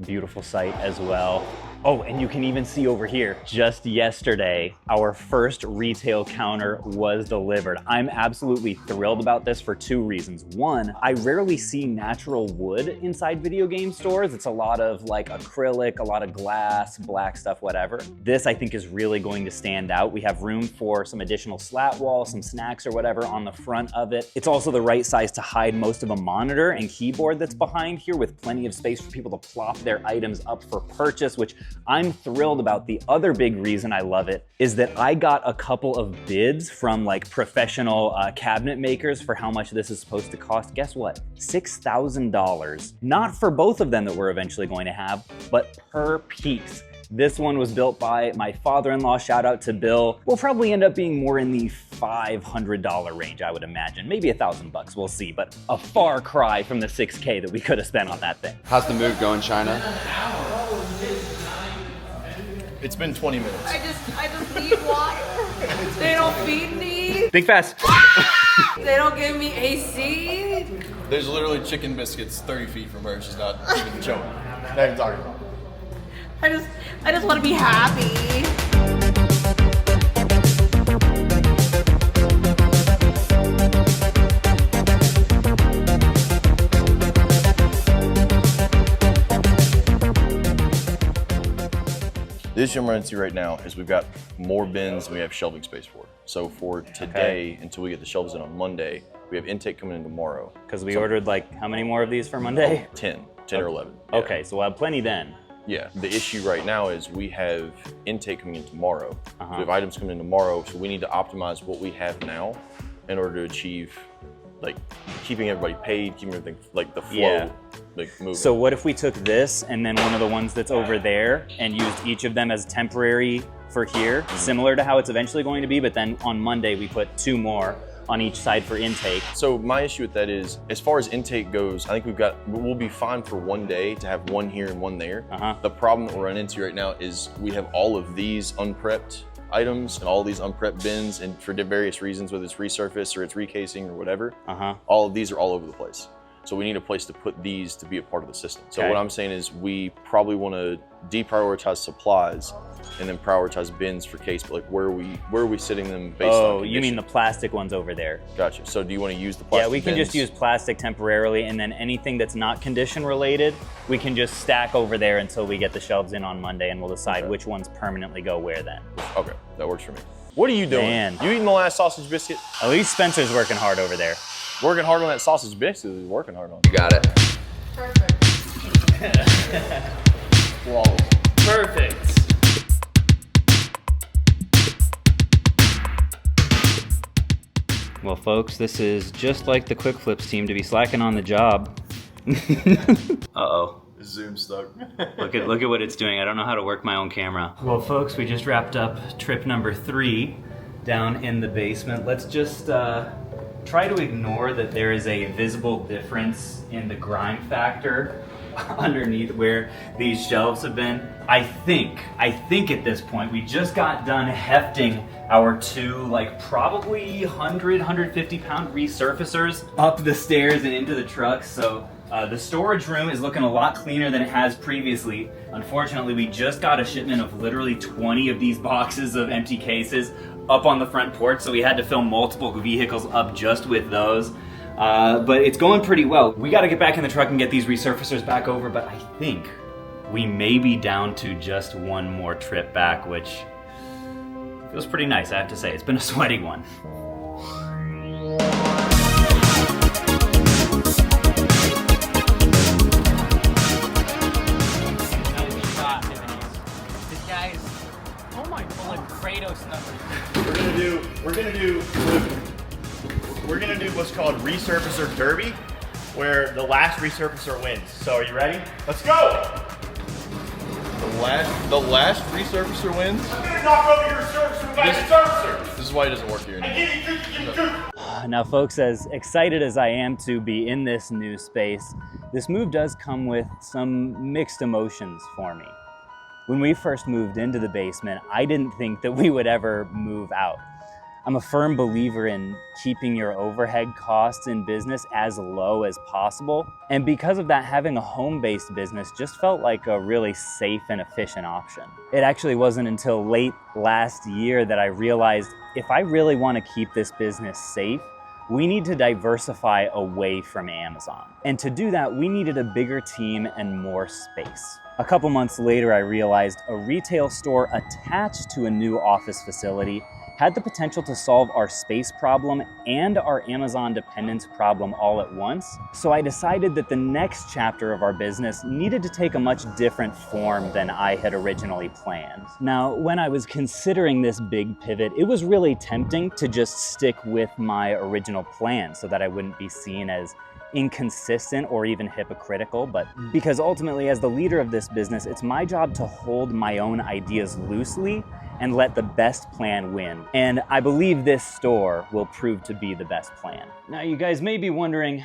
Beautiful site as well. Oh, and you can even see over here, just yesterday, our first retail counter was delivered. I'm absolutely thrilled about this for 2 reasons. One, I rarely see natural wood inside video game stores. It's a lot of like acrylic, a lot of glass, black stuff, whatever. This I think is really going to stand out. We have room for some additional slat wall, some snacks or whatever on the front of it. It's also the right size to hide most of a monitor and keyboard that's behind here with plenty of space for people to plop their items up for purchase, which I'm thrilled about. The other big reason I love it is that I got a couple of bids from like professional cabinet makers for how much this is supposed to cost. Guess what? $6,000. Not for both of them that we're eventually going to have, but per piece. This one was built by my father-in-law. Shout out to Bill. Will probably end up being more in the $500 range, I would imagine. Maybe $1,000, we'll see, but a far cry from the $6K that we could have spent on that thing. How's the move going, China? It's been 20 minutes. I just need water. They don't feed me. Think fast. They don't give me AC. There's literally chicken biscuits 30 feet from her. She's not even joking. Not even talking about it. I just want to be happy. The issue I'm running into right now is we've got more bins than we have shelving space for. So for today, until we get the shelves in on Monday, we have intake coming in tomorrow. Because we ordered like, how many more of these for Monday? 10 or 11. Okay, so we'll have plenty then. Yeah, the issue right now is we have intake coming in tomorrow. So we have items coming in tomorrow, so we need to optimize what we have now in order to achieve like keeping everybody paid, keeping everything like the flow like moving. So what if we took this and then one of the ones that's over there and used each of them as temporary for here, similar to how it's eventually going to be, but then on Monday we put 2 more on each side for intake. So my issue with that is, as far as intake goes, I think we'll be fine for one day to have one here and one there. The problem that we're running into right now is we have all of these unprepped items and all these unprepped bins, and for various reasons, whether it's resurface or it's recasing or whatever, all of these are all over the place. So we need a place to put these to be a part of the system. So what I'm saying is we probably want to deprioritize supplies and then prioritize bins for case, but like where are we sitting them based on condition? You mean the plastic ones over there? Gotcha. So do you want to use the plastic Yeah, we can bins? just use plastic temporarily, and then anything that's not condition related, we can just stack over there until we get the shelves in on Monday, and we'll decide which ones permanently go where then. Okay, that works for me. What are you doing? Man. You eating the last sausage biscuit? At least Spencer's working hard over there. Working hard on that sausage biscuit. He's working hard on it. You got it. Flawless. Perfect. Well, folks, this is just like the Quick Flips team to be slacking on the job. Uh-oh. Zoom stuck. Look at what it's doing. I don't know how to work my own camera. Well, folks, we just wrapped up trip number 3 down in the basement. Let's just try to ignore that there is a visible difference in the grime factor underneath where these shelves have been. I think at this point, we just got done hefting our 2 like probably 150 pound resurfacers up the stairs and into the truck. So the storage room is looking a lot cleaner than it has previously. Unfortunately, we just got a shipment of literally 20 of these boxes of empty cases up on the front porch, so we had to fill multiple vehicles up just with those. But it's going pretty well. We got to get back in the truck and get these resurfacers back over, but I think we may be down to just one more trip back, which feels pretty nice, I have to say. It's been a sweaty one. This guy is, oh my god, Kratos numbers. We're gonna do what's called resurfacer derby, where the last resurfacer wins. So are you ready? Let's go! The last resurfacer wins? I'm gonna knock over your resurfacer with my resurfacer! This is why it doesn't work here anymore. Now, folks, as excited as I am to be in this new space, this move does come with some mixed emotions for me. When we first moved into the basement, I didn't think that we would ever move out. I'm a firm believer in keeping your overhead costs in business as low as possible. And because of that, having a home-based business just felt like a really safe and efficient option. It actually wasn't until late last year that I realized if I really want to keep this business safe, we need to diversify away from Amazon. And to do that, we needed a bigger team and more space. A couple months later, I realized a retail store attached to a new office facility had the potential to solve our space problem and our Amazon dependence problem all at once. So I decided that the next chapter of our business needed to take a much different form than I had originally planned. Now, when I was considering this big pivot, it was really tempting to just stick with my original plan so that I wouldn't be seen as inconsistent or even hypocritical, but because ultimately as the leader of this business, it's my job to hold my own ideas loosely and let the best plan win. And I believe this store will prove to be the best plan. Now, you guys may be wondering,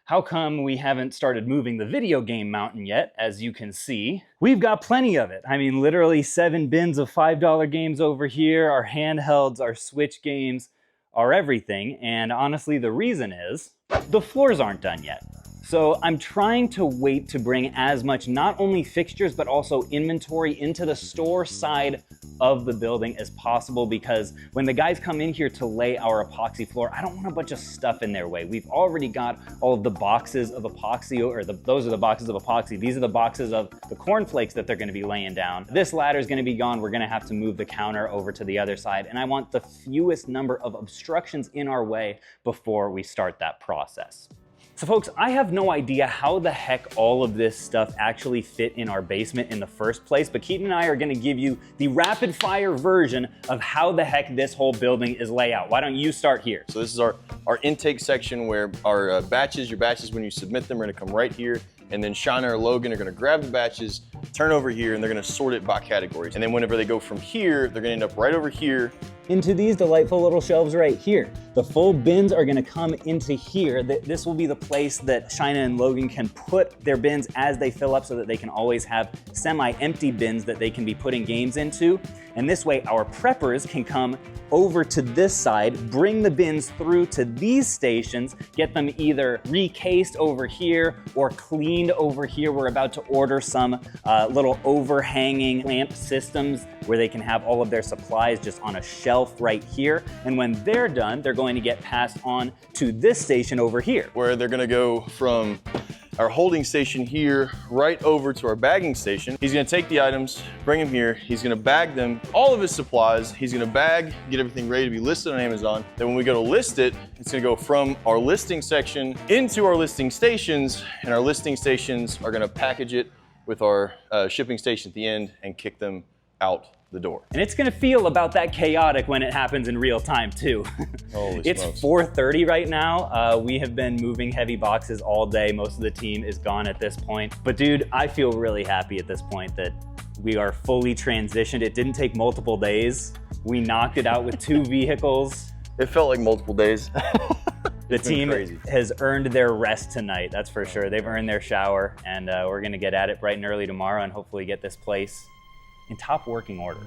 how come we haven't started moving the video game mountain yet? As you can see, we've got plenty of it. I mean, literally 7 bins of $5 games over here, our handhelds, our Switch games, our everything. And honestly, the reason is the floors aren't done yet. So I'm trying to wait to bring as much not only fixtures but also inventory into the store side of the building as possible, because when the guys come in here to lay our epoxy floor, I don't want a bunch of stuff in their way. We've already got all of the boxes of epoxy, or those are the boxes of epoxy. These are the boxes of the cornflakes that they're gonna be laying down. This ladder is gonna be gone. We're gonna have to move the counter over to the other side, and I want the fewest number of obstructions in our way before we start that process. So folks, I have no idea how the heck all of this stuff actually fit in our basement in the first place, but Keaton and I are gonna give you the rapid fire version of how the heck this whole building is laid out. Why don't you start here? So this is our intake section where our batches, your batches when you submit them are gonna come right here, and then Shauna or Logan are gonna grab the batches, turn over here, and they're gonna sort it by categories. And then whenever they go from here, they're gonna end up right over here into these delightful little shelves right here. The full bins are gonna come into here. This will be the place that Shaina and Logan can put their bins as they fill up so that they can always have semi-empty bins that they can be putting games into. And this way our preppers can come over to this side, bring the bins through to these stations, get them either recased over here or cleaned over here. We're about to order some little overhanging lamp systems where they can have all of their supplies just on a shelf right here. And when they're done, they're going to get passed on to this station over here, where they're gonna go from our holding station here right over to our bagging station. He's gonna take the items, bring them here, he's gonna bag them, all of his supplies, he's gonna bag, get everything ready to be listed on Amazon. Then when we go to list it, it's gonna go from our listing section into our listing stations, and our listing stations are gonna package it with our shipping station at the end and kick them out the door. And it's gonna feel about that chaotic when it happens in real time too. Holy It's smokes. 4:30 right now. We have been moving heavy boxes all day. Most of the team is gone at this point. But dude, I feel really happy at this point that we are fully transitioned. It didn't take multiple days. We knocked it out with 2 vehicles. It felt like multiple days. The team has earned their rest tonight, that's for sure. They've earned their shower, and we're gonna get at it bright and early tomorrow and hopefully get this place in top working order.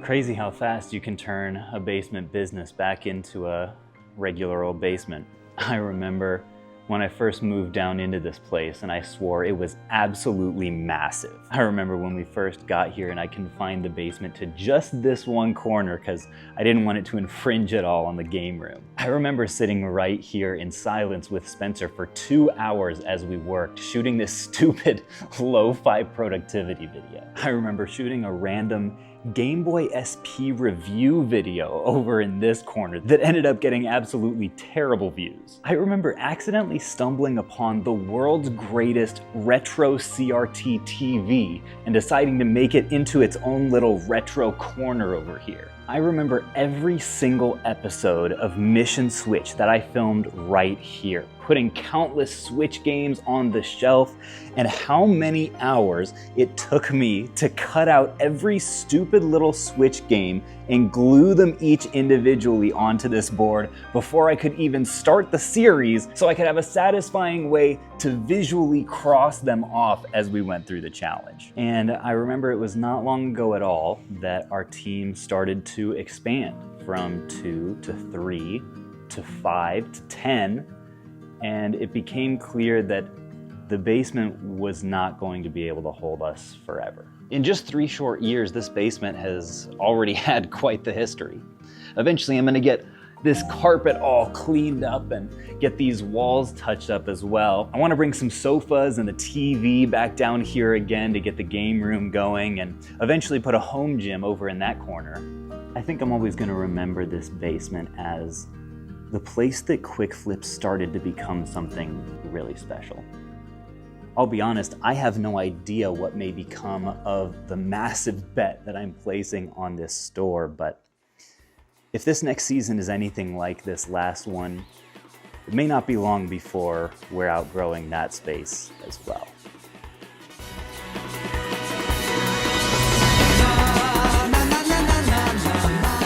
Crazy how fast you can turn a basement business back into a regular old basement. I remember when I first moved down into this place and I swore it was absolutely massive. I remember when we first got here and I confined the basement to just this one corner because I didn't want it to infringe at all on the game room. I remember sitting right here in silence with Spencer for 2 hours as we worked, shooting this stupid lo-fi productivity video. I remember shooting a random Game Boy SP review video over in this corner that ended up getting absolutely terrible views. I remember accidentally stumbling upon the world's greatest retro CRT TV and deciding to make it into its own little retro corner over here. I remember every single episode of Mission Switch that I filmed right here, putting countless Switch games on the shelf, and how many hours it took me to cut out every stupid little Switch game and glue them each individually onto this board before I could even start the series so I could have a satisfying way to visually cross them off as we went through the challenge. And I remember it was not long ago at all that our team started to expand from 2 to 3 to 5 to 10, and it became clear that the basement was not going to be able to hold us forever. In just 3 short years, this basement has already had quite the history. Eventually, I'm gonna get this carpet all cleaned up and get these walls touched up as well. I wanna bring some sofas and the TV back down here again to get the game room going, and eventually put a home gym over in that corner. I think I'm always gonna remember this basement as the place that Quick Flip started to become something really special. I'll be honest, I have no idea what may become of the massive bet that I'm placing on this store, but if this next season is anything like this last one, it may not be long before we're outgrowing that space as well. Na, na, na, na, na, na, na.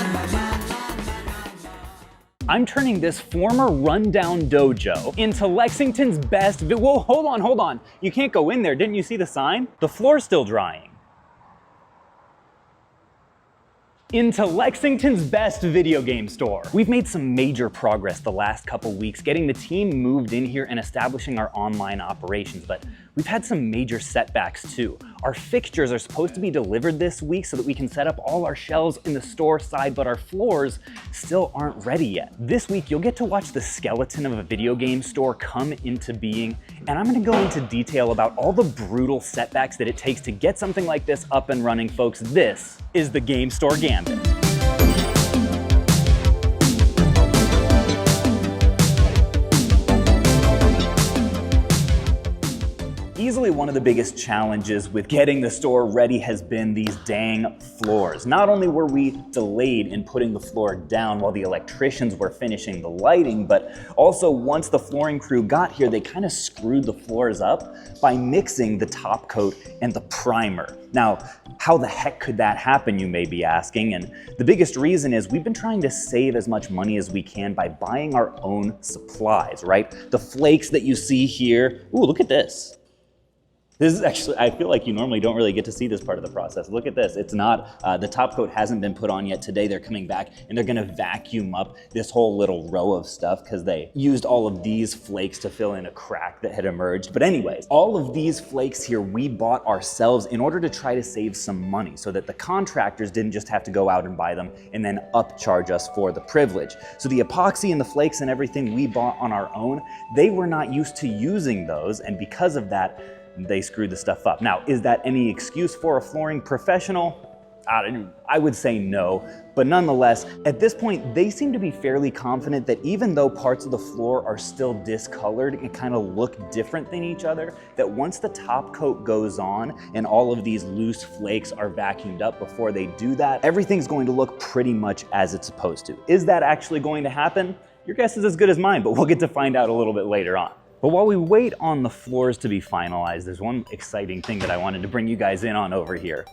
I'm turning this former rundown dojo into Lexington's best whoa, hold on. You can't go in there. Didn't you see the sign? The floor's still drying. Into Lexington's best video game store. We've made some major progress the last couple weeks getting the team moved in here and establishing our online operations, but we've had some major setbacks too. Our fixtures are supposed to be delivered this week so that we can set up all our shelves in the store side, but our floors still aren't ready yet. This week, you'll get to watch the skeleton of a video game store come into being, and I'm gonna go into detail about all the brutal setbacks that it takes to get something like this up and running, folks. This is the Game Store Gambit. Easily one of the biggest challenges with getting the store ready has been these dang floors. Not only were we delayed in putting the floor down while the electricians were finishing the lighting, but also once the flooring crew got here, they kind of screwed the floors up by mixing the top coat and the primer. Now, how the heck could that happen, you may be asking? And the biggest reason is we've been trying to save as much money as we can by buying our own supplies, right? The flakes that you see here, ooh, look at this. This is actually, I feel like you normally don't really get to see this part of the process. Look at this, it's not, the top coat hasn't been put on yet. Today they're coming back and they're gonna vacuum up this whole little row of stuff because they used all of these flakes to fill in a crack that had emerged. But anyways, all of these flakes here we bought ourselves in order to try to save some money so that the contractors didn't just have to go out and buy them and then upcharge us for the privilege. So the epoxy and the flakes and everything we bought on our own, they were not used to using those, and because of that, they screwed the stuff up. Now, is that any excuse for a flooring professional? I would say no, but nonetheless, at this point, they seem to be fairly confident that even though parts of the floor are still discolored and kind of look different than each other, that once the top coat goes on and all of these loose flakes are vacuumed up before they do that, everything's going to look pretty much as it's supposed to. Is that actually going to happen? Your guess is as good as mine, but we'll get to find out a little bit later on. But while we wait on the floors to be finalized, there's one exciting thing that I wanted to bring you guys in on over here.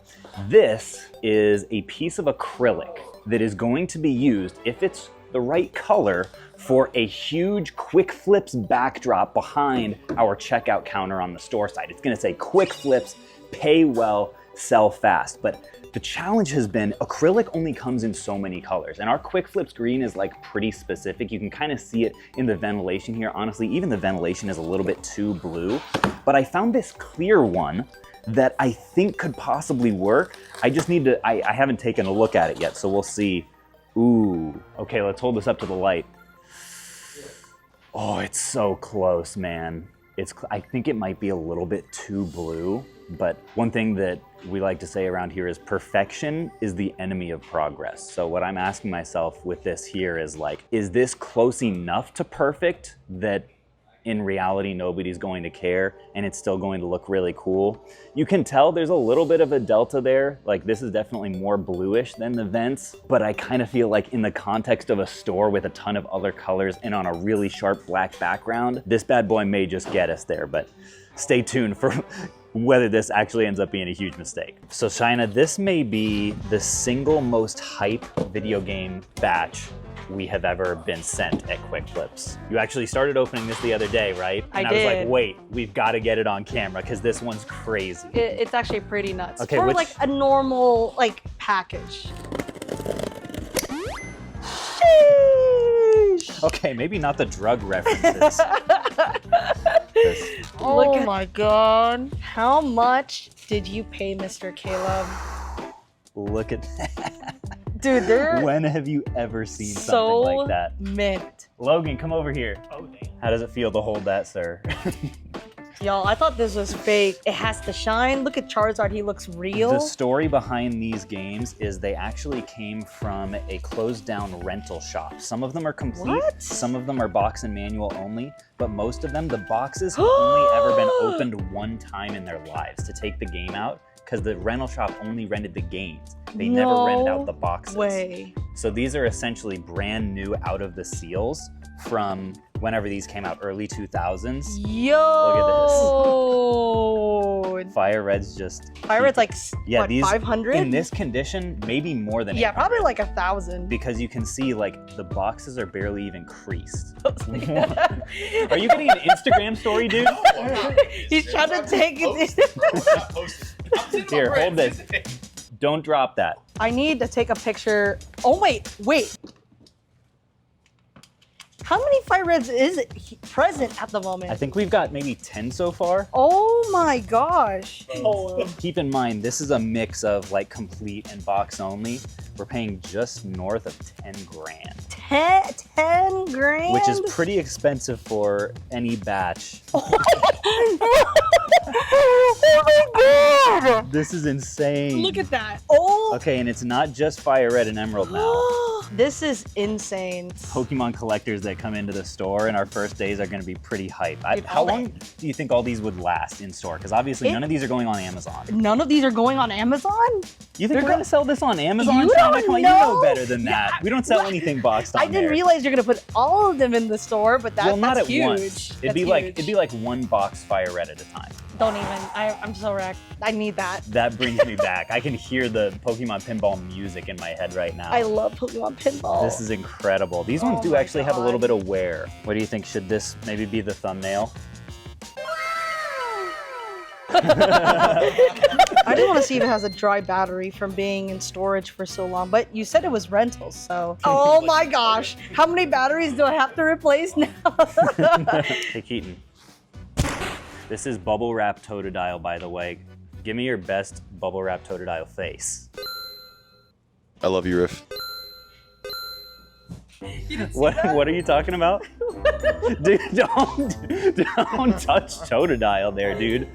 This is a piece of acrylic that is going to be used, if it's the right color, for a huge Quick Flips backdrop behind our checkout counter on the store side. It's gonna say Quick Flips, pay well, sell fast. But the challenge has been acrylic only comes in so many colors, and our Quick Flips green is like pretty specific. You can kind of see it in the ventilation here. Honestly, even the ventilation is a little bit too blue, but I found this clear one that I think could possibly work. I just need to, I haven't taken a look at it yet, so we'll see. Ooh, okay, let's hold this up to the light. Oh, it's so close, man. I think it might be a little bit too blue, but one thing that we like to say around here is perfection is the enemy of progress. So what I'm asking myself with this here is like, is this close enough to perfect that in reality nobody's going to care and it's still going to look really cool? You can tell there's a little bit of a delta there. Like this is definitely more bluish than the vents, but I kind of feel like in the context of a store with a ton of other colors and on a really sharp black background, this bad boy may just get us there, but stay tuned for whether this actually ends up being a huge mistake. So China, this may be the single most hype video game batch we have ever been sent at Quick Flips. You actually started opening this the other day, right? And I was like, wait, we've got to get it on camera because this one's crazy. It's actually pretty nuts. Okay, for like a normal like package. Okay, maybe not the drug references. Oh my god. How much did you pay Mr. Caleb? Look at that. Dude, they're when have you ever seen so something like that? Mint. Logan, come over here. Oh, dang. How does it feel to hold that, sir? Y'all, I thought this was fake. It has to shine. Look at Charizard, he looks real. The story behind these games is they actually came from a closed down rental shop. Some of them are complete, some of them are box and manual only, but most of them, the boxes have only ever been opened one time in their lives to take the game out, because the rental shop only rented the games. They never rented out the boxes. Way. So these are essentially brand new out of the seals from whenever these came out, early 2000s. Yo! Look at this. dude. Fire Red's just... Fire Red's like, yeah, what, these 500? in this condition, maybe more than Yeah, 800. probably like 1,000. Because you can see like the boxes are barely even creased. Are you getting an Instagram story, dude? He's trying to take it. Here, hold this. Don't drop that. I need to take a picture. Oh, wait. How many Fire Reds is it present at the moment? I think we've got maybe 10 so far. Oh my gosh. Keep in mind, this is a mix of like complete and box only. We're paying just north of 10 grand. 10 grand? Which is pretty expensive for any batch. Oh my god! This is insane. Look at that. Oh. Okay, and it's not just Fire Red and Emerald now. This is insane. Pokemon collectors that come into the store in our first days are going to be pretty hype. Dude, How long do you think all these would last in store? Because obviously none of these are going on Amazon. None of these are going on Amazon? You think we're going to sell this on Amazon? You China? don't Come on, know. you know better than that. We don't sell anything boxed on I didn't there. realize you're gonna put all of them in the store, but Well, not that's at huge. once. It'd That's be like one box Fire Red at a time. Don't even. I'm so wrecked. I need that. That brings me back. I can hear the Pokemon pinball music in my head right now. I love Pokemon pinball. This is incredible. These ones do actually have a little bit of wear. What do you think? Should this maybe be the thumbnail? I do want to see if it has a dry battery from being in storage for so long, but you said it was rentals, so. Oh my gosh. How many batteries do I have to replace now? Hey, Keaton. This is bubble wrap Totodile, by the way. Give me your best bubble wrap Totodile face. I love you, Riff. What are you talking about? Dude, don't touch Totodile there, dude.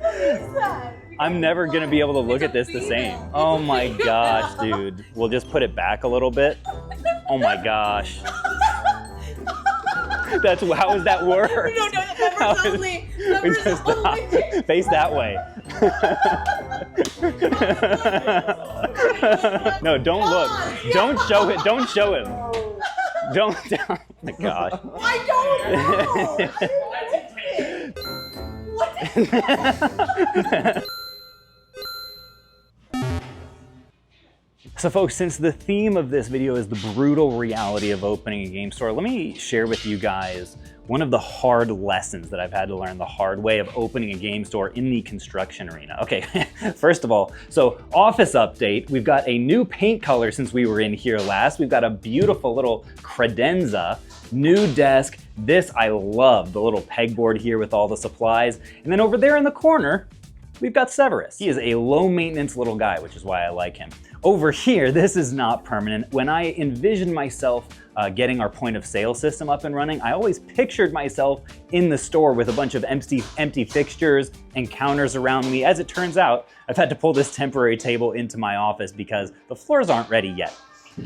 I'm never gonna be able to look at this the same. Oh my gosh, dude. We'll just put it back a little bit. Oh my gosh. How does that work? No, numbers only. Numbers only. Face that way. No, don't look. Don't show it. Don't show him. Don't. Oh my gosh. I don't know. So folks, since the theme of this video is the brutal reality of opening a game store, let me share with you guys one of the hard lessons that I've had to learn the hard way of opening a game store in the construction arena. Okay, first of all, so office update, we've got a new paint color since we were in here last. We've got a beautiful little credenza, new desk. This I love, the little pegboard here with all the supplies. And then over there in the corner, we've got Severus. He is a low maintenance little guy, which is why I like him. Over here, this is not permanent. When I envisioned myself getting our point of sale system up and running, I always pictured myself in the store with a bunch of empty fixtures and counters around me. As it turns out, I've had to pull this temporary table into my office because the floors aren't ready yet.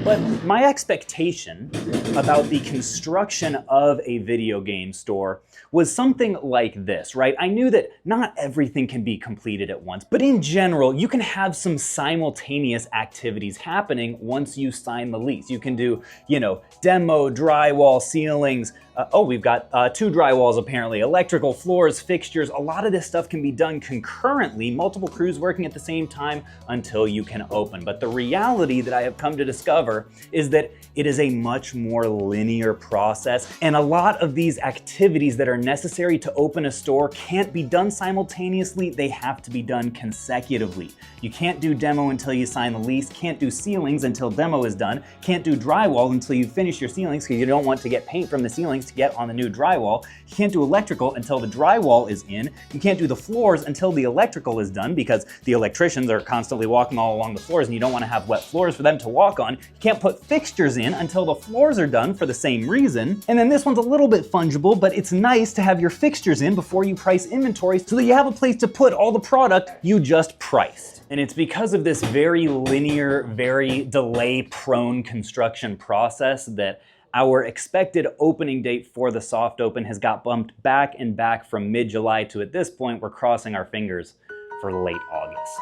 But my expectation about the construction of a video game store was something like this, right? I knew that not everything can be completed at once, but in general, you can have some simultaneous activities happening once you sign the lease. You can do, demo, drywall, ceilings. We've got 2 drywalls apparently, electrical, floors, fixtures. A lot of this stuff can be done concurrently, multiple crews working at the same time until you can open. But the reality that I have come to discover is that it is a much more linear process, and a lot of these activities that are necessary to open a store can't be done simultaneously, they have to be done consecutively. You can't do demo until you sign the lease, can't do ceilings until demo is done, can't do drywall until you finish your ceilings because you don't want to get paint from the ceilings to get on the new drywall. You can't do electrical until the drywall is in. You can't do the floors until the electrical is done because the electricians are constantly walking all along the floors and you don't want to have wet floors for them to walk on. You can't put fixtures in until the floors are done for the same reason. And then this one's a little bit fungible, but it's nice to have your fixtures in before you price inventory so that you have a place to put all the product you just priced. And it's because of this very linear, very delay-prone construction process that our expected opening date for the soft open has got bumped back and back from mid-July to, at this point, we're crossing our fingers for late August.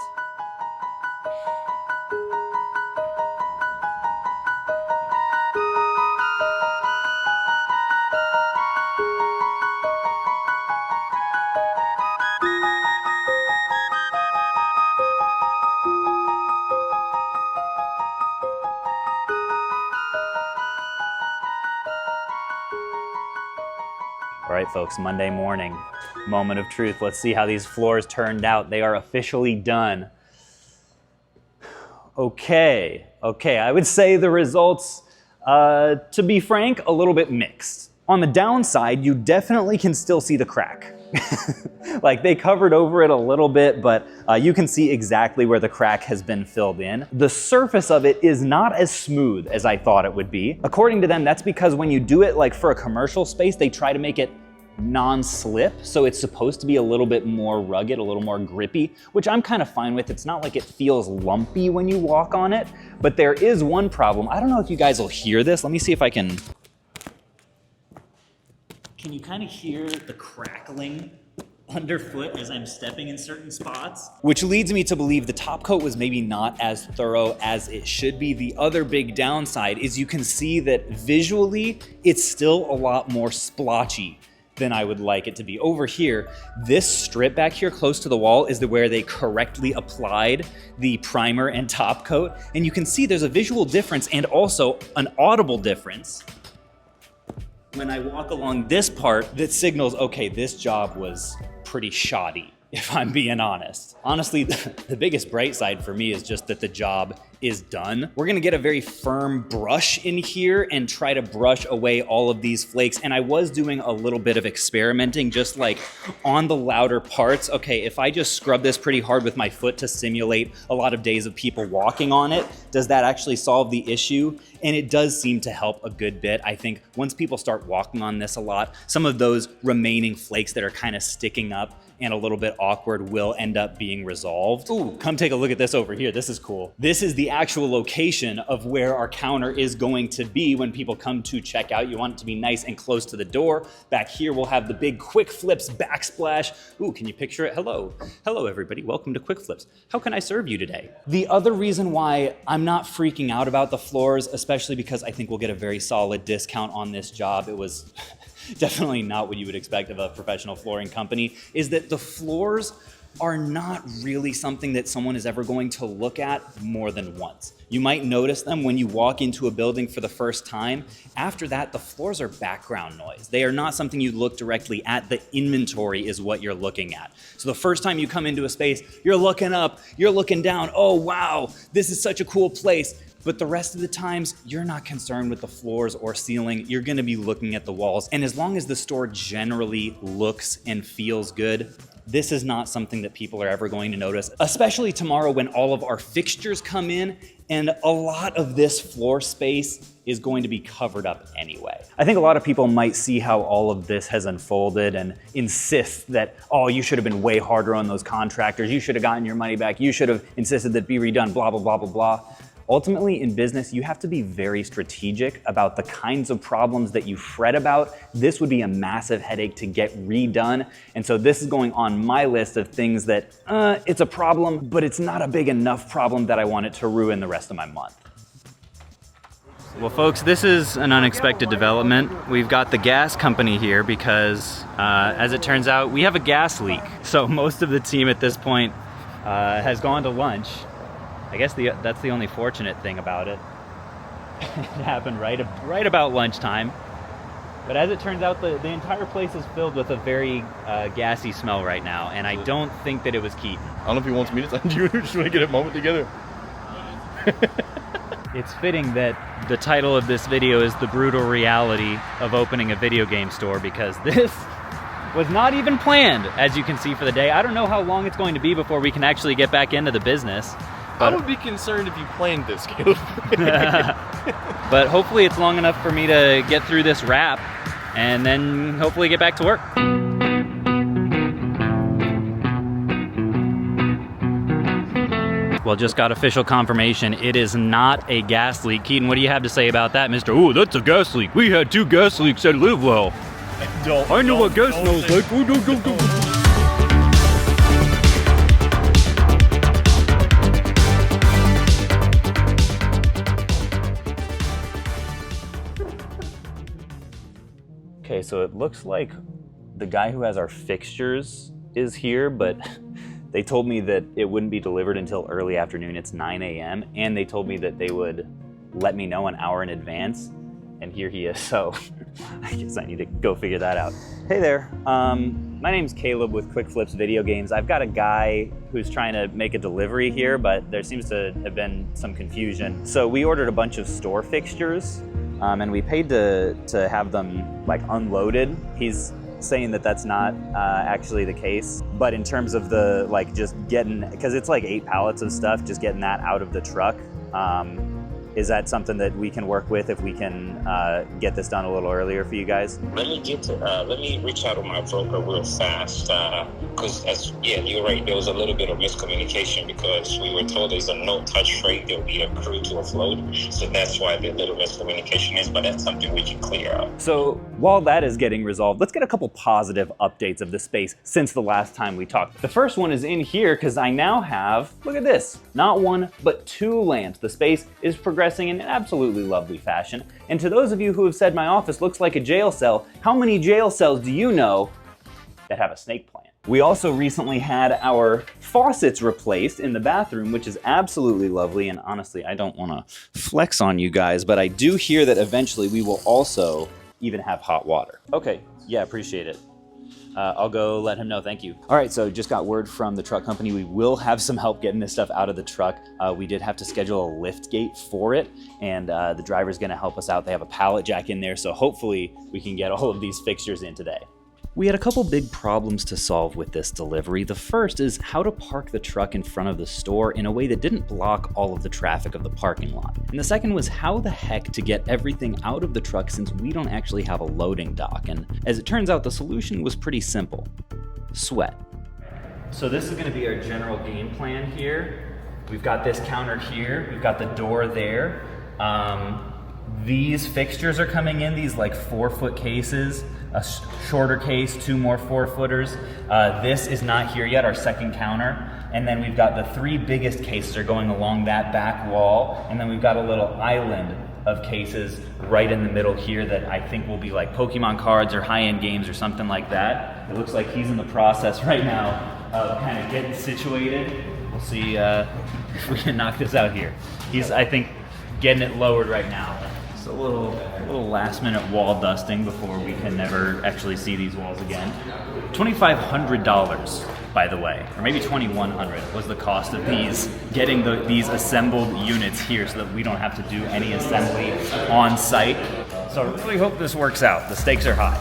All right, folks, Monday morning, moment of truth. Let's see how these floors turned out. They are officially done. Okay, I would say the results, to be frank, a little bit mixed. On the downside, you definitely can still see the crack. Like, they covered over it a little bit, but you can see exactly where the crack has been filled in. The surface of it is not as smooth as I thought it would be. According to them, that's because when you do it like for a commercial space, they try to make it non-slip, so it's supposed to be a little bit more rugged, a little more grippy, which I'm kind of fine with. It's not like it feels lumpy when you walk on it, but there is one problem. I don't know if you guys will hear this. Let me see if I can. Can you kind of hear the crackling underfoot as I'm stepping in certain spots? Which leads me to believe the top coat was maybe not as thorough as it should be. The other big downside is you can see that visually, it's still a lot more splotchy than I would like it to be. Over here, this strip back here close to the wall is where they correctly applied the primer and top coat. And you can see there's a visual difference and also an audible difference when I walk along this part that signals, okay, this job was pretty shoddy, if I'm being honest. Honestly, the biggest bright side for me is just that the job is done. We're gonna get a very firm brush in here and try to brush away all of these flakes. And I was doing a little bit of experimenting, just like on the louder parts. Okay, if I just scrub this pretty hard with my foot to simulate a lot of days of people walking on it, does that actually solve the issue? And it does seem to help a good bit. I think once people start walking on this a lot, some of those remaining flakes that are kind of sticking up and a little bit awkward will end up being resolved. Ooh, come take a look at this over here. This is cool. This is the actual location of where our counter is going to be when people come to check out. You want it to be nice and close to the door. Back here, we'll have the big Quick Flips backsplash. Ooh, can you picture it? Hello. Hello, everybody. Welcome to Quick Flips. How can I serve you today? The other reason why I'm not freaking out about the floors, especially because I think we'll get a very solid discount on this job. It was definitely not what you would expect of a professional flooring company, is that the floors are not really something that someone is ever going to look at more than once. You might notice them when you walk into a building for the first time. After that, the floors are background noise. They are not something you look directly at. The inventory is what you're looking at. So the first time you come into a space, you're looking up, you're looking down. Oh, wow, this is such a cool place. But the rest of the times, you're not concerned with the floors or ceiling. You're gonna be looking at the walls. And as long as the store generally looks and feels good, this is not something that people are ever going to notice, especially tomorrow when all of our fixtures come in and a lot of this floor space is going to be covered up anyway. I think a lot of people might see how all of this has unfolded and insist that, oh, you should have been way harder on those contractors. You should have gotten your money back. You should have insisted that be redone, blah, blah, blah, blah, blah. Ultimately, in business, you have to be very strategic about the kinds of problems that you fret about. This would be a massive headache to get redone. And so this is going on my list of things that, it's a problem, but it's not a big enough problem that I want it to ruin the rest of my month. Well, folks, this is an unexpected development. We've got the gas company here because, as it turns out, we have a gas leak. So most of the team at this point has gone to lunch. I guess that's the only fortunate thing about it. It happened right about lunchtime. But as it turns out, the entire place is filled with a very gassy smell right now, and I don't think that it was Keaton. I don't know if he wants me to send you, just want to get a moment together. It's fitting that the title of this video is The Brutal Reality of Opening a Video Game Store, because this was not even planned, as you can see, for the day. I don't know how long it's going to be before we can actually get back into the business. I would be concerned if you planned this, Caleb. But hopefully it's long enough for me to get through this wrap and then hopefully get back to work. Well, just got official confirmation. It is not a gas leak. Keaton, what do you have to say about that, Mr.? Oh, that's a gas leak. We had 2 gas leaks at Livewell. I know what gas smells like. Okay, so it looks like the guy who has our fixtures is here, but they told me that it wouldn't be delivered until early afternoon. It's 9 a.m. And they told me that they would let me know an hour in advance. And here he is. So I guess I need to go figure that out. Hey there, my name's Caleb with Quick Flips Video Games. I've got a guy who's trying to make a delivery here, but there seems to have been some confusion. So we ordered a bunch of store fixtures, and we paid to have them like unloaded. He's saying that that's not actually the case, but in terms of the like just getting, because it's like 8 pallets of stuff, just getting that out of the truck. Is that something that we can work with if we can get this done a little earlier for you guys? Let me reach out to my broker real fast, because you're right, there was a little bit of miscommunication because we were told there's a no-touch freight, there'll be a crew to offload, so that's why the little miscommunication is, but that's something we can clear out. So while that is getting resolved, let's get a couple positive updates of the space since the last time we talked. The first one is in here because I now have, look at this, not 1, but 2 lamps. The space is progressing in an absolutely lovely fashion. And to those of you who have said my office looks like a jail cell, how many jail cells do you know that have a snake plant? We also recently had our faucets replaced in the bathroom, which is absolutely lovely. And honestly, I don't want to flex on you guys, but I do hear that eventually we will also even have hot water. Okay, yeah, appreciate it. I'll go let him know, thank you. All right, so just got word from the truck company. We will have some help getting this stuff out of the truck. We did have to schedule a lift gate for it, and the driver's gonna help us out. They have a pallet jack in there, so hopefully we can get all of these fixtures in today. We had a couple big problems to solve with this delivery. The first is how to park the truck in front of the store in a way that didn't block all of the traffic of the parking lot. And the second was how the heck to get everything out of the truck since we don't actually have a loading dock. And as it turns out, the solution was pretty simple. Sweat. So this is gonna be our general game plan here. We've got this counter here, we've got the door there. These fixtures are coming in, these like 4-foot cases, a shorter case, 2 more 4-footers. This is not here yet, our second counter. And then we've got the 3 biggest cases are going along that back wall. And then we've got a little island of cases right in the middle here that I think will be like Pokemon cards or high-end games or something like that. It looks like he's in the process right now of kind of getting situated. We'll see if we can knock this out here. He's, I think, getting it lowered right now. A little last minute wall dusting before we can never actually see these walls again. $2,500, by the way, or maybe $2,100 was the cost of these, getting these assembled units here so that we don't have to do any assembly on site. So I really hope this works out. The stakes are high.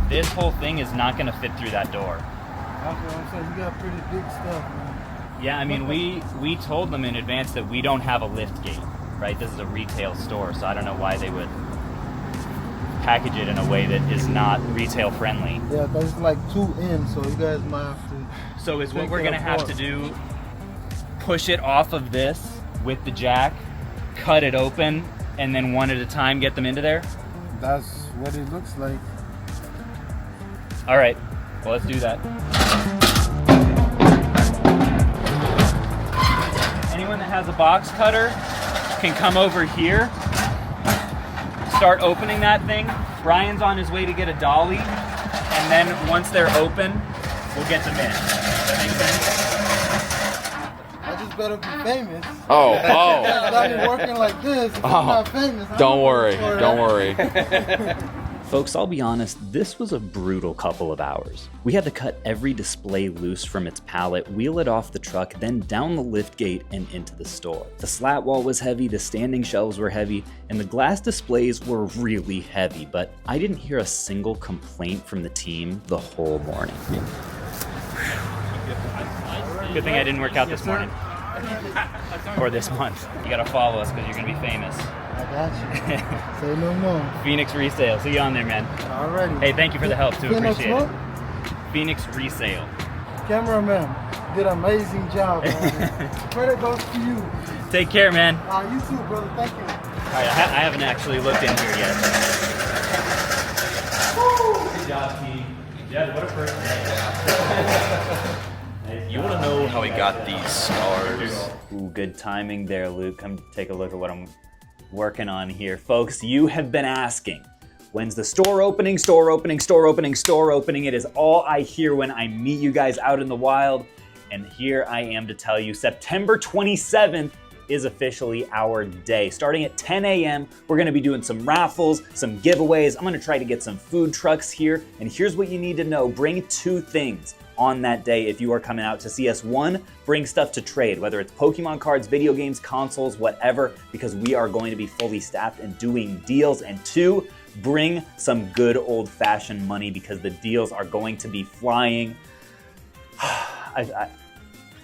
This whole thing is not gonna fit through that door. That's what I'm saying. You got pretty big stuff, man. Yeah, I mean, we told them in advance that we don't have a lift gate, right? This is a retail store, so I don't know why they would package it in a way that is not retail friendly. Yeah, but it's like 2 in, so you guys might have to. So is what we're gonna have to do, push it off of this with the jack, cut it open, and then one at a time get them into there? That's what it looks like. All right, well, let's do that. Anyone that has a box cutter can come over here, start opening that thing. Brian's on his way to get a dolly, and then once they're open, we'll get them in. Does that make sense? I just better be famous. Oh. I've been working like this. If I'm not famous, Don't worry. Folks, I'll be honest, this was a brutal couple of hours. We had to cut every display loose from its pallet, wheel it off the truck, then down the lift gate and into the store. The slat wall was heavy, the standing shelves were heavy, and the glass displays were really heavy, but I didn't hear a single complaint from the team the whole morning. Good thing I didn't work out this morning. Or this month. You gotta follow us because you're gonna be famous. I got you. Say no more. Phoenix Resale. See you on there, man. Alrighty. Hey, thank you for the help too. Phoenix Appreciate what? it. Phoenix Resale. Cameraman, did an amazing job, man. Credit goes to you. Take care, man. You too, brother. Thank you. All right, I haven't actually looked in here yet. Good job, team. Jeff, what a first day. You want to know how he got these scars? Ooh, good timing there, Luke. Come take a look at what I'm working on here. Folks, you have been asking, When's the store opening, store opening, store opening, store opening? It is all I hear when I meet you guys out in the wild. And here I am to tell you, September 27th is officially our day. Starting at 10 a.m., we're gonna be doing some raffles, some giveaways. I'm gonna try to get some food trucks here. And here's what you need to know. Bring 2 things on that day if you are coming out to see us. 1, bring stuff to trade, whether it's Pokemon cards, video games, consoles, whatever, because we are going to be fully staffed and doing deals. And 2, bring some good old-fashioned money because the deals are going to be flying.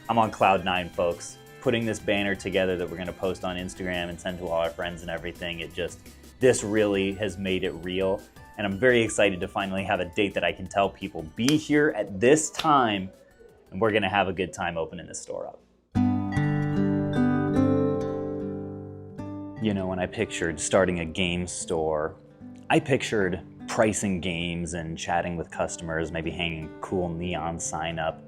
I'm on cloud 9, folks. Putting this banner together that we're gonna post on Instagram and send to all our friends and everything, this really has made it real. And I'm very excited to finally have a date that I can tell people, be here at this time, and we're gonna have a good time opening this store up. You know, when I pictured starting a game store, I pictured pricing games and chatting with customers, maybe hanging a cool neon sign up.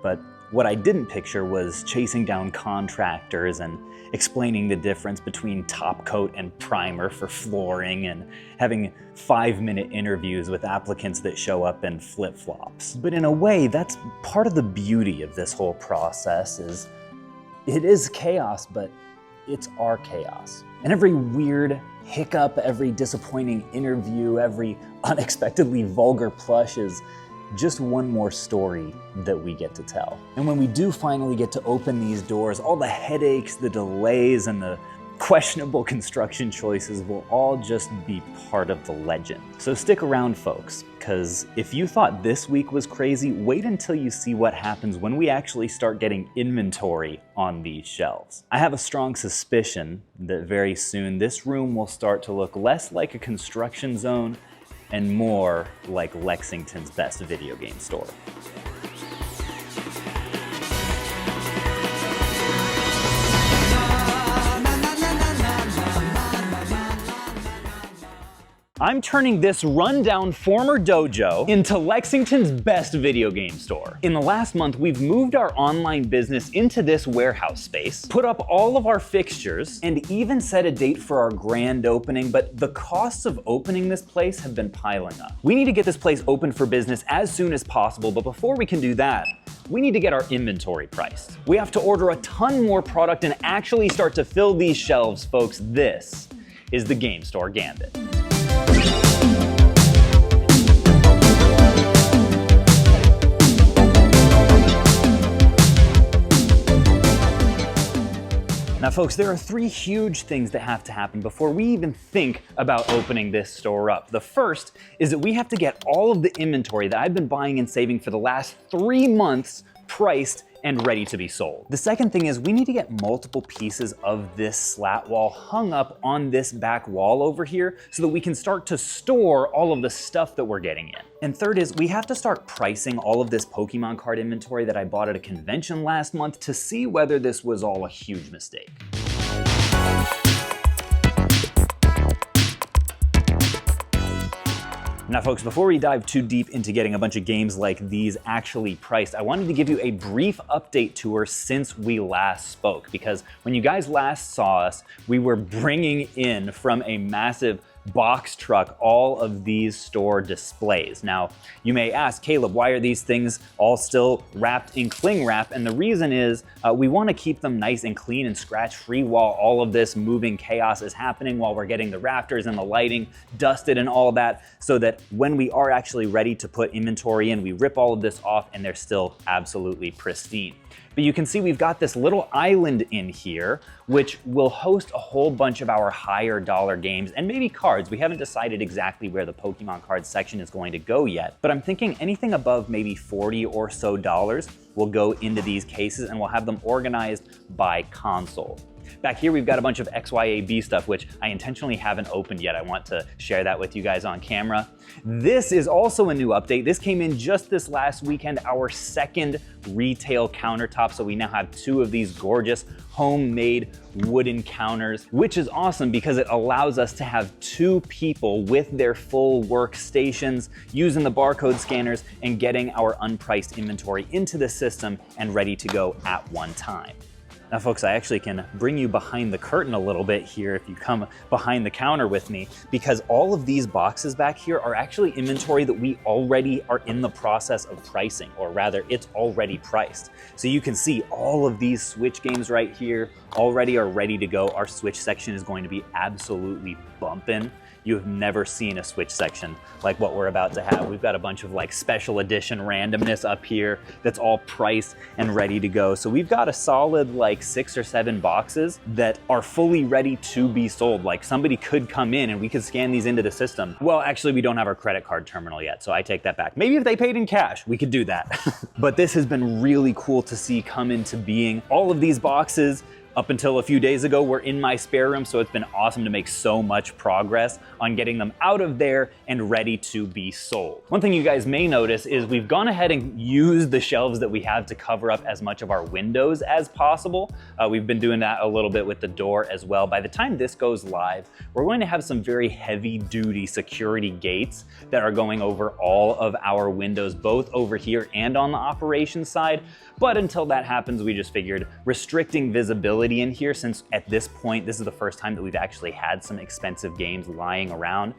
But what I didn't picture was chasing down contractors and explaining the difference between top coat and primer for flooring and having 5-minute interviews with applicants that show up in flip-flops. But in a way, that's part of the beauty of this whole process. It is chaos, but it's our chaos. And every weird hiccup, every disappointing interview, every unexpectedly vulgar plush is just one more story that we get to tell. And when we do finally get to open these doors, all the headaches, the delays, and the questionable construction choices will all just be part of the legend. So stick around, folks, because if you thought this week was crazy, wait until you see what happens when we actually start getting inventory on these shelves. I have a strong suspicion that very soon this room will start to look less like a construction zone and more like Lexington's best video game store. I'm turning this rundown former dojo into Lexington's best video game store. In the last month, we've moved our online business into this warehouse space, put up all of our fixtures, and even set a date for our grand opening, but the costs of opening this place have been piling up. We need to get this place open for business as soon as possible, but before we can do that, we need to get our inventory priced. We have to order a ton more product and actually start to fill these shelves, folks. This is the Game Store Gambit. Now folks, there are 3 huge things that have to happen before we even think about opening this store up. The first is that we have to get all of the inventory that I've been buying and saving for the last 3 months priced and ready to be sold. The second thing is we need to get multiple pieces of this slat wall hung up on this back wall over here so that we can start to store all of the stuff that we're getting in. And third is we have to start pricing all of this Pokemon card inventory that I bought at a convention last month to see whether this was all a huge mistake. Now folks, before we dive too deep into getting a bunch of games like these actually priced, I wanted to give you a brief update tour since we last spoke, because when you guys last saw us, we were bringing in from a massive box truck all of these store displays. Now, you may ask, Caleb, why are these things all still wrapped in cling wrap? And the reason is we want to keep them nice and clean and scratch free while all of this moving chaos is happening, while we're getting the rafters and the lighting dusted and all that, so that when we are actually ready to put inventory in, we rip all of this off and they're still absolutely pristine. But you can see we've got this little island in here, which will host a whole bunch of our higher dollar games and maybe cards. We haven't decided exactly where the Pokemon cards section is going to go yet, but I'm thinking anything above maybe $40 or so will go into these cases, and we'll have them organized by console. Back here, we've got a bunch of XYAB stuff, which I intentionally haven't opened yet. I want to share that with you guys on camera. This is also a new update. This came in just this last weekend, our second retail countertop. So we now have 2 of these gorgeous homemade wooden counters, which is awesome because it allows us to have 2 people with their full workstations using the barcode scanners and getting our unpriced inventory into the system and ready to go at one time. Now folks, I actually can bring you behind the curtain a little bit here if you come behind the counter with me, because all of these boxes back here are actually inventory that we already are in the process of pricing, or rather it's already priced. So you can see all of these Switch games right here already are ready to go. Our Switch section is going to be absolutely bumping. You have never seen a Switch section like what we're about to have. We've got a bunch of like special edition randomness up here that's all priced and ready to go. So we've got a solid like 6 or 7 boxes that are fully ready to be sold. Like somebody could come in and we could scan these into the system. Well, actually we don't have our credit card terminal yet, so I take that back. Maybe if they paid in cash, we could do that. But this has been really cool to see come into being. All of these boxes, up until a few days ago, were in my spare room, so it's been awesome to make so much progress on getting them out of there and ready to be sold. One thing you guys may notice is we've gone ahead and used the shelves that we have to cover up as much of our windows as possible. We've been doing that a little bit with the door as well. By the time this goes live, we're going to have some very heavy-duty security gates that are going over all of our windows, both over here and on the operations side. But until that happens, we just figured restricting visibility in here, since at this point, this is the first time that we've actually had some expensive games lying around.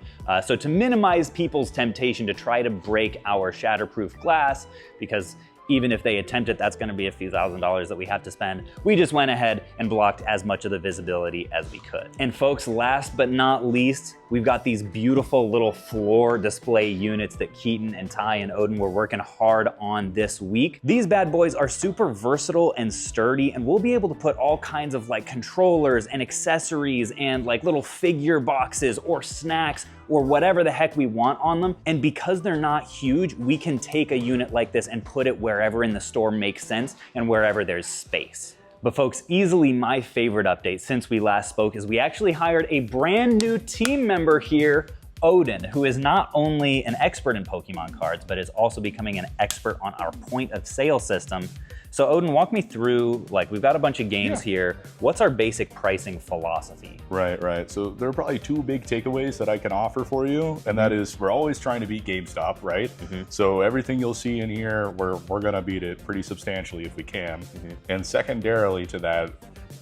So to minimize people's temptation to try to break our shatterproof glass, because even if they attempt it, that's gonna be a few $1,000s that we have to spend. We just went ahead and blocked as much of the visibility as we could. And folks, last but not least, we've got these beautiful little floor display units that Keaton and Ty and Odin were working hard on this week. These bad boys are super versatile and sturdy, and we'll be able to put all kinds of like controllers and accessories and like little figure boxes or snacks or whatever the heck we want on them. And because they're not huge, we can take a unit like this and put it wherever in the store makes sense and wherever there's space. But folks, easily my favorite update since we last spoke is we actually hired a brand new team member here, Odin, who is not only an expert in Pokemon cards, but is also becoming an expert on our point of sale system. So Odin, walk me through, like, we've got a bunch of games here. What's our basic pricing philosophy? Right. So there are probably 2 big takeaways that I can offer for you, and that is we're always trying to beat GameStop, right? So everything you'll see in here, we're gonna beat it pretty substantially if we can. And secondarily to that,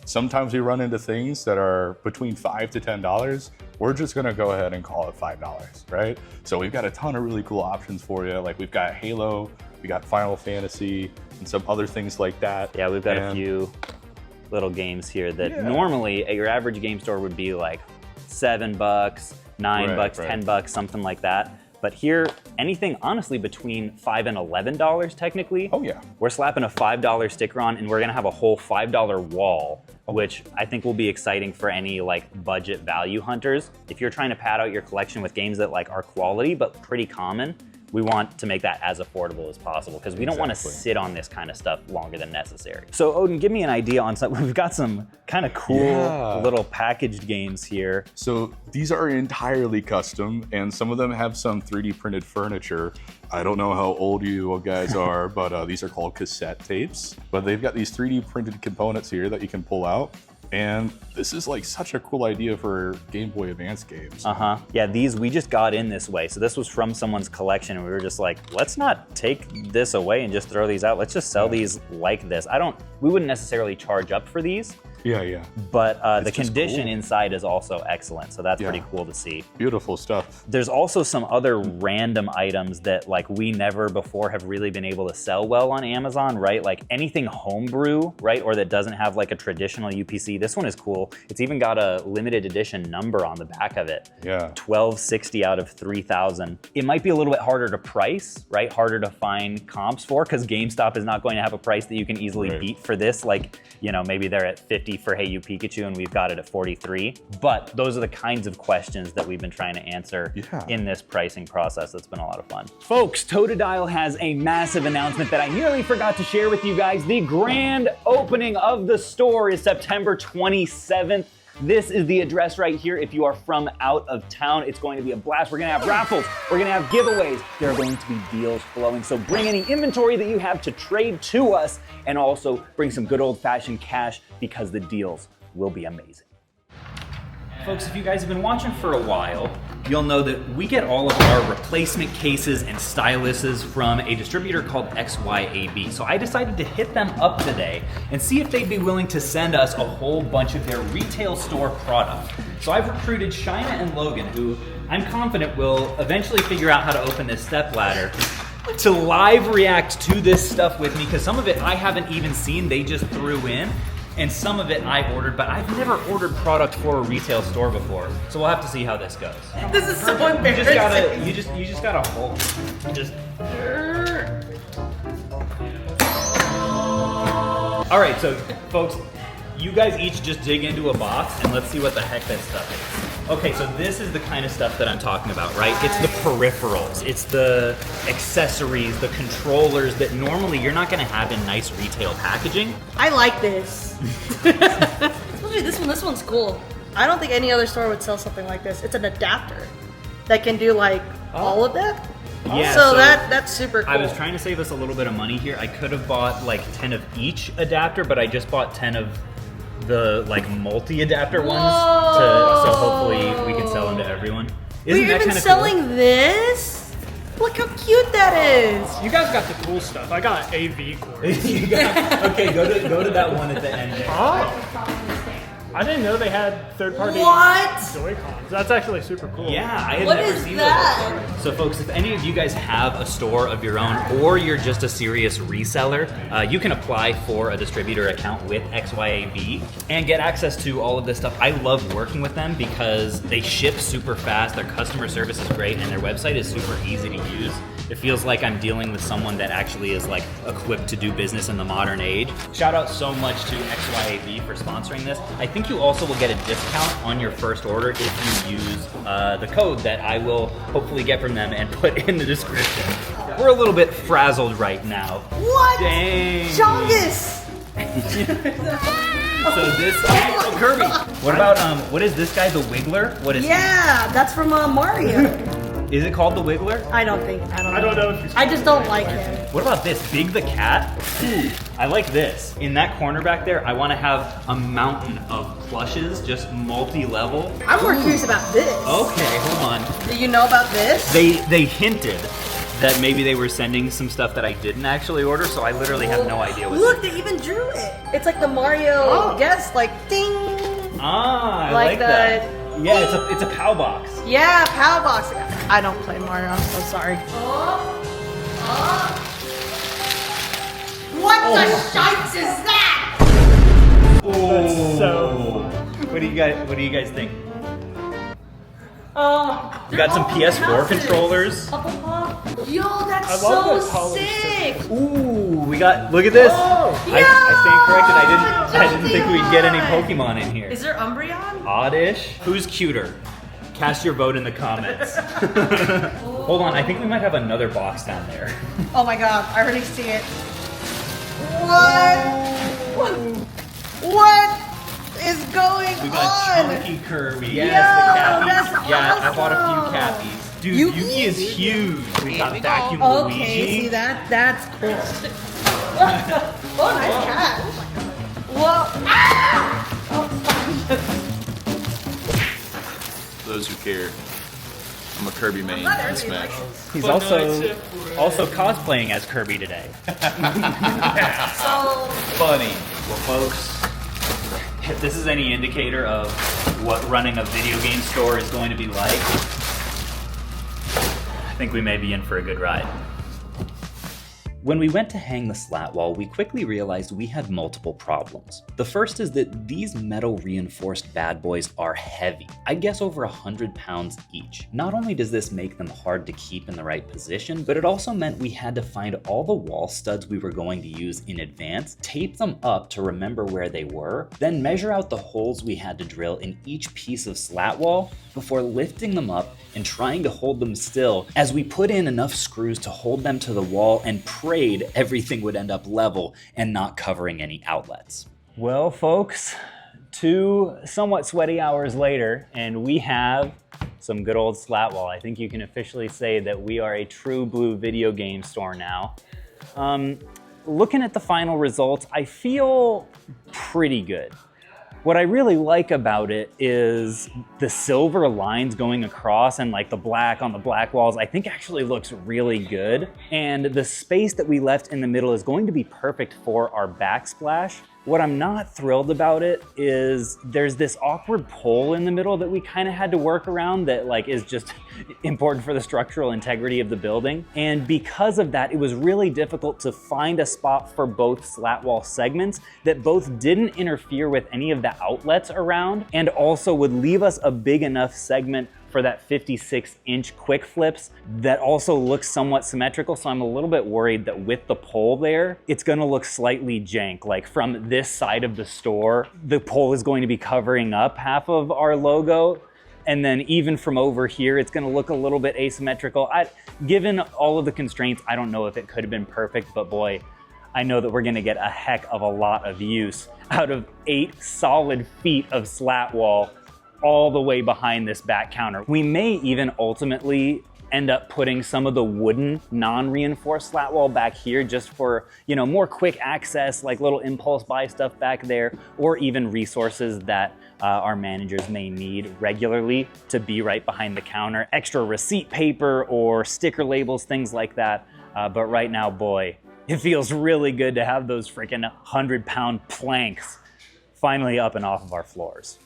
sometimes we run into things that are between $5 to $10. We're just gonna go ahead and call it $5, right? So we've got a ton of really cool options for you. Like we've got Halo, we got Final Fantasy, and some other things like that. Yeah, we've got a few little games here that normally at your average game store would be like $7, $9, $10, something like that. But here, anything honestly between $5 and $11 technically. Oh yeah. We're slapping a $5 sticker on, and we're gonna have a whole $5 wall, which I think will be exciting for any like budget value hunters. If you're trying to pad out your collection with games that like are quality but pretty common, we want to make that as affordable as possible because we don't want to sit on this kind of stuff longer than necessary. So Odin, give me an idea on something. We've got some kind of cool little packaged games here. So these are entirely custom, and some of them have some 3D printed furniture. I don't know how old you guys are, but these are called cassette tapes. But they've got these 3D printed components here that you can pull out. And this is like such a cool idea for Game Boy Advance games. Yeah, these we just got in this way. So this was from someone's collection, and we were just like, let's not take this away and just throw these out. Let's just sell these like this. We wouldn't necessarily charge up for these. Yeah. But the condition inside is also excellent, so that's pretty cool to see. Beautiful stuff. There's also some other random items that like we never before have really been able to sell well on Amazon, right? Like anything homebrew, right? Or that doesn't have like a traditional UPC. This one is cool. It's even got a limited edition number on the back of it. Yeah. 1260 out of 3,000. It might be a little bit harder to price, right? Harder to find comps for, because GameStop is not going to have a price that you can easily beat for this. Like, you know, maybe they're at 50 for Hey You Pikachu and we've got it at 43. But those are the kinds of questions that we've been trying to answer in this pricing process. That's been a lot of fun. Folks, Totodile has a massive announcement that I nearly forgot to share with you guys. The grand opening of the store is September 27th. This is the address right here if you are from out of town. It's going to be a blast. We're gonna have raffles, we're gonna have giveaways. There are going to be deals flowing. So bring any inventory that you have to trade to us, and also bring some good old fashioned cash because the deals will be amazing. Folks, if you guys have been watching for a while, you'll know that we get all of our replacement cases and styluses from a distributor called XYAB. So I decided to hit them up today and see if they'd be willing to send us a whole bunch of their retail store product. So I've recruited Shina and Logan, who I'm confident will eventually figure out how to open this step ladder, to live react to this stuff with me, because some of it I haven't even seen, they just threw in. And some of it I ordered, but I've never ordered product for a retail store before. So we'll have to see how this goes. This is so embarrassing. You just gotta hold. Just. All right, so folks, you guys each just dig into a box and let's see what the heck that stuff is. Okay, so this is the kind of stuff that I'm talking about, right? It's the peripherals, it's the accessories, the controllers that normally you're not gonna have in nice retail packaging. I like this. Especially this one's cool. I don't think any other store would sell something like this. It's an adapter that can do like all of that. Yeah, so that's super cool. I was trying to save us a little bit of money here. I could have bought like 10 of each adapter, but I just bought 10 of the like multi-adapter ones, so hopefully we can sell them to everyone. We're even selling this? Look how cute that is. You guys got the cool stuff. I got AV cords. Okay, go to that one at the end there. Oh. I didn't know they had third-party Joy-Cons. That's actually super cool. Yeah, I had never seen those before. So folks, if any of you guys have a store of your own, or you're just a serious reseller, you can apply for a distributor account with XYAB and get access to all of this stuff. I love working with them because they ship super fast, their customer service is great, and their website is super easy to use. It feels like I'm dealing with someone that actually is like equipped to do business in the modern age. Shout out so much to XYAB for sponsoring this. I think you also will get a discount on your first order if you use the code that I will hopefully get from them and put in the description. We're a little bit frazzled right now. What? Dang. Chungus! So this, oh, Kirby. What about, what is this guy, the Wiggler? What is he? Yeah, that's from Mario. Is it called the Wiggler? I don't know. I don't know if he's I just don't like him. What about this, Big the Cat? Ooh, I like this. In that corner back there, I want to have a mountain of plushes, just multi-level. I'm more curious about this. Okay, hold on. Do you know about this? They hinted that maybe they were sending some stuff that I didn't actually order, so I literally have no idea what. Look, they even drew it. It's like the Mario guest, like ding. Ah, I like that. Yeah, it's a POW box. Yeah, POW box. I don't play Mario. I'm so sorry. What the shites is that? Oh, so. What do you guys think? We got some PS4 controllers. Yo, that's so sick. Ooh, we got. Look at this. I stand corrected. I didn't think we'd get any Pokemon in here. Is there Umbreon? Oddish. Who's cuter? Cast your vote in the comments. Hold on, I think we might have another box down there. Oh my god, I already see it. What is going We got on? Chunky Kirby. Yo, Yes, the Cappies. that's Yeah, I bought a awesome. few Cappies. Dude, Yugi is huge. We got Vacuum Okay, Luigi. see that's cool. Oh, nice cat. Whoa. Ah! For those who care, I'm a Kirby main in Smash. He's also cosplaying as Kirby today. So funny. Well, folks, if this is any indicator of what running a video game store is going to be like, I think we may be in for a good ride. When we went to hang the slat wall, we quickly realized we had multiple problems. The first is that these metal reinforced bad boys are heavy. I guess over 100 pounds each. Not only does this make them hard to keep in the right position, but it also meant we had to find all the wall studs we were going to use in advance, tape them up to remember where they were, then measure out the holes we had to drill in each piece of slat wall before lifting them up and trying to hold them still as we put in enough screws to hold them to the wall and prayed everything would end up level and not covering any outlets. Well, folks, 2 somewhat sweaty hours later, and we have some good old slat wall. I think you can officially say that we are a true blue video game store now. Looking at the final results, I feel pretty good. What I really like about it is the silver lines going across and like the black on the black walls, I think actually looks really good. And the space that we left in the middle is going to be perfect for our backsplash. What I'm not thrilled about it is there's this awkward pole in the middle that we kind of had to work around that like is just important for the structural integrity of the building. And because of that, it was really difficult to find a spot for both slat wall segments that both didn't interfere with any of the outlets around and also would leave us a big enough segment for that 56-inch quick flips that also looks somewhat symmetrical. So I'm a little bit worried that with the pole there, it's gonna look slightly jank. Like from this side of the store, the pole is going to be covering up half of our logo. And then even from over here, it's gonna look a little bit asymmetrical. Given all of the constraints, I don't know if it could have been perfect, but boy, I know that we're gonna get a heck of a lot of use out of 8 solid feet of slat wall all the way behind this back counter. We may even ultimately end up putting some of the wooden non-reinforced slat wall back here just for, you know, more quick access, like little impulse buy stuff back there, or even resources that our managers may need regularly to be right behind the counter. Extra receipt paper or sticker labels, things like that. But right now, boy, it feels really good to have those freaking 100-pound planks finally up and off of our floors.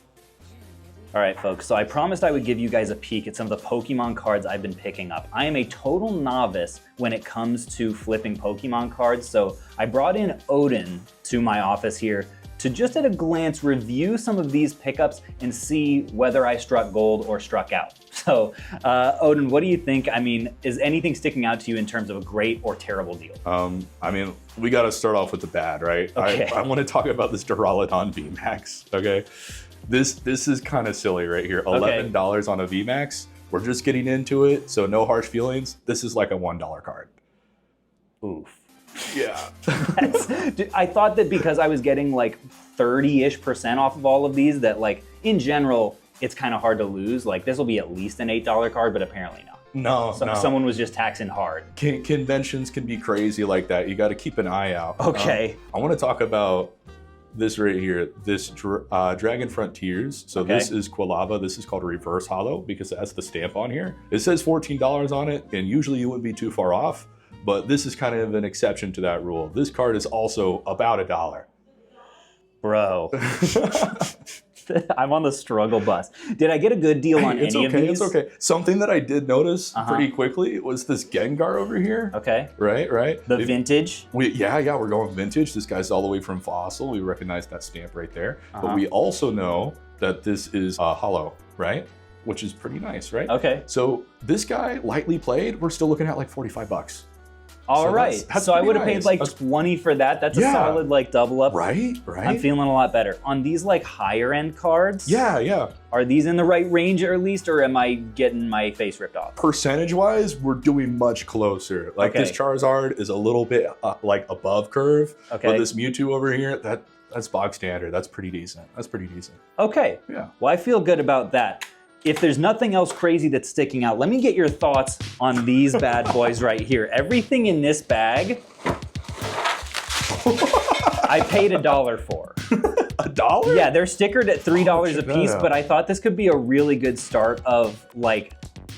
All right, folks, so I promised I would give you guys a peek at some of the Pokemon cards I've been picking up. I am a total novice when it comes to flipping Pokemon cards, so I brought in Odin to my office here to just at a glance review some of these pickups and see whether I struck gold or struck out. So, Odin, what do you think? I mean, is anything sticking out to you in terms of a great or terrible deal? I mean, we got to start off with the bad, right? Okay. I want to talk about this Duraludon VMAX, okay? This is kind of silly right here. $11 on a VMAX. We're just getting into it, so no harsh feelings. This is like a $1 card. Oof. Yeah. I thought that because I was getting like 30-ish% off of all of these, that like in general, it's kind of hard to lose. Like this will be at least an $8 card, but apparently not. No, no. Someone was just taxing hard. Conventions can be crazy like that. You got to keep an eye out. Okay. I want to talk about this right here, this Dragon Frontiers. So Okay. this is Quilava. This is called a reverse hollow because it has the stamp on here. It says $14 on it, and usually you wouldn't be too far off, but this is kind of an exception to that rule. This card is also about $1. Bro. I'm on the struggle bus. Did I get a good deal on any of these? It's okay. Something that I did notice pretty quickly was this Gengar over here. Okay. Right. The vintage? Yeah, we're going vintage. This guy's all the way from Fossil. We recognize that stamp right there. But we also know that this is hollow, right? Which is pretty nice, right? Okay. So this guy, lightly played, we're still looking at like $45. All So right. that's So I pretty would have nice. paid like That's- 20 for that. That's a Yeah. solid like double up. Right. I'm feeling a lot better. On these like higher end cards. Yeah. Are these in the right range at least, or am I getting my face ripped off? Percentage-wise, we're doing much closer. Like this Okay. Charizard is a little bit like above curve. Okay. But this Mewtwo over here, that's box standard. That's pretty decent. Okay. Yeah. Well, I feel good about that. If there's nothing else crazy that's sticking out, let me get your thoughts on these bad boys right here. Everything in this bag, I paid $1 for. $1? Yeah, they're stickered at $3 a check that piece, out. but I thought this could be a really good start of like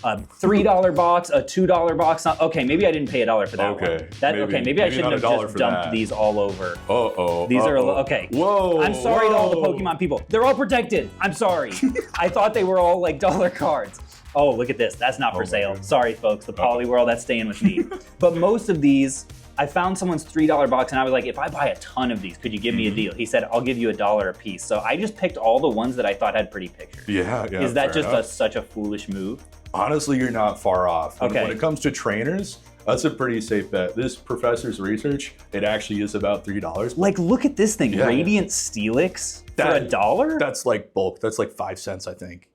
a $3 box, a $2 box. Okay, maybe I didn't pay $1 for that Okay, one. Maybe I shouldn't not have $1 just for dumped that. these all over. Uh-oh. These are uh-oh. okay. Whoa. I'm sorry to all the whoa. Pokemon people. They're all protected. I'm sorry. I thought they were all like dollar cards. Oh, look at this. That's not for sale. Sorry, folks. The Poly World, that's staying with me. But most of these, I found someone's $3 box and I was like, if I buy a ton of these, could you give me a deal? He said, I'll give you $1 a piece. So I just picked all the ones that I thought had pretty pictures. Yeah. Is that fair just enough. such a foolish move? Honestly, you're not far off. Okay. When it comes to trainers, that's a pretty safe bet. This professor's research, it actually is about $3. Like, look at this thing. Yeah. Radiant Steelix for That- $1? That's like bulk. That's like 5 cents, I think.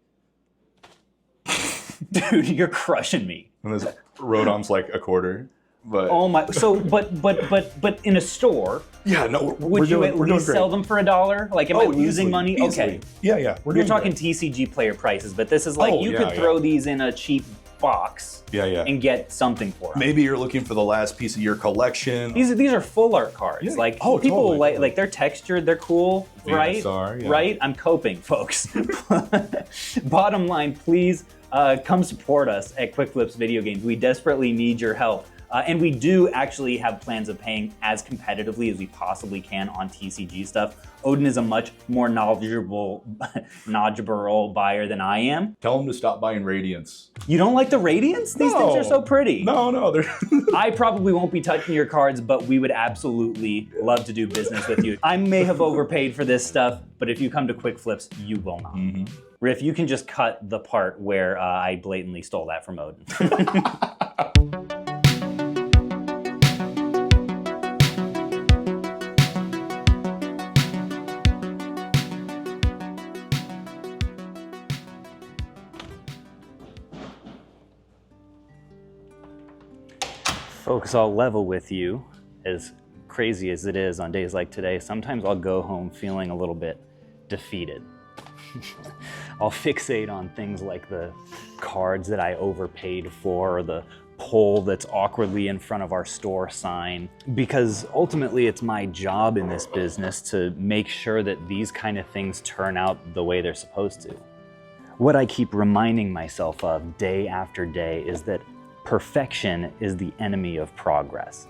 Dude, you're crushing me. And this Rotom's like a quarter. But Oh my, so, but in a store, yeah, no, would you at least sell them for $1? Like, am I losing easily, money? easily. Okay. Yeah. We're You're doing talking great. TCG player prices, but this is like, Oh, you yeah, could throw these in a cheap box and get something for them. Maybe you're looking for the last piece of your collection. These are full art cards. Yeah. Like Oh, people totally. like they're textured, they're cool, right? VSR, yeah. Right? I'm coping, folks. Bottom line, please come support us at Quick Flips Video Games. We desperately need your help. And we do actually have plans of paying as competitively as we possibly can on TCG stuff. Odin is a much more knowledgeable buyer than I am. Tell him to stop buying Radiants. You don't like the Radiants? These things are so pretty. No, they're... I probably won't be touching your cards, but we would absolutely love to do business with you. I may have overpaid for this stuff, but if you come to Quick Flips, you will not. Riff, you can just cut the part where I blatantly stole that from Odin. Folks, I'll level with you. As crazy as it is on days like today, sometimes I'll go home feeling a little bit defeated. I'll fixate on things like the cards that I overpaid for, or the pole that's awkwardly in front of our store sign, because ultimately it's my job in this business to make sure that these kind of things turn out the way they're supposed to. What I keep reminding myself of day after day is that perfection is the enemy of progress.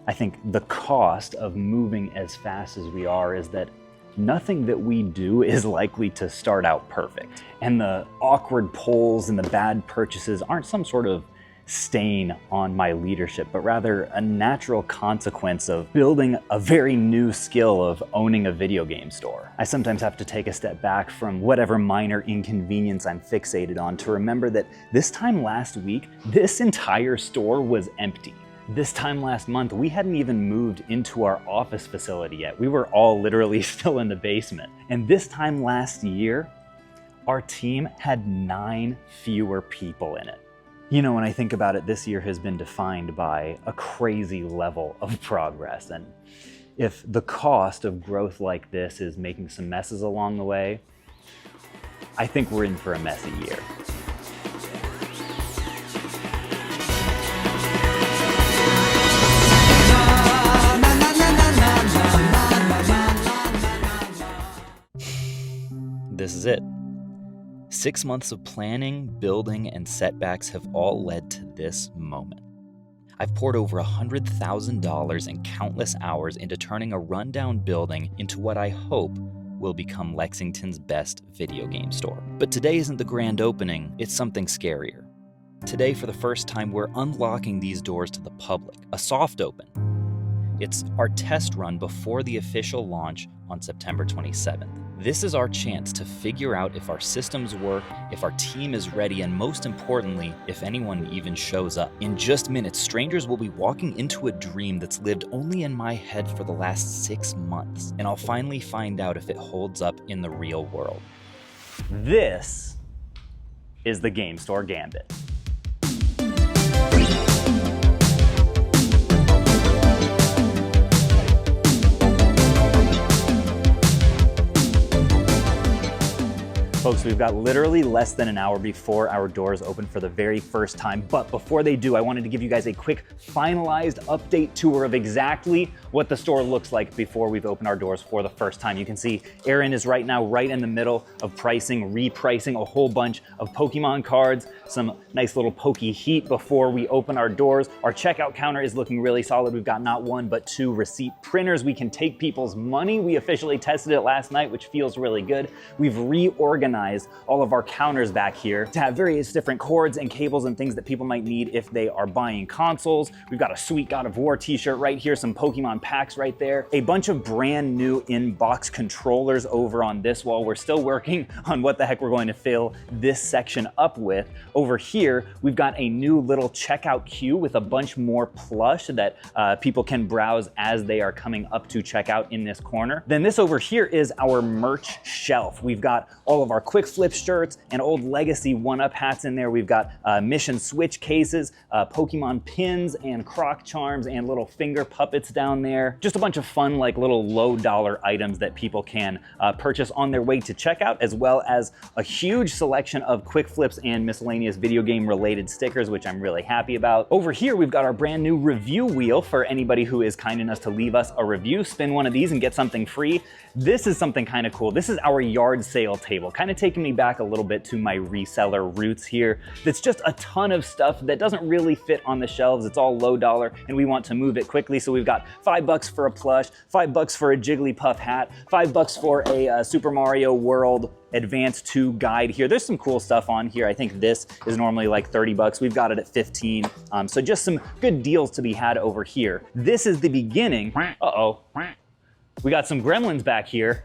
I think the cost of moving as fast as we are is that nothing that we do is likely to start out perfect. And the awkward polls and the bad purchases aren't some sort of stain on my leadership, but rather a natural consequence of building a very new skill of owning a video game store. I sometimes have to take a step back from whatever minor inconvenience I'm fixated on to remember that this time last week, this entire store was empty. This time last month, we hadn't even moved into our office facility yet. We were all literally still in the basement. And this time last year, our team had 9 fewer people in it. You know, when I think about it, this year has been defined by a crazy level of progress. And if the cost of growth like this is making some messes along the way, I think we're in for a messy year. This is it. 6 months of planning, building, and setbacks have all led to this moment. I've poured over $100,000 and countless hours into turning a rundown building into what I hope will become Lexington's best video game store. But today isn't the grand opening, it's something scarier. Today, for the first time, we're unlocking these doors to the public, a soft open. It's our test run before the official launch on September 27th. This is our chance to figure out if our systems work, if our team is ready, and most importantly, if anyone even shows up. In just minutes, strangers will be walking into a dream that's lived only in my head for the last 6 months, and I'll finally find out if it holds up in the real world. This is the Game Store Gambit. Folks, we've got literally less than an hour before our doors open for the very first time. But before they do, I wanted to give you guys a quick finalized update tour of exactly what the store looks like before we've opened our doors for the first time. You can see Aaron is right now right in the middle of pricing, repricing a whole bunch of Pokemon cards, some nice little Pokey Heat before we open our doors. Our checkout counter is looking really solid. We've got not 1, but 2 receipt printers. We can take people's money. We officially tested it last night, which feels really good. We've reorganized all of our counters back here to have various different cords and cables and things that people might need if they are buying consoles. We've got a sweet God of War t-shirt right here, some Pokemon packs right there, a bunch of brand new in-box controllers over on this wall. We're still working on what the heck we're going to fill this section up with. Over here, we've got a new little checkout queue with a bunch more plush that people can browse as they are coming up to checkout in this corner. Then this over here is our merch shelf. We've got all of our quick flip shirts and old legacy 1-up hats in there. We've got mission switch cases, Pokemon pins and croc charms and little finger puppets down there. Just a bunch of fun, like little low dollar items that people can purchase on their way to checkout, as well as a huge selection of quick flips and miscellaneous video game related stickers, which I'm really happy about. Over here, we've got our brand new review wheel for anybody who is kind enough to leave us a review. Spin one of these and get something free. This is something kind of cool. This is our yard sale table, kind of taking me back a little bit to my reseller roots here. That's just a ton of stuff that doesn't really fit on the shelves. It's all low dollar and we want to move it quickly. So we've got $5 for a plush, $5 for a Jigglypuff hat, $5 for a Super Mario World Advanced 2 guide here. There's some cool stuff on here. I think this is normally like $30. We've got it at 15. So just some good deals to be had over here. This is the beginning. Uh-oh. We got some gremlins back here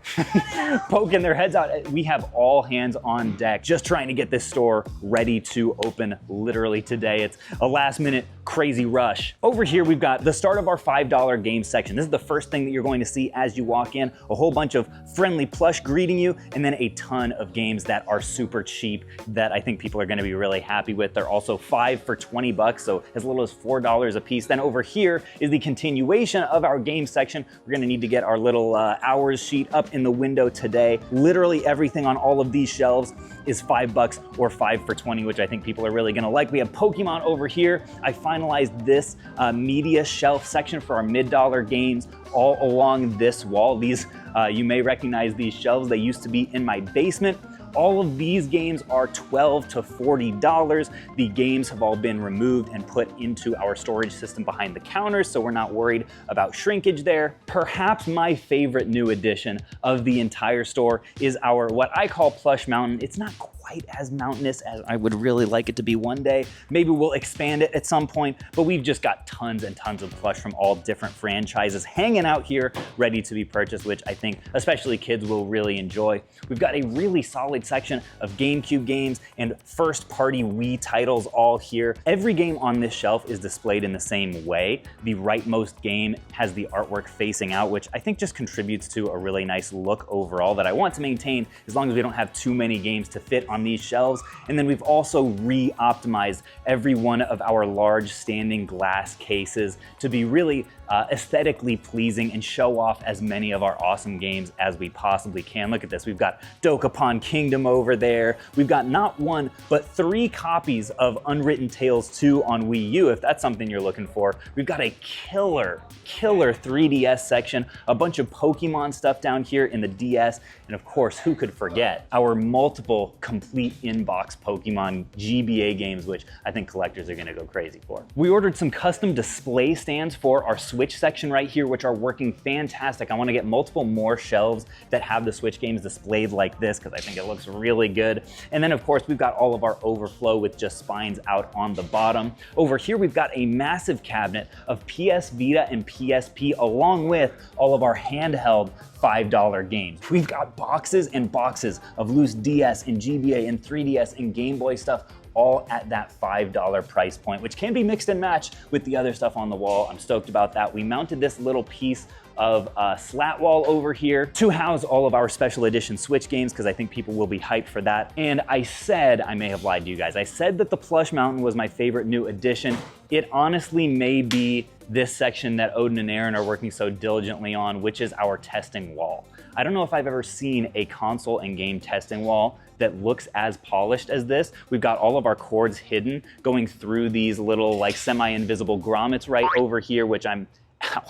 poking their heads out. We have all hands on deck, just trying to get this store ready to open literally today. It's a last minute crazy rush. Over here, we've got the start of our $5 game section. This is the first thing that you're going to see as you walk in. A whole bunch of friendly plush greeting you, and then a ton of games that are super cheap that I think people are gonna be really happy with. They're also 5 for $20, so as little as $4 a piece. Then over here is the continuation of our game section. We're gonna need to get our little hours sheet up in the window today. Literally everything on all of these shelves is $5 or 5 for 20, which I think people are really gonna like. We have Pokemon over here. I finalized this media shelf section for our mid-dollar games all along this wall. These, you may recognize these shelves. They used to be in my basement. All of these games are $12 to $40. The games have all been removed and put into our storage system behind the counters, so we're not worried about shrinkage there. Perhaps my favorite new addition of the entire store is our, what I call Plush Mountain. It's not quite as mountainous as I would really like it to be one day. Maybe we'll expand it at some point, but we've just got tons and tons of plush from all different franchises hanging out here, ready to be purchased, which I think especially kids will really enjoy. We've got a really solid section of GameCube games and first-party Wii titles all here. Every game on this shelf is displayed in the same way. The rightmost game has the artwork facing out, which I think just contributes to a really nice look overall that I want to maintain as long as we don't have too many games to fit on these shelves. And then we've also re-optimized every one of our large standing glass cases to be really aesthetically pleasing and show off as many of our awesome games as we possibly can. Look at this. We've got Dokapon Kingdom over there. We've got not 1, but 3 copies of Unwritten Tales 2 on Wii U, if that's something you're looking for. We've got a killer 3DS section, a bunch of Pokemon stuff down here in the DS, and of course, who could forget our multiple complete in-box Pokemon GBA games, which I think collectors are gonna go crazy for. We ordered some custom display stands for our Switch section right here, which are working fantastic. I wanna get multiple more shelves that have the Switch games displayed like this, because I think it looks really good. And then of course, we've got all of our overflow with just spines out on the bottom. Over here, we've got a massive cabinet of PS Vita and PSP, along with all of our handheld $5 games. We've got boxes and boxes of loose DS and GBA and 3DS and Game Boy stuff, all at that $5 price point, which can be mixed and matched with the other stuff on the wall. I'm stoked about that. We mounted this little piece of slat wall over here to house all of our special edition Switch games, because I think people will be hyped for that. And I said, I may have lied to you guys, I said that the Plush Mountain was my favorite new addition. It honestly may be this section that Odin and Aaron are working so diligently on, which is our testing wall. I don't know if I've ever seen a console and game testing wall that looks as polished as this. We've got all of our cords hidden going through these little like semi-invisible grommets right over here, which I'm, ow.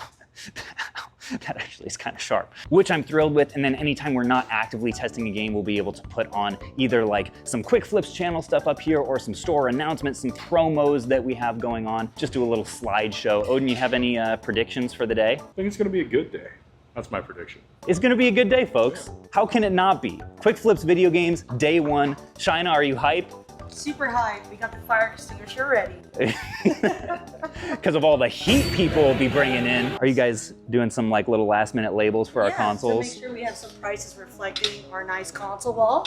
That actually is kind of sharp, which I'm thrilled with. And then anytime we're not actively testing a game, we'll be able to put on either like some quick flips channel stuff up here or some store announcements, some promos that we have going on. Just do a little slideshow. Odin, you have any predictions for the day? I think it's gonna be a good day. That's my prediction. It's gonna be a good day, folks. How can it not be? Quick Flips video games, day 1. Shaina, are you hyped? Super hyped. We got the fire extinguisher ready. Because of all the heat people will be bringing in. Are you guys doing some like little last minute labels for our consoles? To make sure we have some prices reflecting our nice console wall.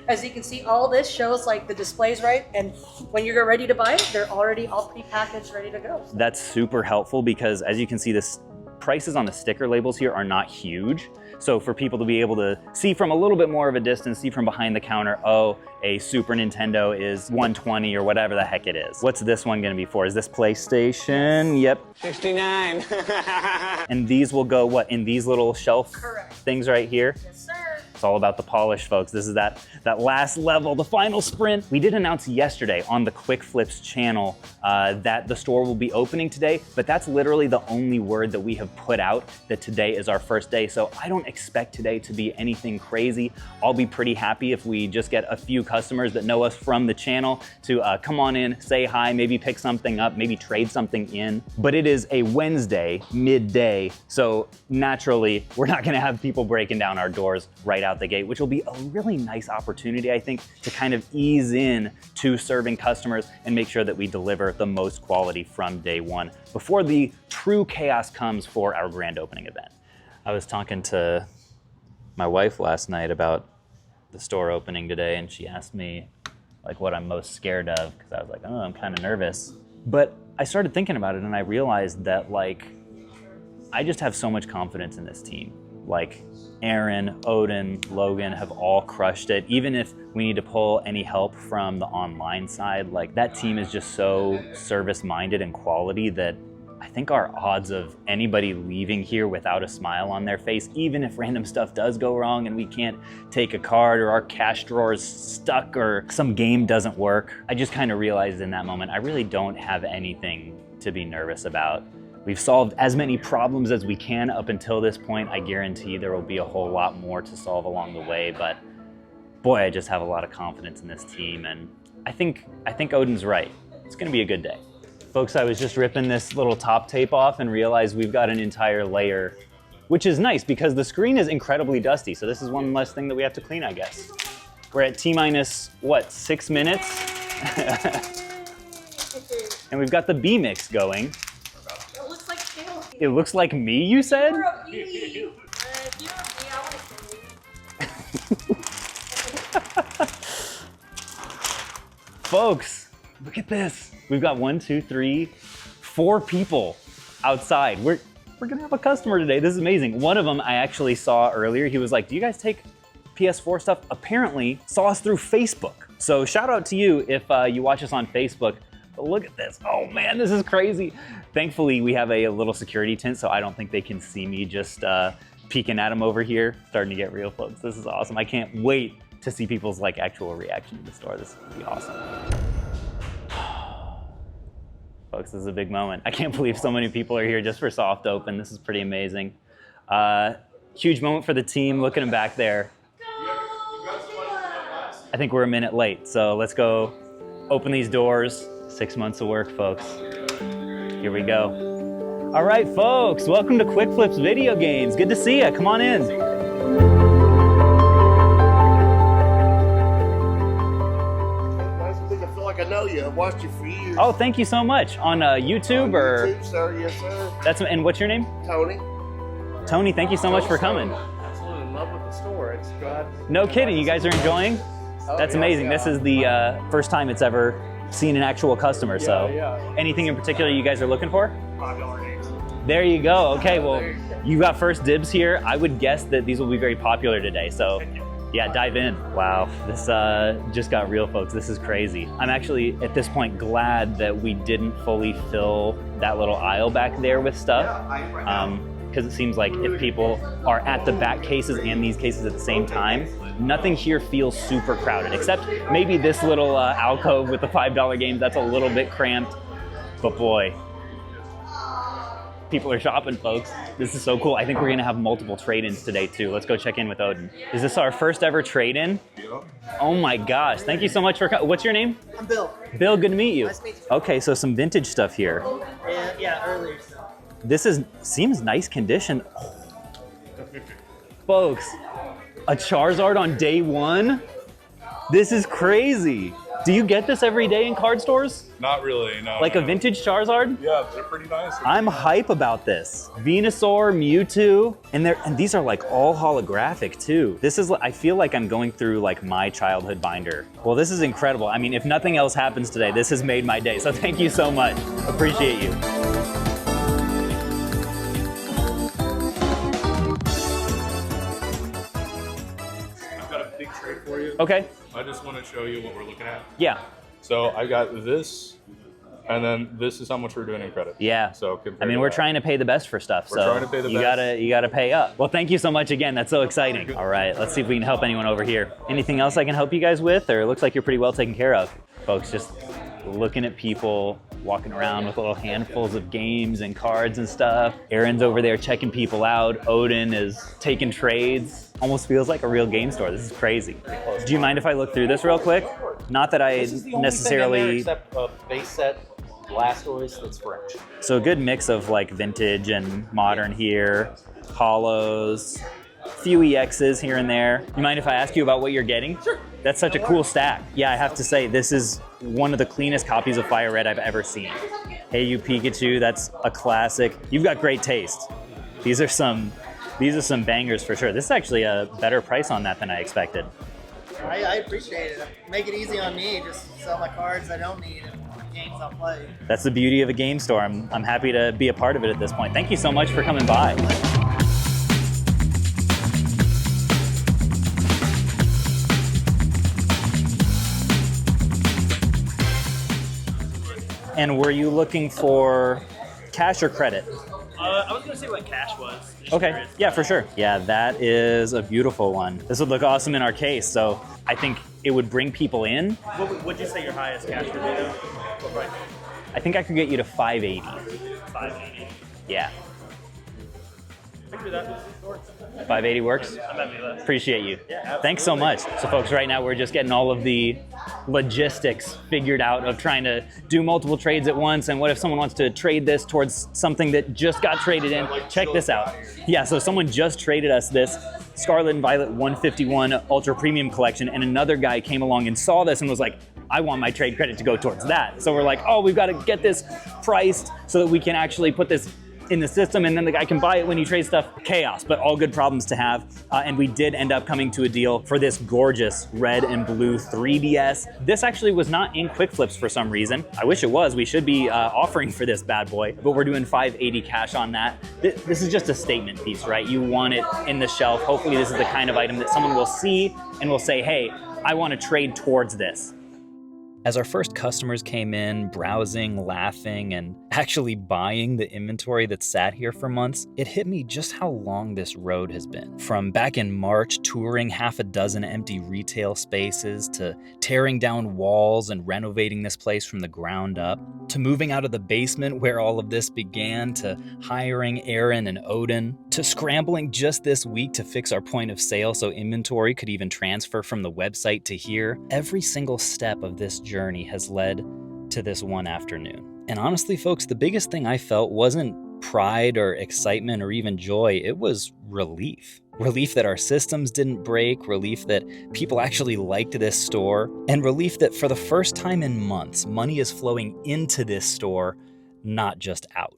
As you can see, all this shows like the displays, right? And when you're ready to buy it, they're already all pre-packaged, ready to go. That's super helpful because as you can see, this prices on the sticker labels here are not huge. So for people to be able to see from a little bit more of a distance, see from behind the counter, oh, a Super Nintendo is $120 or whatever the heck it is. What's this one gonna be for? Is this PlayStation? Yep. 69. And these will go, what, in these little shelf things right here? Yes, sir. It's all about the polish, folks. This is that last level, the final sprint. We did announce yesterday on the Quick Flips channel that the store will be opening today, but that's literally the only word that we have put out, that today is our first day. So I don't expect today to be anything crazy. I'll be pretty happy if we just get a few customers that know us from the channel to come on in, say hi, maybe pick something up, maybe trade something in. But it is a Wednesday, midday, so naturally, we're not gonna have people breaking down our doors right out the gate, which will be a really nice opportunity, I think, to kind of ease in to serving customers and make sure that we deliver the most quality from day one before the true chaos comes for our grand opening event. I was talking to my wife last night about the store opening today, and she asked me like what I'm most scared of, because I was like, oh, I'm kind of nervous. But I started thinking about it and I realized that like, I just have so much confidence in this team. Like Aaron, Odin, Logan have all crushed it. Even if we need to pull any help from the online side, like that team is just so service-minded and quality that I think our odds of anybody leaving here without a smile on their face, even if random stuff does go wrong and we can't take a card or our cash drawer is stuck or some game doesn't work, I just kind of realized in that moment, I really don't have anything to be nervous about. We've solved as many problems as we can up until this point. I guarantee there will be a whole lot more to solve along the way, but boy, I just have a lot of confidence in this team, and I think Odin's right. It's gonna be a good day. Folks, I was just ripping this little top tape off and realized we've got an entire layer, which is nice because the screen is incredibly dusty, so this is one less thing that we have to clean, I guess. We're at T-minus, what, 6 minutes? And we've got the B mix going. It looks like me, you said? Folks, look at this. We've got 1, 2, 3, 4 people outside. We're gonna have a customer today. This is amazing. One of them I actually saw earlier. He was like, do you guys take PS4 stuff? Apparently saw us through Facebook. So shout out to you if you watch us on Facebook. But look at this. Oh man, this is crazy. Thankfully, we have a little security tent, so I don't think they can see me just peeking at them over here. Starting to get real, folks. This is awesome. I can't wait to see people's like actual reaction to the store. This is gonna be awesome. Folks, this is a big moment. I can't believe so many people are here just for soft open. This is pretty amazing. Huge moment for the team. Look at them back there. I think we're a minute late, so let's go open these doors. 6 months of work, folks. Here we go. All right, folks, welcome to Quick Flips Video Games. Good to see you. Come on in. I feel like I know you. I've watched you for years. Oh, thank you so much. On YouTube or? YouTube, sir. Yes, sir. And what's your name? Tony. Tony, thank you so much for coming. Absolutely in love with the store. It's good. No kidding. You guys are enjoying? That's amazing. This is the first time it's ever seen an actual customer, so. Anything in particular you guys are looking for? $5 games. There you go. Okay, well, you got first dibs here. I would guess that these will be very popular today, so yeah, dive in. Wow, this just got real, folks. This is crazy. I'm actually, at this point, glad that we didn't fully fill that little aisle back there with stuff. Because it seems like if people are at the back cases and these cases at the same time, nothing here feels super crowded, except maybe this little alcove with the $5 games. That's a little bit cramped, but boy, people are shopping, folks. This is so cool. I think we're gonna have multiple trade-ins today too. Let's go check in with Odin. Is this our first ever trade-in? Yeah. Oh my gosh, thank you so much for coming. What's your name? I'm Bill. Bill, good to meet you. Nice to meet you. Okay, so some vintage stuff here. Yeah, earlier stuff. This seems nice condition. Folks, a Charizard on day one? This is crazy. Do you get this every day in card stores? Not really, no. Like a vintage Charizard? Yeah, they're pretty nice. I'm hype about this. Venusaur, Mewtwo, and these are like all holographic too. This is, I feel like I'm going through like my childhood binder. Well, this is incredible. I mean, if nothing else happens today, this has made my day. So thank you so much. Appreciate you. Okay. I just want to show you what we're looking at. Yeah. So I got this, and then this is how much we're doing in credit. Yeah. So I mean, we're trying to pay the best for stuff. We're trying to pay the you best. You gotta pay up. Well, thank you so much again. That's so exciting. All right, let's see if we can help anyone over here. Anything else I can help you guys with, or it looks like you're pretty well taken care of, folks. Just looking at people walking around with little handfuls of games and cards and stuff. Aaron's over there checking people out. Odin is taking trades. Almost feels like a real game store. This is crazy. Do you mind if I look through this real quick? Not that I necessarily. Except a base set Blastoise that's French. So a good mix of like vintage and modern here, holos, few EXs here and there. You mind if I ask you about what you're getting? Sure. That's such a cool stack. Yeah, I have to say, this is one of the cleanest copies of Fire Red I've ever seen. Hey You Pikachu, that's a classic. You've got great taste. These are some bangers for sure. This is actually a better price on that than I expected. I appreciate it. Make it easy on me. Just sell my cards I don't need and games I'll play. That's the beauty of a game store. I'm happy to be a part of it at this point. Thank you so much for coming by. And were you looking for cash or credit? I was gonna say what cash was. Just Okay, curious. yeah, for sure. Yeah, that is a beautiful one. This would look awesome in our case, so I think it would bring people in. What would you say your highest cash would be though? What price? I think I could get you to 580. 580. Yeah, I can do that. 580 works? I'm happy with that. Appreciate you. Yeah, absolutely. Thanks so much. So folks, right now we're just getting all of the logistics figured out of trying to do multiple trades at once, and what if someone wants to trade this towards something that just got traded in? Check this out. Yeah, so someone just traded us this Scarlet and Violet 151 Ultra Premium Collection, and another guy came along and saw this and was like, I want my trade credit to go towards that. So we're like, oh, we've got to get this priced so that we can actually put this in the system, and then the guy can buy it when you trade stuff. Chaos, but all good problems to have. And we did end up coming to a deal for this gorgeous red and blue 3DS. This actually was not in Quick Flips for some reason. I wish it was. We should be offering for this bad boy, but we're doing 580 cash on that. This is just a statement piece, right? You want it in the shelf. Hopefully this is the kind of item that someone will see and will say, hey, I want to trade towards this. As our first customers came in, browsing, laughing, and actually buying the inventory that sat here for months, it hit me just how long this road has been. From back in March, touring half a dozen empty retail spaces, to tearing down walls and renovating this place from the ground up, to moving out of the basement where all of this began, to hiring Aaron and Odin, to scrambling just this week to fix our point of sale so inventory could even transfer from the website to here. Every single step of this journey has led to this one afternoon. And honestly, folks, the biggest thing I felt wasn't pride or excitement or even joy, it was relief. Relief that our systems didn't break, relief that people actually liked this store, and relief that for the first time in months, money is flowing into this store, not just out.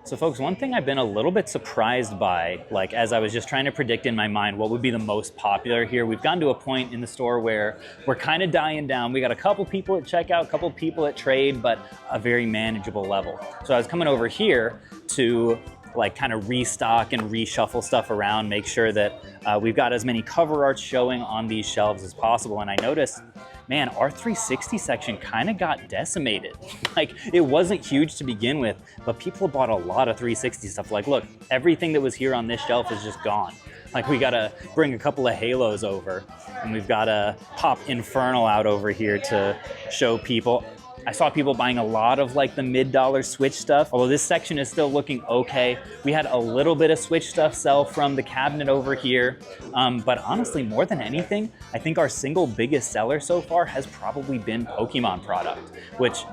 So folks, one thing I've been a little bit surprised by, like as I was just trying to predict in my mind what would be the most popular here, we've gotten to a point in the store where we're kind of dying down. We got a couple people at checkout, a couple people at trade, but a very manageable level. So I was coming over here to like kind of restock and reshuffle stuff around, make sure that we've got as many cover arts showing on these shelves as possible. And I noticed, man, our 360 section kind of got decimated. Like, it wasn't huge to begin with, but people bought a lot of 360 stuff. Like, look, everything that was here on this shelf is just gone. Like, we gotta bring a couple of Halos over, and we've gotta pop Infernal out over here to show people. I saw people buying a lot of like the mid-dollar Switch stuff, although this section is still looking okay. We had a little bit of Switch stuff sell from the cabinet over here, but honestly, more than anything, I think our single biggest seller so far has probably been Pokemon product, which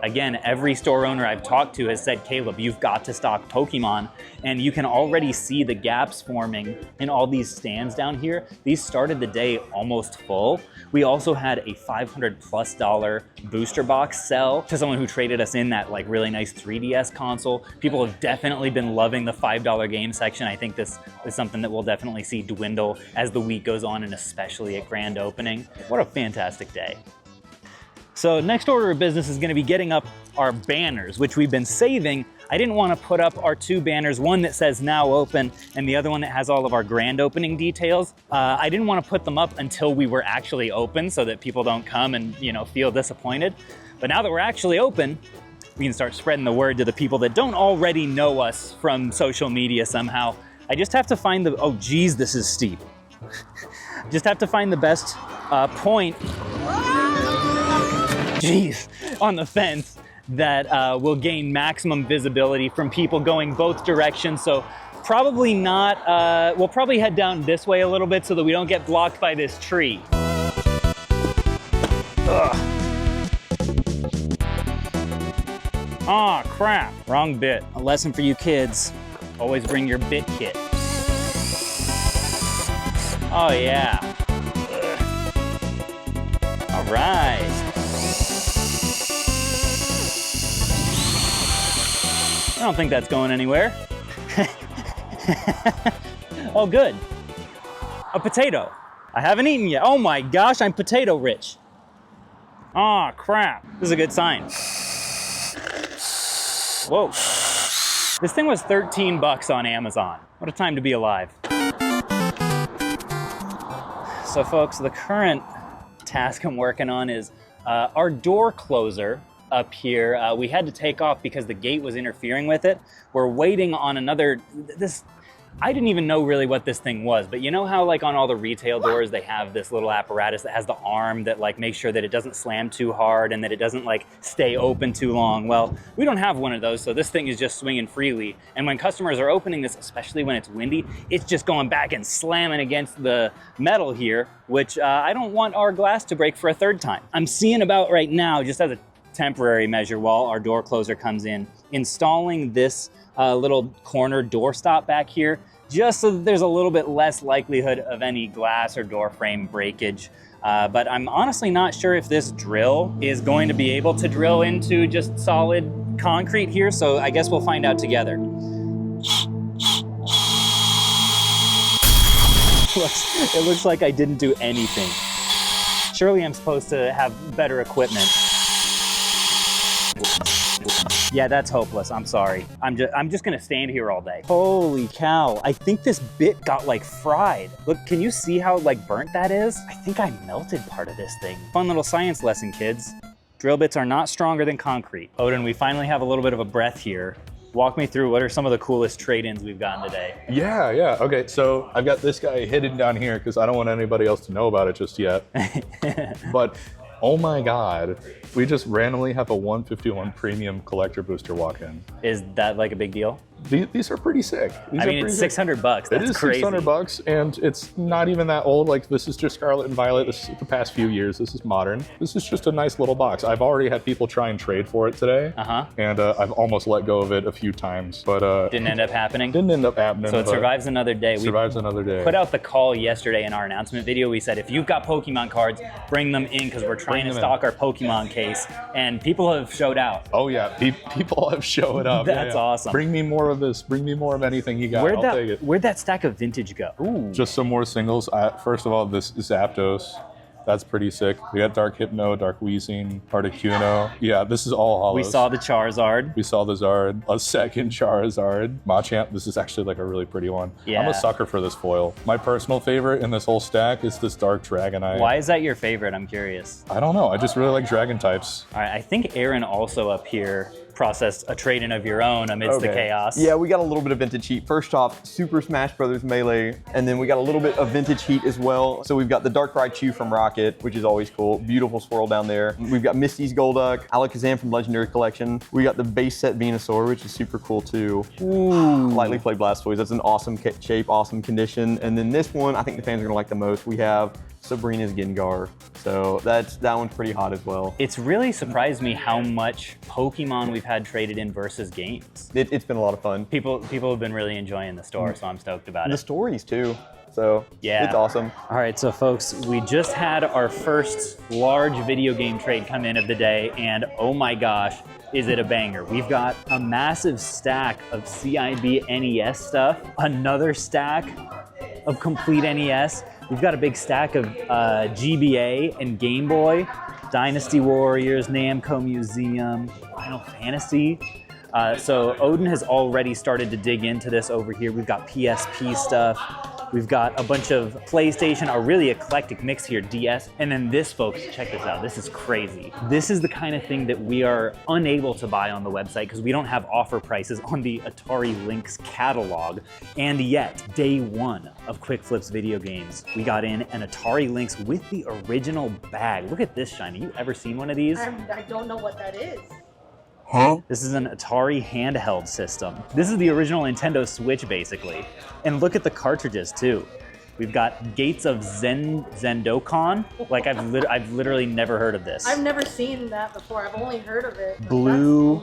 again, every store owner I've talked to has said, Caleb, you've got to stock Pokemon. And you can already see the gaps forming in all these stands down here. These started the day almost full. We also had a $500+ booster box sell to someone who traded us in that like really nice 3DS console. People have definitely been loving the $5 game section. I think this is something that we'll definitely see dwindle as the week goes on, and especially at grand opening. What a fantastic day. So next order of business is gonna be getting up our banners, which we've been saving. I didn't wanna put up our 2 banners, one that says now open and the other one that has all of our grand opening details. I didn't wanna put them up until we were actually open so that people don't come and feel disappointed. But now that we're actually open, we can start spreading the word to the people that don't already know us from social media somehow. I just have to find the, oh geez, this is steep. Just have to find the best point, on the fence that will gain maximum visibility from people going both directions. So probably not, we'll probably head down this way a little bit so that we don't get blocked by this tree. Ugh. Aw, crap, wrong bit. A lesson for you kids, always bring your bit kit. Oh yeah. Ugh. All right. I don't think that's going anywhere. Oh, good. A potato. I haven't eaten yet. Oh my gosh, I'm potato rich. Aw, crap. This is a good sign. Whoa. This thing was 13 bucks on Amazon. What a time to be alive. So folks, the current task I'm working on is our door closer up here. We had to take off because the gate was interfering with it. We're waiting on another, I didn't even know really what this thing was, but you know how like on all the retail doors, they have this little apparatus that has the arm that like makes sure that it doesn't slam too hard and that it doesn't like stay open too long. Well, we don't have one of those, so this thing is just swinging freely. And when customers are opening this, especially when it's windy, it's just going back and slamming against the metal here, which I don't want our glass to break for a third time. I'm seeing about right now, just as a temporary measure while our door closer comes in, installing this little corner door stop back here, just so that there's a little bit less likelihood of any glass or door frame breakage. But I'm honestly not sure if this drill is going to be able to drill into just solid concrete here, so I guess we'll find out together. It looks like I didn't do anything. Surely I'm supposed to have better equipment. Yeah, that's hopeless. I'm sorry. I'm just gonna stand here all day. Holy cow. I think this bit got like fried. Look, can you see how like burnt that is? I think I melted part of this thing. Fun little science lesson, kids. Drill bits are not stronger than concrete. Odin, we finally have a little bit of a breath here. Walk me through what are some of the coolest trade-ins we've gotten today. Yeah. Okay, so I've got this guy hidden down here because I don't want anybody else to know about it just yet. But oh my God, we just randomly have a 151 premium collector booster walk in. Is that like a big deal? These are pretty sick. I mean, it's 600 bucks. That's it is crazy. 600 bucks, and it's not even that old. Like, this is just Scarlet and Violet. This is the past few years. This is modern. This is just a nice little box. I've already had people try and trade for it today. And I've almost let go of it a few times, but didn't end up happening. Didn't end up happening. So it survives another day. Survives another day. Put out the call yesterday in our announcement video. We said if you've got Pokemon cards, bring them in because we're trying to stock our Pokemon case, and people have showed out. Oh yeah, people have showed up. That's awesome. Bring me more of this. Bring me more of anything you got. I'll take it. Where'd that stack of vintage go? Ooh. Just some more singles. First of all, this is Zapdos. That's pretty sick. We got Dark Hypno, Dark Weezing, Articuno. Yeah, this is all hollows. We saw the Charizard. We saw the Zard. A second Charizard. Machamp. This is actually like a really pretty one. Yeah. I'm a sucker for this foil. My personal favorite in this whole stack is this Dark Dragonite. Why is that your favorite? I'm curious. I don't know. I just really like dragon types. All right, I think Aaron also up here processed a trade-in of your own amidst the chaos. Yeah, we got a little bit of vintage heat. First off, Super Smash Bros. Melee, and then we got a little bit of vintage heat as well. So we've got the Dark Raichu from Rocket, which is always cool. Beautiful swirl down there. We've got Misty's Golduck, Alakazam from Legendary Collection. We got the base set Venusaur, which is super cool too. Ooh. Lightly played Blastoise. That's an awesome shape, awesome condition. And then this one, I think the fans are gonna like the most. We have Sabrina's Gengar. So that one's pretty hot as well. It's really surprised me how much Pokemon we've had traded in versus games. It's been a lot of fun. People have been really enjoying the store, so I'm stoked about it. The stories too. So yeah, it's awesome. All right, so folks, we just had our first large video game trade come in of the day, and oh my gosh, is it a banger. We've got a massive stack of CIB NES stuff, another stack of complete NES. We've got a big stack of GBA and Game Boy. Dynasty Warriors, Namco Museum, Final Fantasy. So Odin has already started to dig into this over here. We've got PSP stuff. We've got a bunch of PlayStation, a really eclectic mix here, DS. And then this, folks, check this out. This is crazy. This is the kind of thing that we are unable to buy on the website because we don't have offer prices on the Atari Lynx catalog. And yet, day one of Quick Flip's video games, we got in an Atari Lynx with the original bag. Look at this, Shiny. You ever seen one of these? I don't know what that is. Huh? This is an Atari handheld system. This is the original Nintendo Switch, basically. And look at the cartridges, too. We've got Gates of Zendokon. Like, I've literally never heard of this. I've never seen that before. I've only heard of it. Blue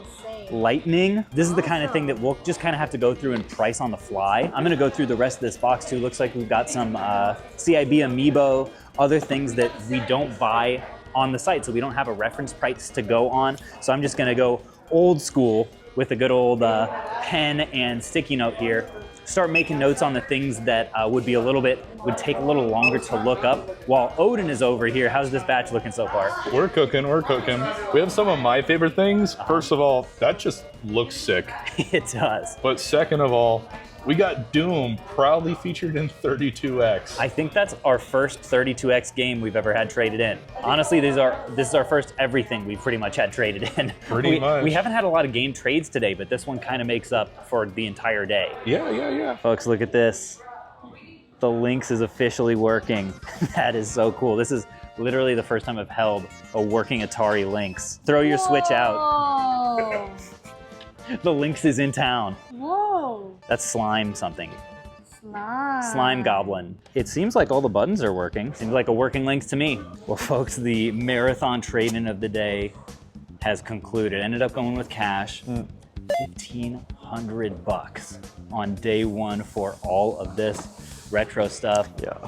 Lightning. This is the kind of thing that we'll just kind of have to go through and price on the fly. I'm gonna go through the rest of this box, too. Looks like we've got some CIB Amiibo, other things that we don't buy on the site, so we don't have a reference price to go on. So I'm just gonna go old school with a good old pen and sticky note here. Start making notes on the things that would take a little longer to look up. While Odin is over here, how's this batch looking so far? We're cooking. We have some of my favorite things. First of all, that just looks sick. It does. But second of all, we got Doom proudly featured in 32X. I think that's our first 32X game we've ever had traded in. Honestly, this is our first everything we've pretty much had traded in. Pretty much. We haven't had a lot of game trades today, but this one kind of makes up for the entire day. Yeah. Folks, look at this. The Lynx is officially working. That is so cool. This is literally the first time I've held a working Atari Lynx. Throw your Switch out. The Lynx is in town. Whoa. That's Slime something. Slime. Slime Goblin. It seems like all the buttons are working. Seems like a working Lynx to me. Well, folks, the marathon trade-in of the day has concluded. Ended up going with cash. $1,500 on day one for all of this retro stuff. Yeah.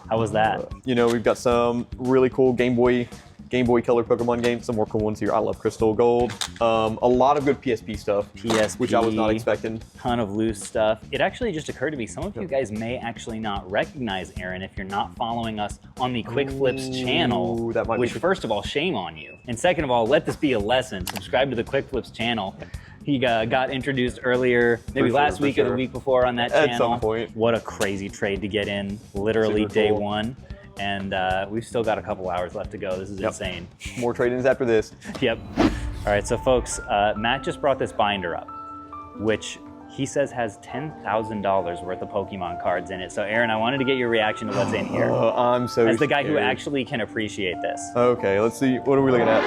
How was that? You know, we've got some really cool Game Boy Color Pokemon games, some more cool ones here. I love Crystal Gold. A lot of good PSP stuff. PSP. Which I was not expecting. Ton of loose stuff. It actually just occurred to me, some of you guys may actually not recognize Aaron if you're not following us on the Quick Flips channel, which first of all, shame on you. And second of all, let this be a lesson. Subscribe to the Quick Flips channel. He got introduced earlier, maybe last week or the week before on that channel. At some point. What a crazy trade to get in, literally Super day cool. one. And we've still got a couple hours left to go. This is insane. More trade-ins after this. Yep. All right, so folks, Matt just brought this binder up, which he says has $10,000 worth of Pokemon cards in it. So Aaron, I wanted to get your reaction to what's in here. I'm so As the guy who scared. actually can appreciate this. Okay, let's see. What are we looking at?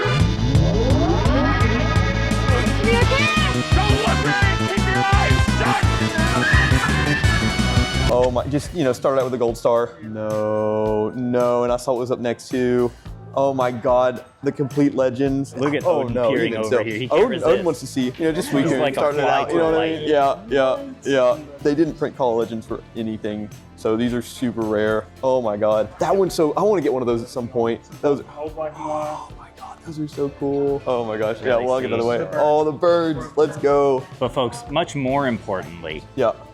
Oh my, just, started out with a gold star. No, and I saw what was up next too. Oh my God, the complete legends. Look at Odin peering over here. He can't resist. Odin wants to see, just He's like a starting it out. fly You know what I to mean? Yeah. They didn't print Call of Legends for anything, so these are super rare. Oh my God, that one's so. I want to get one of those at some point. Those. Oh my God, those are so cool. Oh my gosh. Yeah, well, I'll get that away. Oh, the birds. Let's go. But folks, much more importantly,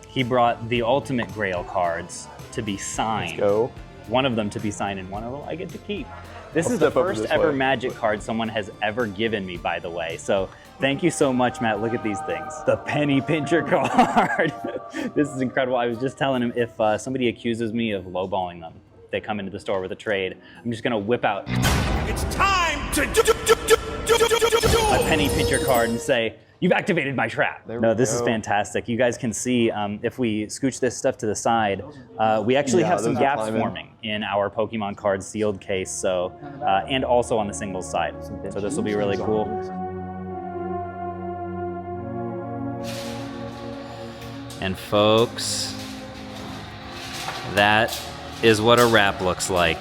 he brought the Ultimate Grail cards to be signed. Let's go. One of them to be signed and one of them I get to keep. This I'll is the step over first this ever way. Magic card someone has ever given me, by the way. So thank you so much, Matt. Look at these things. The Penny Pincher card. This is incredible. I was just telling him if somebody accuses me of lowballing them, they come into the store with a trade, I'm just gonna whip out It's time to a Penny Pincher card and say, you've activated my trap. No, this is fantastic. You guys can see if we scooch this stuff to the side, we actually have some those are gaps climbing. forming in our Pokemon card sealed case. So, and also on the singles side. So this will be really cool. And folks, that is what a wrap looks like.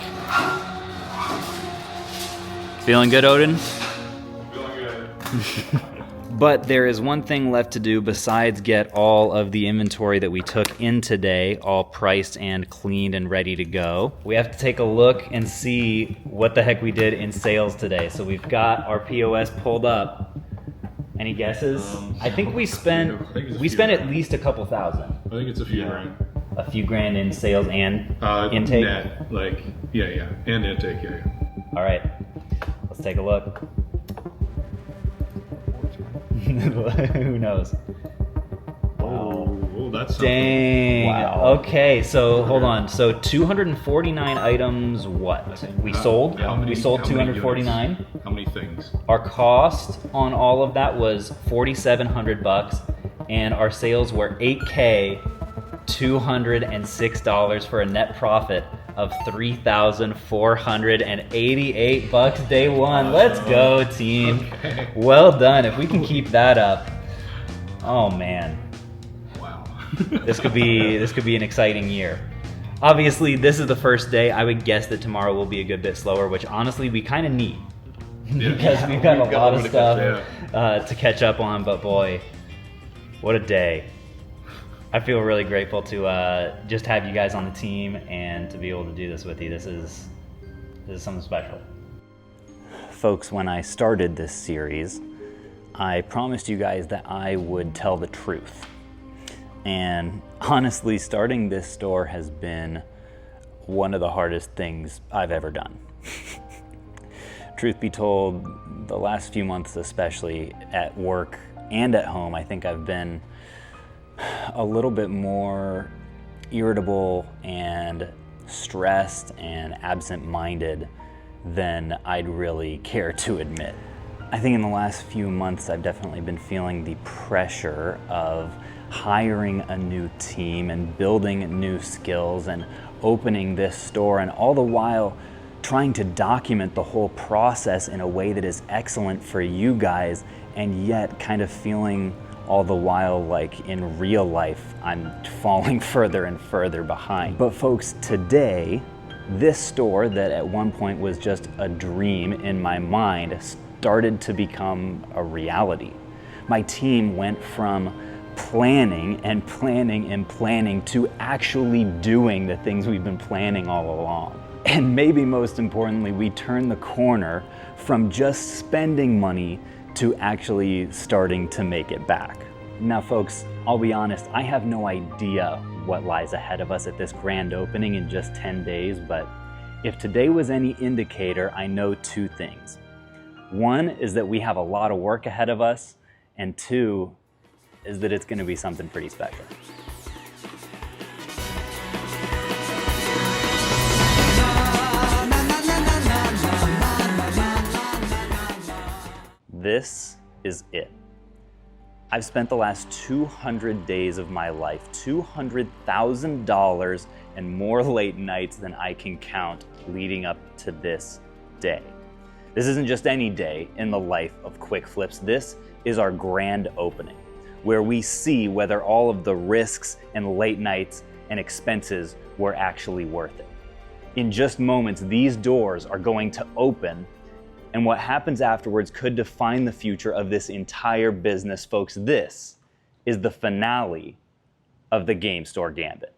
Feeling good, Odin? Feeling good. But there is one thing left to do besides get all of the inventory that we took in today all priced and cleaned and ready to go. We have to take a look and see what the heck we did in sales today. So we've got our POS pulled up. Any guesses? I think we spent at least a couple thousand. I think it's a few grand. A few grand in sales and intake? Net, and intake, yeah. All right. Let's take a look. Who knows? Oh, that's dang. Wow. Okay, so hold on. So 249 items. What we sold? We sold 249. How many things? Our cost on all of that was $4,700, and our sales were $8,206 for a net profit of $3,488 day one. Let's go, team. Okay. Well done. If we can keep that up, oh man. Wow. This could be an exciting year. Obviously, this is the first day. I would guess that tomorrow will be a good bit slower, which honestly we kind of need because we've got a lot of stuff to catch up on. But boy, what a day. I feel really grateful to just have you guys on the team and to be able to do this with you. This is something special. Folks, when I started this series, I promised you guys that I would tell the truth. And honestly, starting this store has been one of the hardest things I've ever done. Truth be told, the last few months, especially at work and at home, I think I've been a little bit more irritable and stressed and absent-minded than I'd really care to admit. I think in the last few months I've definitely been feeling the pressure of hiring a new team and building new skills and opening this store, and all the while trying to document the whole process in a way that is excellent for you guys, and yet kind of feeling all the while like in real life I'm falling further and further behind. But folks, today, this store that at one point was just a dream in my mind started to become a reality. My team went from planning and planning and planning to actually doing the things we've been planning all along. And maybe most importantly, we turned the corner from just spending money to actually starting to make it back. Now folks, I'll be honest, I have no idea what lies ahead of us at this grand opening in just 10 days, but if today was any indicator, I know two things. One is that we have a lot of work ahead of us, and two is that it's gonna be something pretty special. This is it. I've spent the last 200 days of my life, $200,000 and more late nights than I can count leading up to this day. This isn't just any day in the life of Quick Flips. This is our grand opening, where we see whether all of the risks and late nights and expenses were actually worth it. In just moments, these doors are going to open, and what happens afterwards could define the future of this entire business, folks. This is the finale of the Game Store Gambit.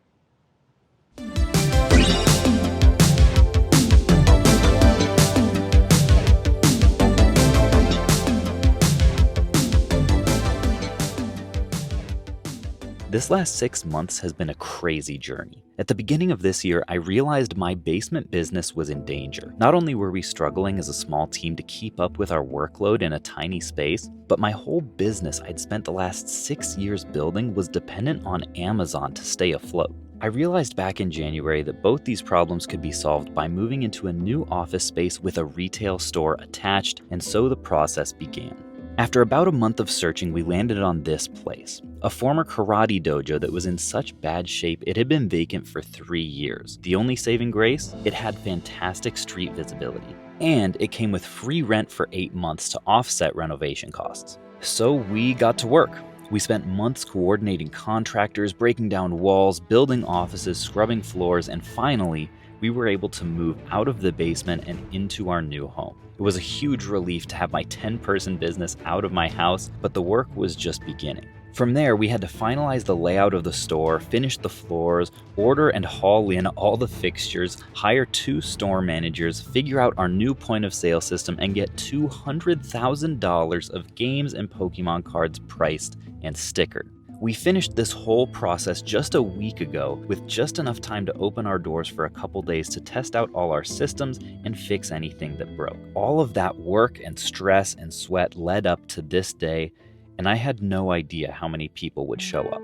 This last 6 months has been a crazy journey. At the beginning of this year, I realized my basement business was in danger. Not only were we struggling as a small team to keep up with our workload in a tiny space, but my whole business I'd spent the last 6 years building was dependent on Amazon to stay afloat. I realized back in January that both these problems could be solved by moving into a new office space with a retail store attached, and so the process began. After about a month of searching, we landed on this place, a former karate dojo that was in such bad shape it had been vacant for 3 years. The only saving grace? It had fantastic street visibility, and it came with free rent for 8 months to offset renovation costs. So we got to work. We spent months coordinating contractors, breaking down walls, building offices, scrubbing floors, and finally, we were able to move out of the basement and into our new home. It was a huge relief to have my 10-person business out of my house, but the work was just beginning. From there, we had to finalize the layout of the store, finish the floors, order and haul in all the fixtures, hire 2 store managers, figure out our new point-of-sale system, and get $200,000 of games and Pokemon cards priced and stickered. We finished this whole process just a week ago with just enough time to open our doors for a couple days to test out all our systems and fix anything that broke. All of that work and stress and sweat led up to this day, and I had no idea how many people would show up.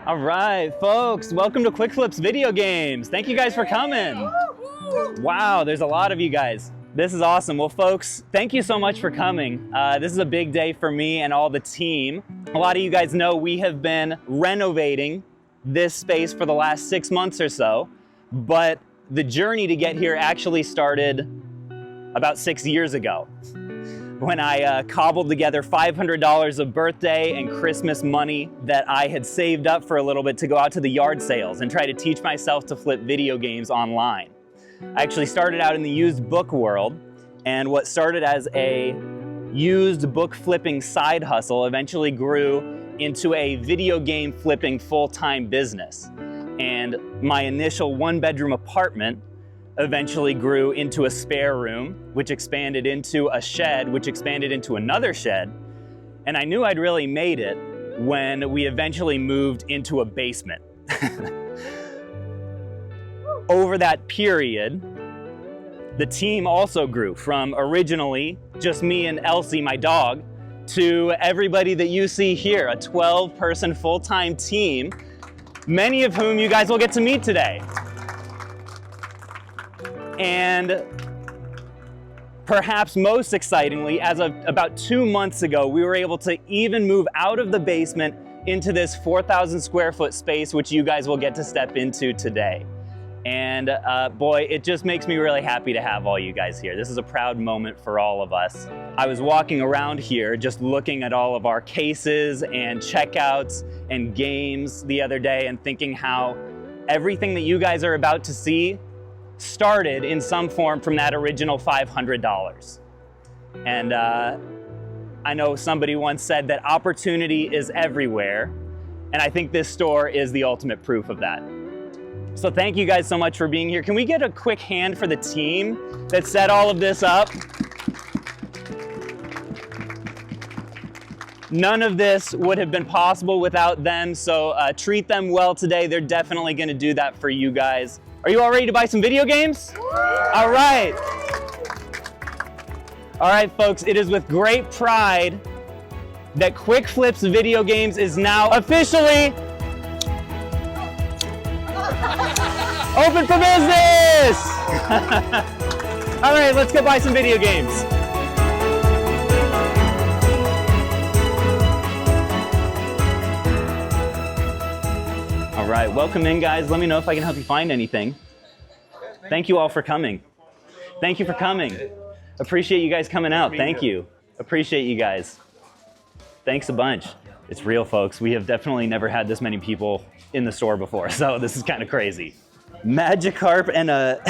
All right, folks, welcome to Quick Flips Video Games. Thank you guys for coming. Wow, there's a lot of you guys. This is awesome. Well, folks, thank you so much for coming. This is a big day for me and all the team. A lot of you guys know we have been renovating this space for the last 6 months or so, but the journey to get here actually started about 6 years ago when I cobbled together $500 of birthday and Christmas money that I had saved up for a little bit to go out to the yard sales and try to teach myself to flip video games online. I actually started out in the used book world, and what started as a used book flipping side hustle eventually grew into a video game flipping full-time business. And my initial one-bedroom apartment eventually grew into a spare room, which expanded into a shed, which expanded into another shed. And I knew I'd really made it when we eventually moved into a basement. Over that period, the team also grew from originally just me and Elsie, my dog, to everybody that you see here, a 12-person full-time team, many of whom you guys will get to meet today. And perhaps most excitingly, as of about 2 months ago, we were able to even move out of the basement into this 4,000 square foot space, which you guys will get to step into today. And boy, it just makes me really happy to have all you guys here. This is a proud moment for all of us. I was walking around here just looking at all of our cases and checkouts and games the other day and thinking how everything that you guys are about to see started in some form from that original $500. And I know somebody once said that opportunity is everywhere, and I think this store is the ultimate proof of that. So thank you guys so much for being here. Can we get a quick hand for the team that set all of this up? None of this would have been possible without them, so treat them well today. They're definitely gonna do that for you guys. Are you all ready to buy some video games? All right. All right, folks, it is with great pride that Quick Flips Video Games is now officially open for business! All right, let's go buy some video games. All right, welcome in, guys. Let me know if I can help you find anything. Thank you all for coming. Thank you for coming. Appreciate you guys coming out. Thank you. Appreciate you guys. Thanks a bunch. It's real, folks. We have definitely never had this many people in the store before, so this is kind of crazy. Magikarp and a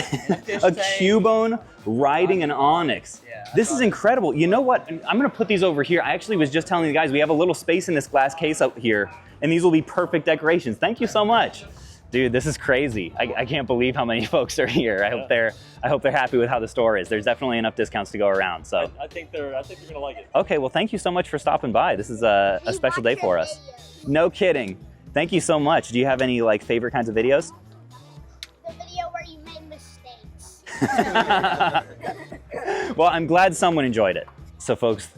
Cubone riding an Onyx. This is incredible. You know what? I'm gonna put these over here. I actually was just telling the guys we have a little space in this glass case up here, and these will be perfect decorations. Thank you so much. Dude, this is crazy. I can't believe how many folks are here. I hope they're happy with how the store is. There's definitely enough discounts to go around. So I think they're gonna like it. Okay, well, thank you so much for stopping by. This is a special day for us. No kidding. Thank you so much. Do you have any favorite kinds of videos? The video where you made mistakes. Well, I'm glad someone enjoyed it. So folks,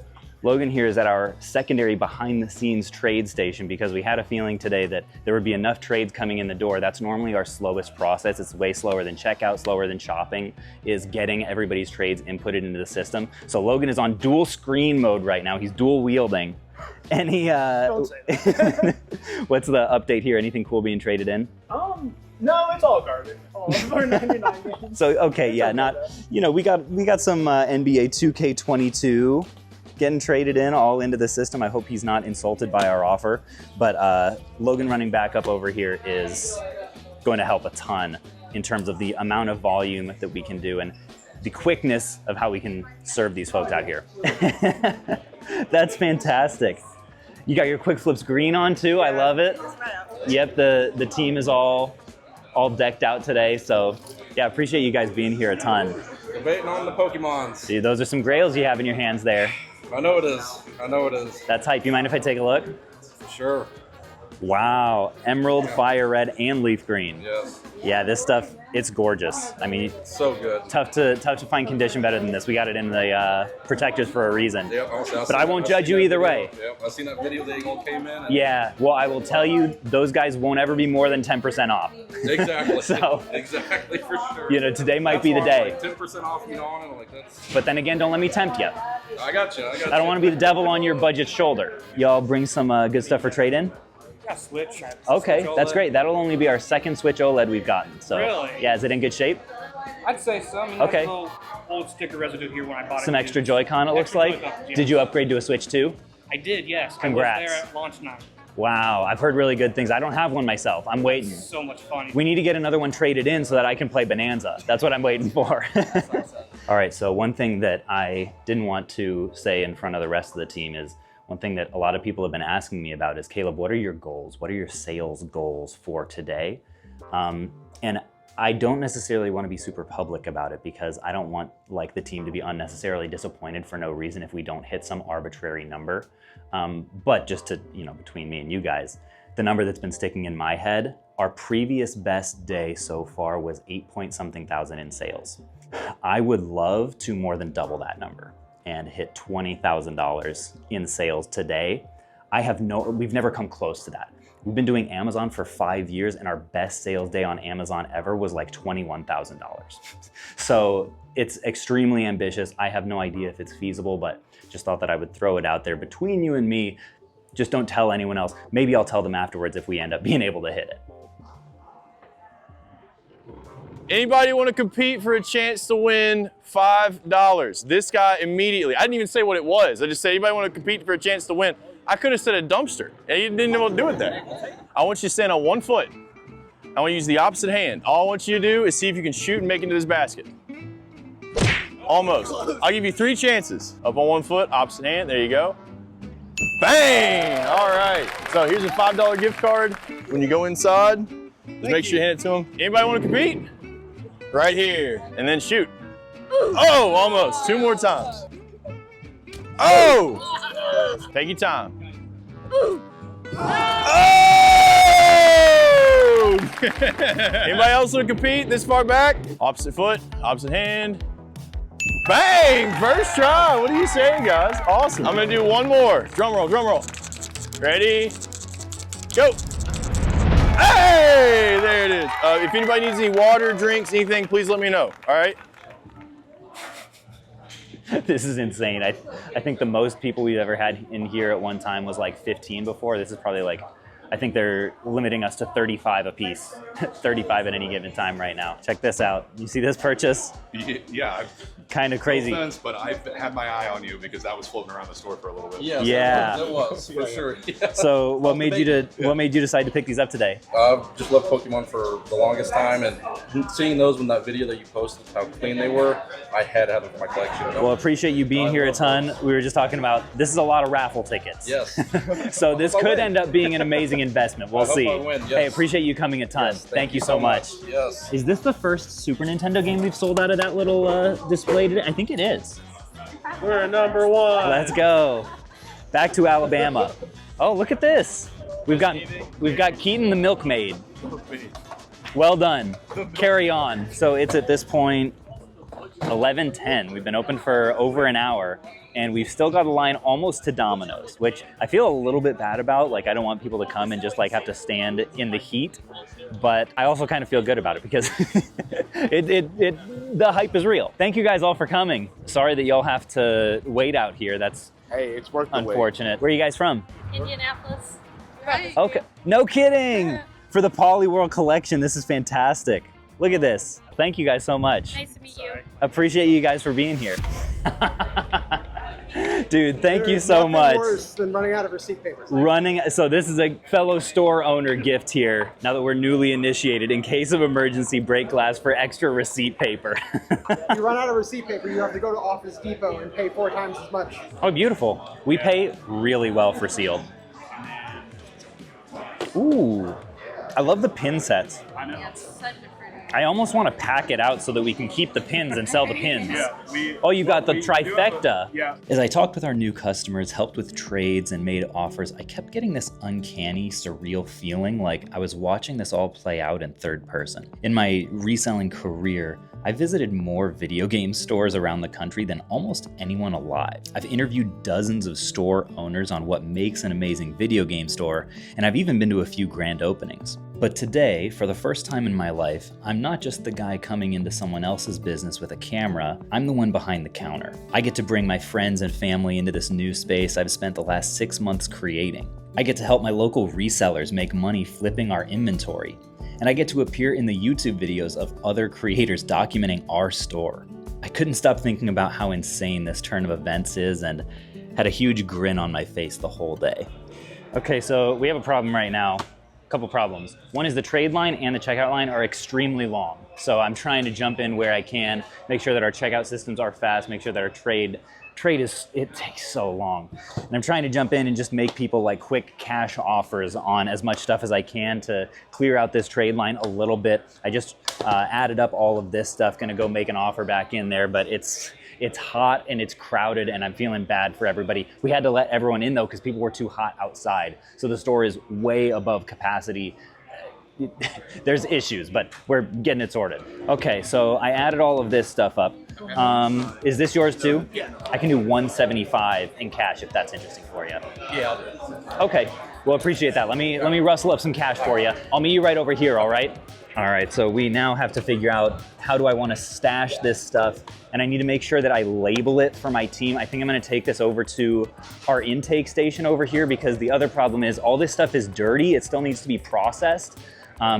Logan here is at our secondary behind the scenes trade station because we had a feeling today that there would be enough trades coming in the door. That's normally our slowest process. It's way slower than checkout, slower than shopping, is getting everybody's trades inputted into the system. So Logan is on dual screen mode right now. He's dual wielding. And he, Don't say that. what's the update here? Anything cool being traded in? No, it's all garbage. All of our 99 games. So, okay, yeah, not, we got some NBA 2K22 getting traded in all into the system. I hope he's not insulted by our offer, but Logan running back up over here is going to help a ton in terms of the amount of volume that we can do and the quickness of how we can serve these folks out here. That's fantastic. You got your Quick Flips green on too. I love it. Yep, the team is all decked out today. So yeah, appreciate you guys being here a ton. Debating on the Pokemons. See, those are some grails you have in your hands there. I know it is. I know it is. That's hype. You mind if I take a look? Sure. Wow, emerald, fire red, and leaf green. Yes. Yeah, this stuff, it's gorgeous. I mean, so good. Tough to find condition better than this. We got it in the protectors for a reason. Yep, but I won't judge you either way. Yep, I seen that video they all came in. And Yeah, well, I will tell you, those guys won't ever be more than 10% off. Exactly. So, exactly, for sure. you know, today might be the day. Like 10% off, you know, and I'm like, that's... But then again, don't let me tempt you. I got you. I don't want to be the devil on your budget's shoulder. Y'all bring some good stuff for trade-in? Switch. Okay, Switch that's OLED. great. That'll only be our second Switch OLED we've gotten. So, Really? yeah, is it in good shape? I'd say so. I mean, Okay. there's a little old sticker residue here when I bought it. Some extra Joy-Con, it looks Extra like. Joy-Cons, yeah. Did you upgrade to a Switch 2? I did, yes. Congrats. I was there at launch night. Wow, I've heard really good things. I don't have one myself. I'm waiting. So much fun. We need to get another one traded in so that I can play Bonanza. That's what I'm waiting for. All right, so one thing that I didn't want to say in front of the rest of the team is one thing that a lot of people have been asking me about is, Caleb, what are your goals? What are your sales goals for today? And I don't necessarily want to be super public about it because I don't want like the team to be unnecessarily disappointed for no reason if we don't hit some arbitrary number. But just to, you know, between me and you guys, the number that's been sticking in my head, our previous best day so far was 8-point-something thousand in sales. I would love to more than double that number and hit $20,000 in sales today. We've never come close to that. We've been doing Amazon for 5 years and our best sales day on Amazon ever was like $21,000. So it's extremely ambitious. I have no idea if it's feasible, but just thought that I would throw it out there between you and me. Just don't tell anyone else. Maybe I'll tell them afterwards if we end up being able to hit it. Anybody want to compete for a chance to win $5? This guy immediately, I didn't even say what it was. I just said, anybody want to compete for a chance to win? I could have said a dumpster, and you didn't know what to do with that. I want you to stand on one foot. I want you to use the opposite hand. All I want you to do is see if you can shoot and make it into this basket. Almost. I'll give you 3 chances. Up on one foot, opposite hand, there you go. Bang! All right, so here's a $5 gift card. When you go inside, just make sure you hand it to them. Anybody want to compete? Right here, and then shoot. Oh, almost. 2 more times. Oh! Take your time. Oh! Anybody else want to compete this far back? Opposite foot, opposite hand. Bang! First try. What do you say, guys? Awesome. I'm gonna do one more. Drum roll, drum roll. Ready? Go. Hey! There it is. If anybody needs any water, drinks, anything, please let me know. All right? This is insane. I think the most people we've ever had in here at one time was like 15 before. This is probably like, I think they're limiting us to 35 apiece. 35 at any given time right now. Check this out. You see this purchase? Yeah. Kind of crazy. No offense, but I've had my eye on you because that was floating around the store for a little bit. Yes, Yeah. it was, for sure. Yeah. So what made you decide to pick these up today? I've just loved Pokemon for the longest time, and seeing those in that video that you posted, how clean they were, I had to have them for my collection. Well, appreciate you being here a ton. We were just talking about, this is a lot of raffle tickets. Yes. So this could end up being an amazing investment. We'll I hope see. I win, yes. Hey, appreciate you coming a ton. Yes, thank you so much. Yes. Is this the first Super Nintendo game we've sold out of that little display today? I think it is. We're number 1. Let's go. Back to Alabama. Oh, look at this. We've got Keaton the Milkmaid. Well done. Carry on. So it's at this point 11:10. We've been open for over an hour, and we've still got a line almost to Domino's, which I feel a little bit bad about. Like, I don't want people to come and just like have to stand in the heat, but I also kind of feel good about it because the hype is real. Thank you guys all for coming. Sorry that y'all have to wait out here. That's it's worth the wait. Unfortunate. Where are you guys from? Indianapolis. Okay. No kidding. For the Polyworld collection, this is fantastic. Look at this. Thank you guys so much. Nice to meet you. Appreciate you guys for being here. Dude, thank you so much. Worse than running out of receipt paper. So this is a fellow store owner gift here, now that we're newly initiated. In case of emergency, break glass for extra receipt paper. You run out of receipt paper, you have to go to Office Depot and pay 4 times as much. Oh, beautiful. We pay really well for sealed. Ooh, I love the pin sets. I know. It's such a pretty. I almost want to pack it out so that we can keep the pins and sell the pins. Yeah, oh, you got the trifecta. Yeah. As I talked with our new customers, helped with trades, and made offers, I kept getting this uncanny, surreal feeling like I was watching this all play out in third person. In my reselling career, I visited more video game stores around the country than almost anyone alive. I've interviewed dozens of store owners on what makes an amazing video game store, and I've even been to a few grand openings. But today, for the first time in my life, I'm not just the guy coming into someone else's business with a camera, I'm the one behind the counter. I get to bring my friends and family into this new space I've spent the last 6 months creating. I get to help my local resellers make money flipping our inventory. And I get to appear in the YouTube videos of other creators documenting our store. I couldn't stop thinking about how insane this turn of events is and had a huge grin on my face the whole day. Okay, so we have a problem right now. Couple problems. One is the trade line and the checkout line are extremely long. So I'm trying to jump in where I can, make sure that our checkout systems are fast, make sure that our trade is, it takes so long. And I'm trying to jump in and just make people like quick cash offers on as much stuff as I can to clear out this trade line a little bit. I just added up all of this stuff, gonna go make an offer back in there, but it's hot and it's crowded and I'm feeling bad for everybody. We had to let everyone in though because people were too hot outside. So the store is way above capacity. There's issues, but we're getting it sorted. Okay, so I added all of this stuff up. Is this yours too? Yeah. I can do 175 in cash if that's interesting for you. Yeah, I'll do it. Okay, well appreciate that. Let me rustle up some cash for you. I'll meet you right over here, all right? All right, so we now have to figure out how do I want to stash this stuff, and I need to make sure that I label it for my team. I think I'm going to take this over to our intake station over here because the other problem is all this stuff is dirty. It still needs to be processed.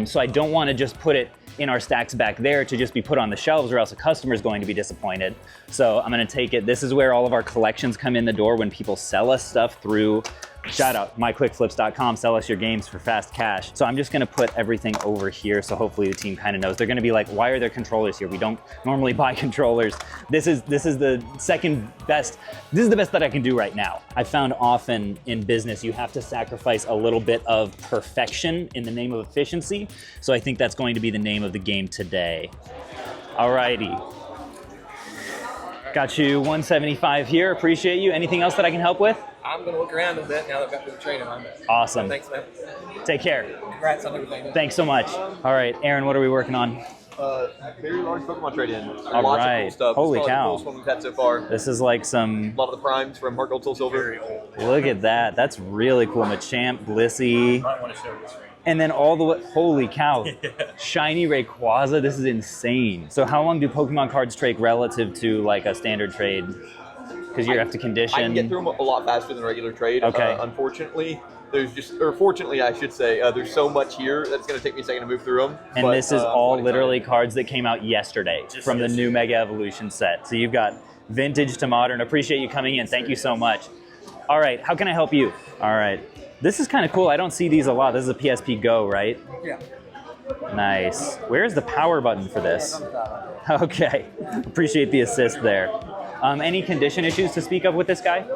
So I don't want to just put it in our stacks back there to just be put on the shelves or else a customer is going to be disappointed. So I'm going to take it. This is where all of our collections come in the door when people sell us stuff through, shout out, myquickflips.com, sell us your games for fast cash. So I'm just going to put everything over here so hopefully the team kind of knows. They're going to be like, why are there controllers here? We don't normally buy controllers. This is the second best. This is the best that I can do right now. I found often in business you have to sacrifice a little bit of perfection in the name of efficiency. So I think that's going to be the name of the game today. Alrighty. Got you 175 here. Appreciate you. Anything else that I can help with? I'm going to look around a bit now that I've got through the training. Awesome. Thanks, man. Take care. Congrats on everything. Thanks so much. All right, Aaron, what are we working on? Very large Pokemon trade-in. All Lots right. of cool stuff. Holy This is probably cow. the coolest one we've had so far. This is like some... A lot of the primes from Heart Gold Soul Silver. Look at that. That's really cool. Machamp, Blissey. I want to show this. And then all the way... Holy cow. Shiny Rayquaza. This is insane. So how long do Pokemon cards take relative to like a standard trade? Because you have to condition. I can get through them a lot faster than regular trade. Okay. Unfortunately, fortunately, I should say, there's so much here that it's going to take me a second to move through them. And this is all literally cards that came out yesterday from the new Mega Evolution set. So you've got vintage to modern. Appreciate you coming in. Thank you so much. All right, how can I help you? All right. This is kind of cool. I don't see these a lot. This is a PSP Go, right? Yeah. Nice. Where's the power button for this? Okay. Appreciate the assist there. Any condition issues to speak of with this guy?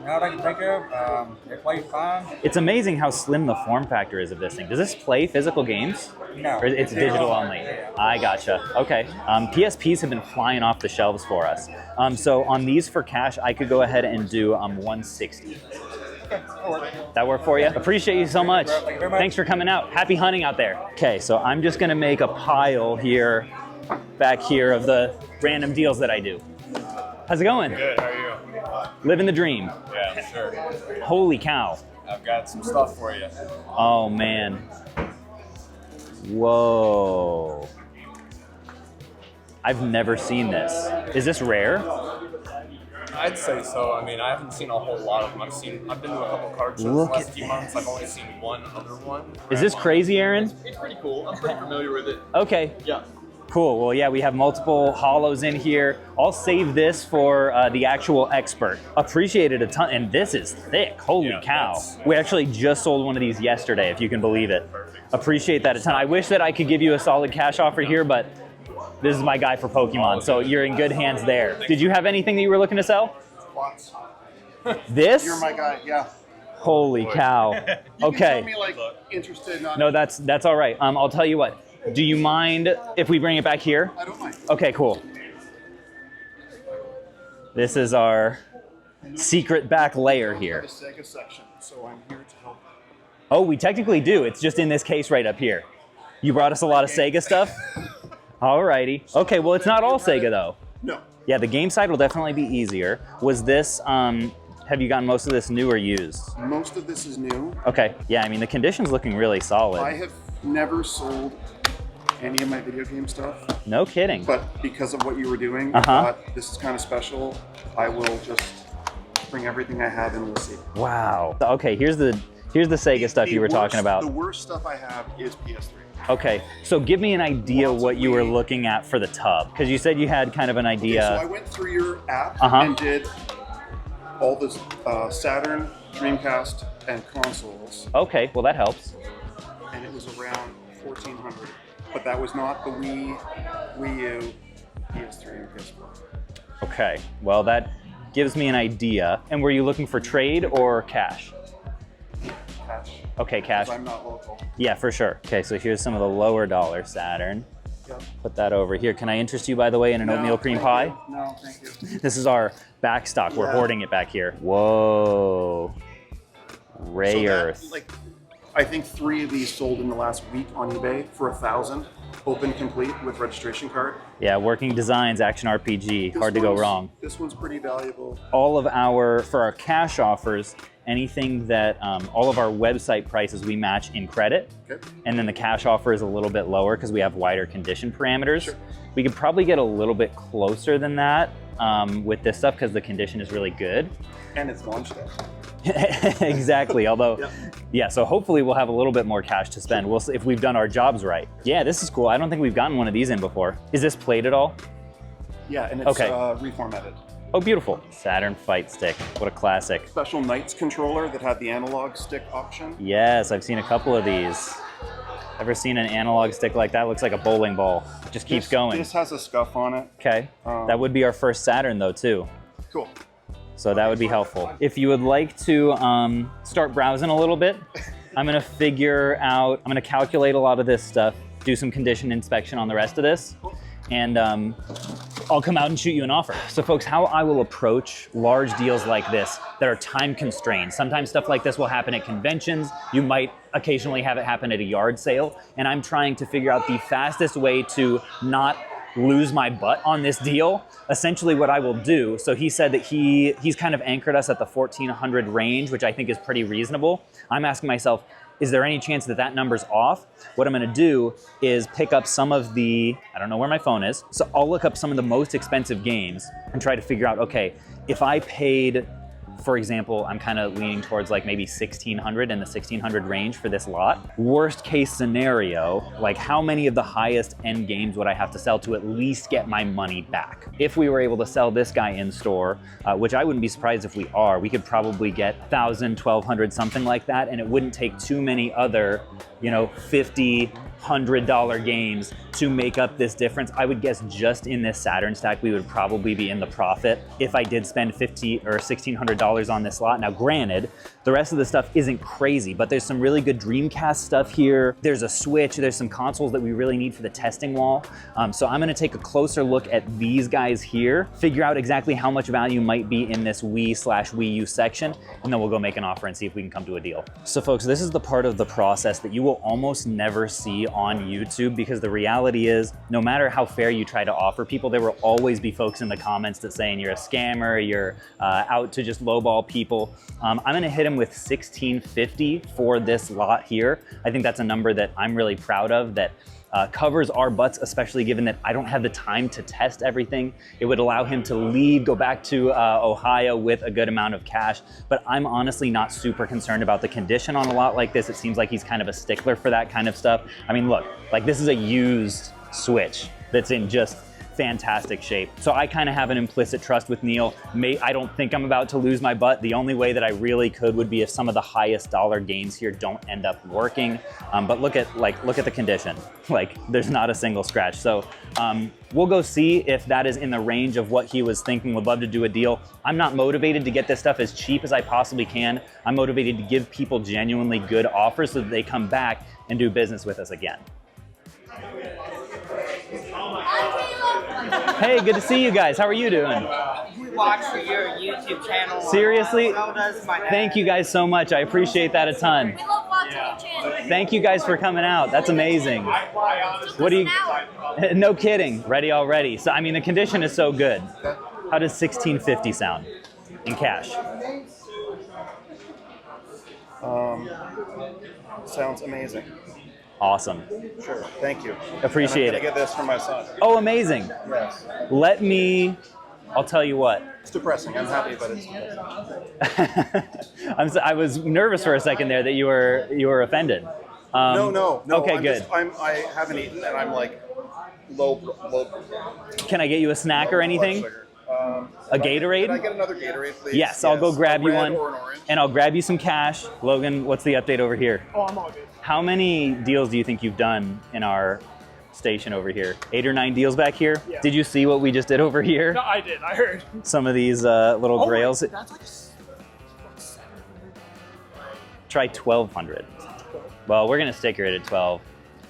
Not I can think of. It plays fine. It's amazing how slim the form factor is of this thing. Does this play physical games? No. Or it's digital only? I gotcha. Okay. PSPs have been flying off the shelves for us. So on these for cash, I could go ahead and do 160. That work for you? Appreciate you so much. Thanks for coming out. Happy hunting out there. Okay, so I'm just gonna make a pile here, back here of the random deals that I do. How's it going? Good, how are you? Living the dream. Yeah, sure. Holy cow. I've got some stuff for you. Oh man. Whoa. I've never seen this. Is this rare? I'd say so. I mean, I haven't seen a whole lot of them. I've been to a couple card shows the last few months. I've only seen one other one. Is this crazy, Aaron? It's pretty cool. I'm pretty familiar with it. Okay. Yeah. Cool. Well, yeah, we have multiple holos in here. I'll save this for the actual expert. Appreciate it a ton. And this is thick. Holy cow. We actually just sold one of these yesterday, if you can believe it. Appreciate that a ton. I wish that I could give you a solid cash offer here, but this is my guy for Pokemon, so you're in good hands there. Did you have anything that you were looking to sell? Once. This? You're my guy, yeah. Holy cow. You Okay. can tell me, like, interested, not No, that's all right. I'll tell you what. Do you mind if we bring it back here? I don't mind. Okay, cool. This is our secret back layer here. The Sega section, so I'm here to help. Oh, we technically do. It's just in this case right up here. You brought us a lot of Sega stuff? Alrighty. Okay, well, it's not all Sega though. No. Yeah, the game side will definitely be easier. Was this, have you gotten most of this new or used? Most of this is new. Okay, yeah, I mean, the condition's looking really solid. I have never sold any of my video game stuff. No kidding. But because of what you were doing, I thought this is kind of special. I will just bring everything I have and we'll see. Wow. Okay, here's the Sega stuff you were talking about. The worst stuff I have is PS3. Okay, so give me an idea what you were looking at for the tub, because you said you had kind of an idea. Okay, so I went through your app and did all the Saturn, Dreamcast, and consoles. Okay, well that helps. And it was around 1,400, but that was not the Wii U, PS3, and PS4. Okay, well that gives me an idea. And were you looking for trade or cash? Cash. Okay, cash. Because I'm not local. Yeah, for sure. Okay, so here's some of the lower dollar Saturn. Yep. Put that over here. Can I interest you, by the way, in an oatmeal cream pie? You. No, thank you. This is our back stock. We're hoarding it back here. Whoa. Ray Earth. I think 3 of these sold in the last week on eBay for $1,000, open complete with registration card. Yeah, Working Designs, Action RPG, hard to go wrong. This one's pretty valuable. All of for our cash offers, anything that, all of our website prices we match in credit. Okay. And then the cash offer is a little bit lower because we have wider condition parameters. Sure. We could probably get a little bit closer than that with this stuff because the condition is really good. And it's launch day. Exactly, although, yeah, so hopefully we'll have a little bit more cash to spend. We'll see if we've done our jobs right. Yeah, this is cool. I don't think we've gotten one of these in before. Is this played at all? Yeah, and it's reformatted. Oh, beautiful. Saturn Fight Stick, what a classic. Special Knights controller that had the analog stick option. Yes, I've seen a couple of these. Ever seen an analog stick like that? Looks like a bowling ball. Just keeps going. This has a scuff on it. Okay, that would be our first Saturn though too. Cool. So that would be helpful. If you would like to start browsing a little bit, I'm gonna calculate a lot of this stuff, do some condition inspection on the rest of this, and I'll come out and shoot you an offer. So folks, how I will approach large deals like this that are time constrained. Sometimes stuff like this will happen at conventions. You might occasionally have it happen at a yard sale. And I'm trying to figure out the fastest way to not lose my butt on this deal. Essentially what I will do, so he said that he's kind of anchored us at the 1,400 range, which I think is pretty reasonable. I'm asking myself, is there any chance that that number's off? What I'm gonna do is pick up some of the, I don't know where my phone is, so I'll look up some of the most expensive games and try to figure out, okay, if I paid, for example, I'm kind of leaning towards like maybe 1,600 in the 1,600 range for this lot. Worst case scenario, like how many of the highest end games would I have to sell to at least get my money back? If we were able to sell this guy in store, which I wouldn't be surprised if we are, we could probably get 1,000, 1,200, something like that, and it wouldn't take too many other, $50, $100 games to make up this difference. I would guess just in this Saturn stack, we would probably be in the profit if I did spend $1,500 or $1,600 on this lot. Now, granted, the rest of the stuff isn't crazy, but there's some really good Dreamcast stuff here. There's a Switch, there's some consoles that we really need for the testing wall. So I'm gonna take a closer look at these guys here, figure out exactly how much value might be in this Wii/Wii U section, and then we'll go make an offer and see if we can come to a deal. So folks, this is the part of the process that you will almost never see on YouTube, because the reality is, no matter how fair you try to offer people, there will always be folks in the comments that saying you're a scammer, you're out to just lowball people. I'm gonna hit him with $1,650 for this lot here. I think that's a number that I'm really proud of, that covers our butts, especially given that I don't have the time to test everything. It would allow him to leave, go back to Ohio with a good amount of cash, but I'm honestly not super concerned about the condition on a lot like this. It seems like he's kind of a stickler for that kind of stuff. I mean, look, like this is a used Switch that's in just fantastic shape. So I kind of have an implicit trust with Neil. I don't think I'm about to lose my butt. The only way that I really could would be if some of the highest dollar games here don't end up working. But look at the condition. Like there's not a single scratch. So we'll go see if that is in the range of what he was thinking. Would love to do a deal. I'm not motivated to get this stuff as cheap as I possibly can. I'm motivated to give people genuinely good offers so that they come back and do business with us again. Hey, good to see you guys. How are you doing? We watch your YouTube channel. Seriously? So does my dad. Thank you guys so much. I appreciate that a ton. We love watching your channel. Thank you guys for coming out. That's amazing. What do you? No kidding. Ready already. So I mean, the condition is so good. How does 1650 sound in cash? Sounds amazing. Awesome. Sure. Thank you. Appreciate and I'm it. gonna get this for my son. Oh, amazing. Yes. I'll tell you what. It's depressing. I'm happy, but it's depressing. I was nervous for a second there that you were offended. No. Okay, I'm good. I haven't eaten, and I'm like low. Can I get you a snack or anything? A Gatorade? Can I get another Gatorade, please? Yes, I'll go grab a you red one. or an orange. And I'll grab you some cash. Logan, what's the update over here? Oh, I'm all good. How many deals do you think you've done in our station over here? 8 or 9 deals back here? Yeah. Did you see what we just did over here? No, I did. I heard. Some of these little grails. That's like Try 1,200. Well, we're gonna sticker it at 12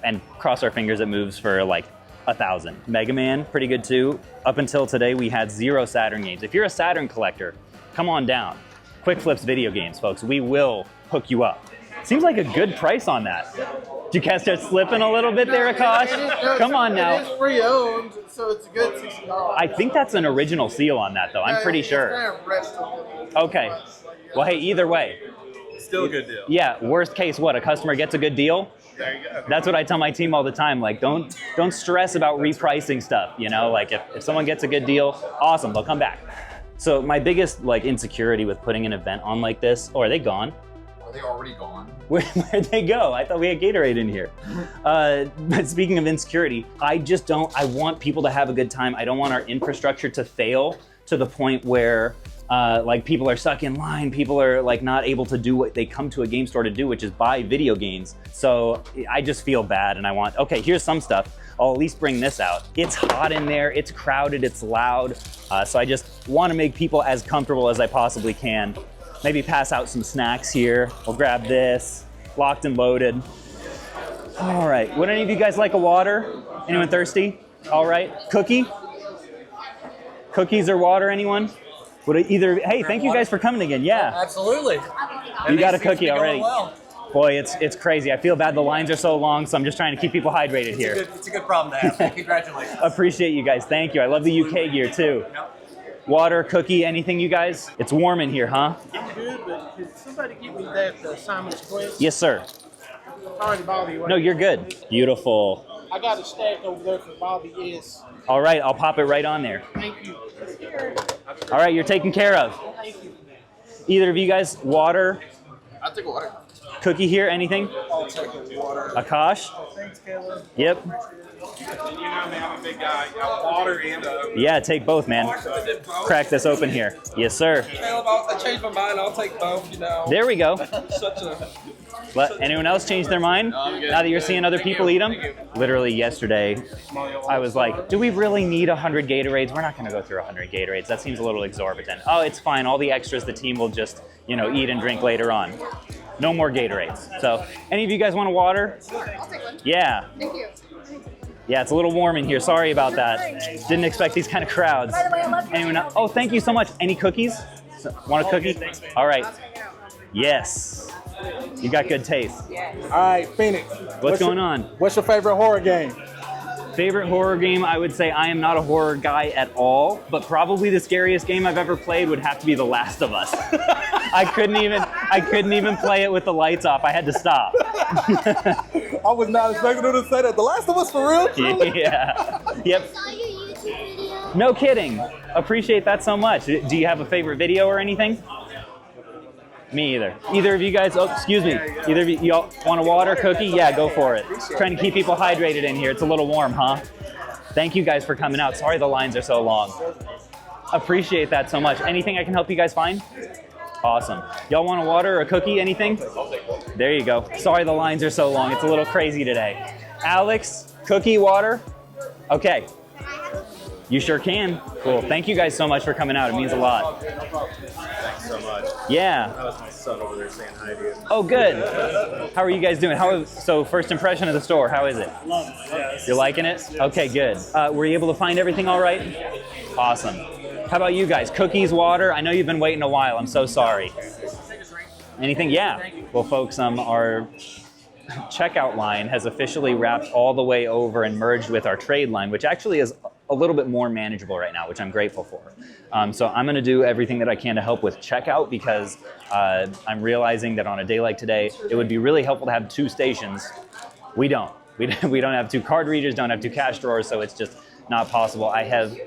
and cross our fingers it moves for like 1,000. Mega Man, pretty good too. Up until today, we had 0 Saturn games. If you're a Saturn collector, come on down. Quick Flips Video Games, folks. We will hook you up. Seems like a good price on that. Did you guys start slipping a little bit there, Akash? Come on now. It is pre-owned, so it's a good $60. I think that's an original seal on that, though. I'm pretty sure. Kind of rest a little bit. Okay. Well, hey, either way. Still a good deal. Yeah, worst case, what? A customer gets a good deal? There you go. That's what I tell my team all the time. Like, don't stress about repricing stuff. You know, like if someone gets a good deal, awesome, they'll come back. So my biggest like insecurity with putting an event on like this, oh, are they gone? Are they already gone? Where'd they go? I thought we had Gatorade in here. But speaking of insecurity, I want people to have a good time. I don't want our infrastructure to fail to the point where like people are stuck in line, people are like not able to do what they come to a game store to do, which is buy video games. So I just feel bad and okay, here's some stuff. I'll at least bring this out. It's hot in there, it's crowded, it's loud. So I just want to make people as comfortable as I possibly can. Maybe pass out some snacks here. We'll grab this, locked and loaded. All right, would any of you guys like a water? Anyone thirsty? All right, cookie? Cookies or water, anyone? Would either, hey, thank you guys for coming again, yeah. Absolutely. You got a cookie already. Boy, it's crazy. I feel bad the lines are so long, so I'm just trying to keep people hydrated here. It's a good problem to have. Congratulations. Appreciate you guys, thank you. I love the UK gear too. Water, cookie, anything you guys? It's warm in here, huh? I'm good, but could somebody give me that Simon's Quest? Yes, sir. Sorry to bother you. No, you're good. Beautiful. I got a stack over there for Bobby S. All right, I'll pop it right on there. Thank you. All right, you're taken care of. Thank you. Either of you guys, water, I'll take water. cookie here, anything? I'll take a water. Akash? Thanks, Caleb. Yep. You know me, I'm a big guy. Got water and Yeah, take both, man. Crack this open here. Yes, sir. Caleb, I changed my mind. I'll take both, you know. There we go. Such a... Let anyone else change their mind? Now that you're seeing other people eat them? Literally yesterday, I was like, do we really need 100 Gatorades? We're not going to go through 100 Gatorades. That seems a little exorbitant. Oh, it's fine. All the extras the team will just, eat and drink later on. No more Gatorades. So, any of you guys want a water? I'll take one. Yeah. Thank you. Yeah, it's a little warm in here. Sorry about that. Didn't expect these kind of crowds. By the way, I love your Anyone else? Oh, thank you so much. Any cookies? Want a cookie? All right. Yes. You got good taste. All right, Phoenix. What's going on? What's your favorite horror game? Favorite horror game, I would say I am not a horror guy at all, but probably the scariest game I've ever played would have to be The Last of Us. I couldn't even play it with the lights off. I had to stop. I was not expecting her to say that. The Last of Us for real? Truly? Yeah. Yep. No kidding. Appreciate that so much. Do you have a favorite video or anything? Me either. Either of you guys, oh, excuse me. Either of you all want a water, cookie? Yeah, go for it. Trying to keep people hydrated in here. It's a little warm, huh? Thank you guys for coming out. Sorry the lines are so long. Appreciate that so much. Anything I can help you guys find? Awesome. Y'all want a water or a cookie, anything? There you go. Sorry the lines are so long. It's a little crazy today. Alex, cookie, water? Okay. You sure can. Cool. Thank you guys so much for coming out. It means a lot. Thanks so much. Yeah. That was my son over there saying hi to you. Oh, good. How are you guys doing? So first impression of the store, how is it? Love it. Yeah, You're liking it? Okay, good. Were you able to find everything all right? Awesome. How about you guys? Cookies, water? I know you've been waiting a while. I'm so sorry. Anything? Yeah. Well, folks, our checkout line has officially wrapped all the way over and merged with our trade line, which actually is a little bit more manageable right now, which I'm grateful for. So I'm going to do everything that I can to help with checkout because I'm realizing that on a day like today, it would be really helpful to have 2 stations. We don't. We don't have 2 card readers, don't have 2 cash drawers, so it's just not possible. I have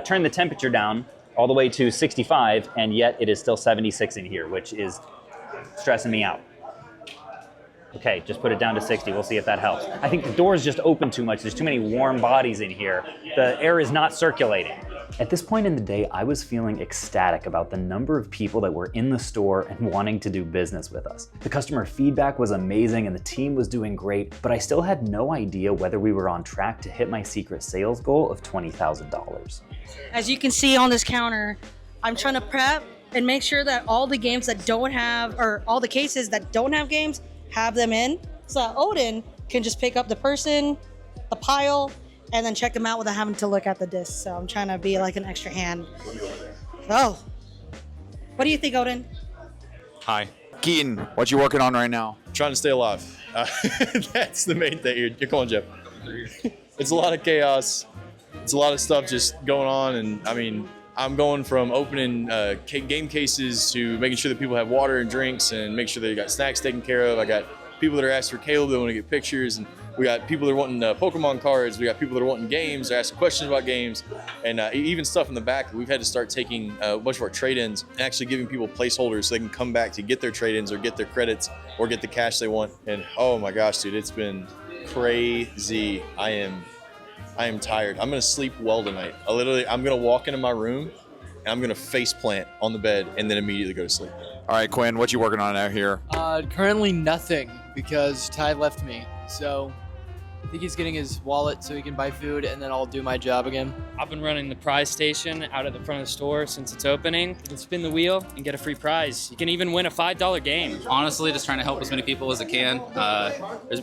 turned the temperature down all the way to 65, and yet it is still 76 in here, which is stressing me out. Okay, just put it down to 60. We'll see if that helps. I think the doors just open too much. There's too many warm bodies in here. The air is not circulating. At this point in the day, I was feeling ecstatic about the number of people that were in the store and wanting to do business with us. The customer feedback was amazing and the team was doing great, but I still had no idea whether we were on track to hit my secret sales goal of $20,000. As you can see on this counter, I'm trying to prep and make sure that all the games that don't have, or all the cases that don't have games, have them in, so that Odin can just pick up the person, the pile, and then check them out without having to look at the disc. So I'm trying to be like an extra hand. Oh, what do you think, Odin? Hi. Keaton, what you working on right now? Trying to stay alive. That's the main thing. You're calling Jeff. It's a lot of chaos. It's a lot of stuff just going on, and I mean, I'm going from opening game cases to making sure that people have water and drinks and make sure they got snacks taken care of. I got people that are asking for Caleb that want to get pictures, and we got people that are wanting Pokemon cards. We got people that are wanting games. They're asking questions about games, and even stuff in the back. We've had to start taking a bunch of our trade-ins and actually giving people placeholders so they can come back to get their trade-ins or get their credits or get the cash they want. And oh my gosh, dude, it's been crazy. I am tired. I'm gonna sleep well tonight. I'm gonna walk into my room and I'm gonna face plant on the bed and then immediately go to sleep. All right, Quinn, what you working on out here? Currently nothing because Ty left me. So I think he's getting his wallet so he can buy food and then I'll do my job again. I've been running the prize station out at the front of the store since its opening. You can spin the wheel and get a free prize. You can even win a $5 game. Honestly, just trying to help as many people as I can.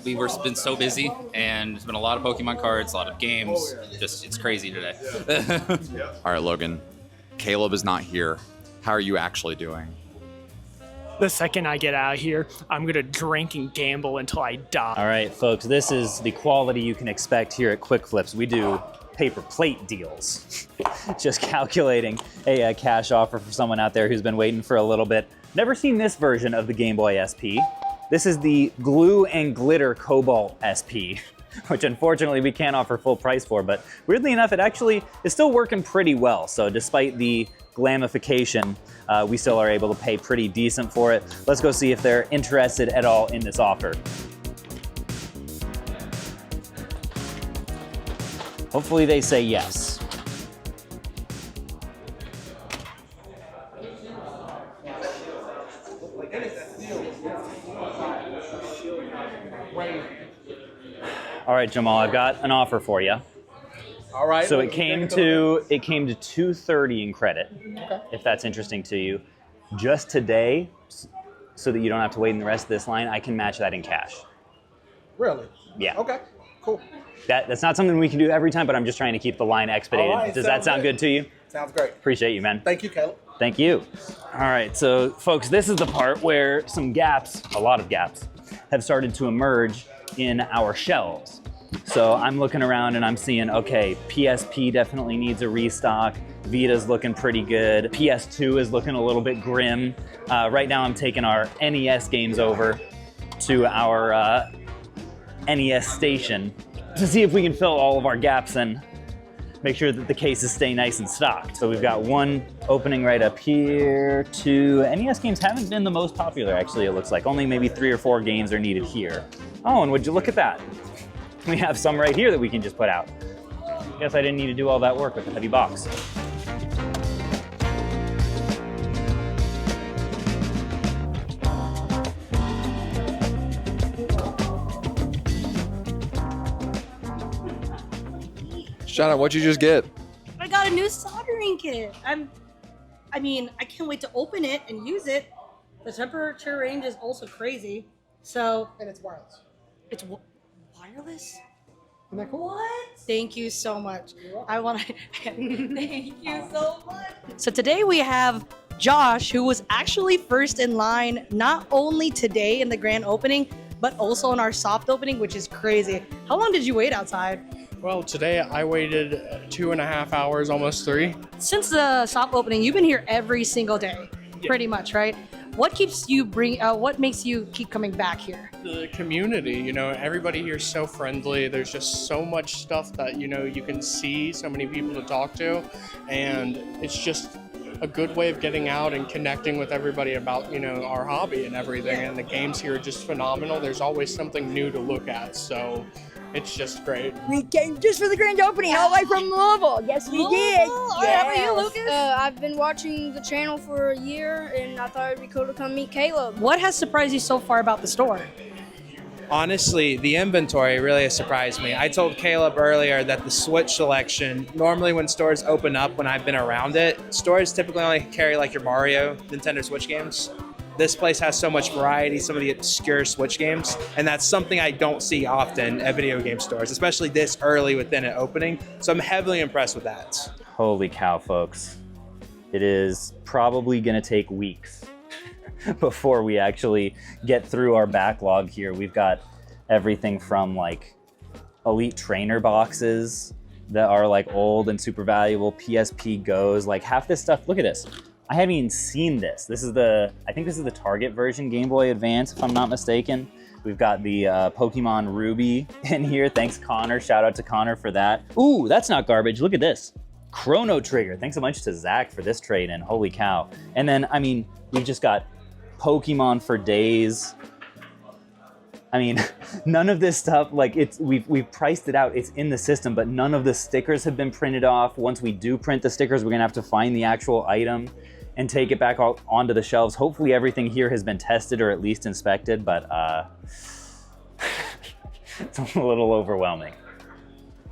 We've been so busy and there's been a lot of Pokemon cards, a lot of games. Just, it's crazy today. All right, Logan, Caleb is not here. How are you actually doing? The second I get out of here, I'm gonna drink and gamble until I die. All right, folks, this is the quality you can expect here at Quick Flips. We do paper plate deals. Just calculating a cash offer for someone out there who's been waiting for a little bit. Never seen this version of the Game Boy SP. This is the glue and glitter Cobalt SP, which unfortunately we can't offer full price for, but weirdly enough, it actually is still working pretty well. So despite the glamification, we still are able to pay pretty decent for it. Let's go see if they're interested at all in this offer. Hopefully they say yes. All right, Jamal, I've got an offer for you. All right. So it came to $230 in credit, if that's interesting to you. Just today, so that you don't have to wait in the rest of this line, I can match that in cash. Really? Yeah. Okay, cool. That's not something we can do every time, but I'm just trying to keep the line expedited. All right, Does that sound good to you? Sounds great. Appreciate you, man. Thank you, Caleb. Thank you. All right, so folks, this is the part where some gaps, a lot of gaps, have started to emerge in our shelves. So I'm looking around and I'm seeing, okay, PSP definitely needs a restock. Vita's looking pretty good. PS2 is looking a little bit grim. Right now I'm taking our NES games over to our NES station to see if we can fill all of our gaps and make sure that the cases stay nice and stocked. So we've got one opening right up here. Two NES games haven't been the most popular, actually, it looks like. Only maybe 3 or 4 games are needed here. Oh, and would you look at that? We have some right here that we can just put out. Guess I didn't need to do all that work with the heavy box. Shauna, what'd you just get? I got a new soldering kit. I mean, I can't wait to open it and use it. The temperature range is also crazy. So And it's wireless. it's wireless. Isn't that cool? What? Thank you so much. I want to thank you so much. So today we have Josh, who was actually first in line, not only today in the grand opening, but also in our soft opening, which is crazy. How long did you wait outside? Well, today I waited 2.5 hours, almost 3. Since the soft opening, you've been here every single day, pretty much, right? What keeps you what makes you keep coming back here? The community, you know, everybody here is so friendly. There's just so much stuff that, you know, you can see, so many people to talk to, and it's just a good way of getting out and connecting with everybody about, you know, our hobby and everything. And the games here are just phenomenal. There's always something new to look at, so it's just great. We came just for the grand opening, all the way from Louisville. Yes, we did. How about you, Lucas? I've been watching the channel for a year, and I thought it'd be cool to come meet Caleb. What has surprised you so far about the store? Honestly, the inventory really has surprised me. I told Caleb earlier that the Switch selection, normally when stores open up, when I've been around it, stores typically only carry like your Mario, Nintendo Switch games. This place has so much variety, some of the obscure Switch games, and that's something I don't see often at video game stores, especially this early within an opening. So I'm heavily impressed with that. Holy cow, folks. It is probably gonna take weeks before we actually get through our backlog here. We've got everything from like elite trainer boxes that are like old and super valuable, PSP Goes, like half this stuff. Look at this. I haven't even seen this. I think this is the Target version Game Boy Advance, if I'm not mistaken. We've got the Pokemon Ruby in here. Thanks, Connor. Shout out to Connor for that. Ooh, that's not garbage. Look at this. Chrono Trigger. Thanks so much to Zach for this trade-in. Holy cow. And then, I mean, we've just got Pokemon for days. I mean, none of this stuff, like we've priced it out, it's in the system, but none of the stickers have been printed off. Once we do print the stickers, we're gonna have to find the actual item and take it back onto the shelves. Hopefully everything here has been tested or at least inspected, but it's a little overwhelming.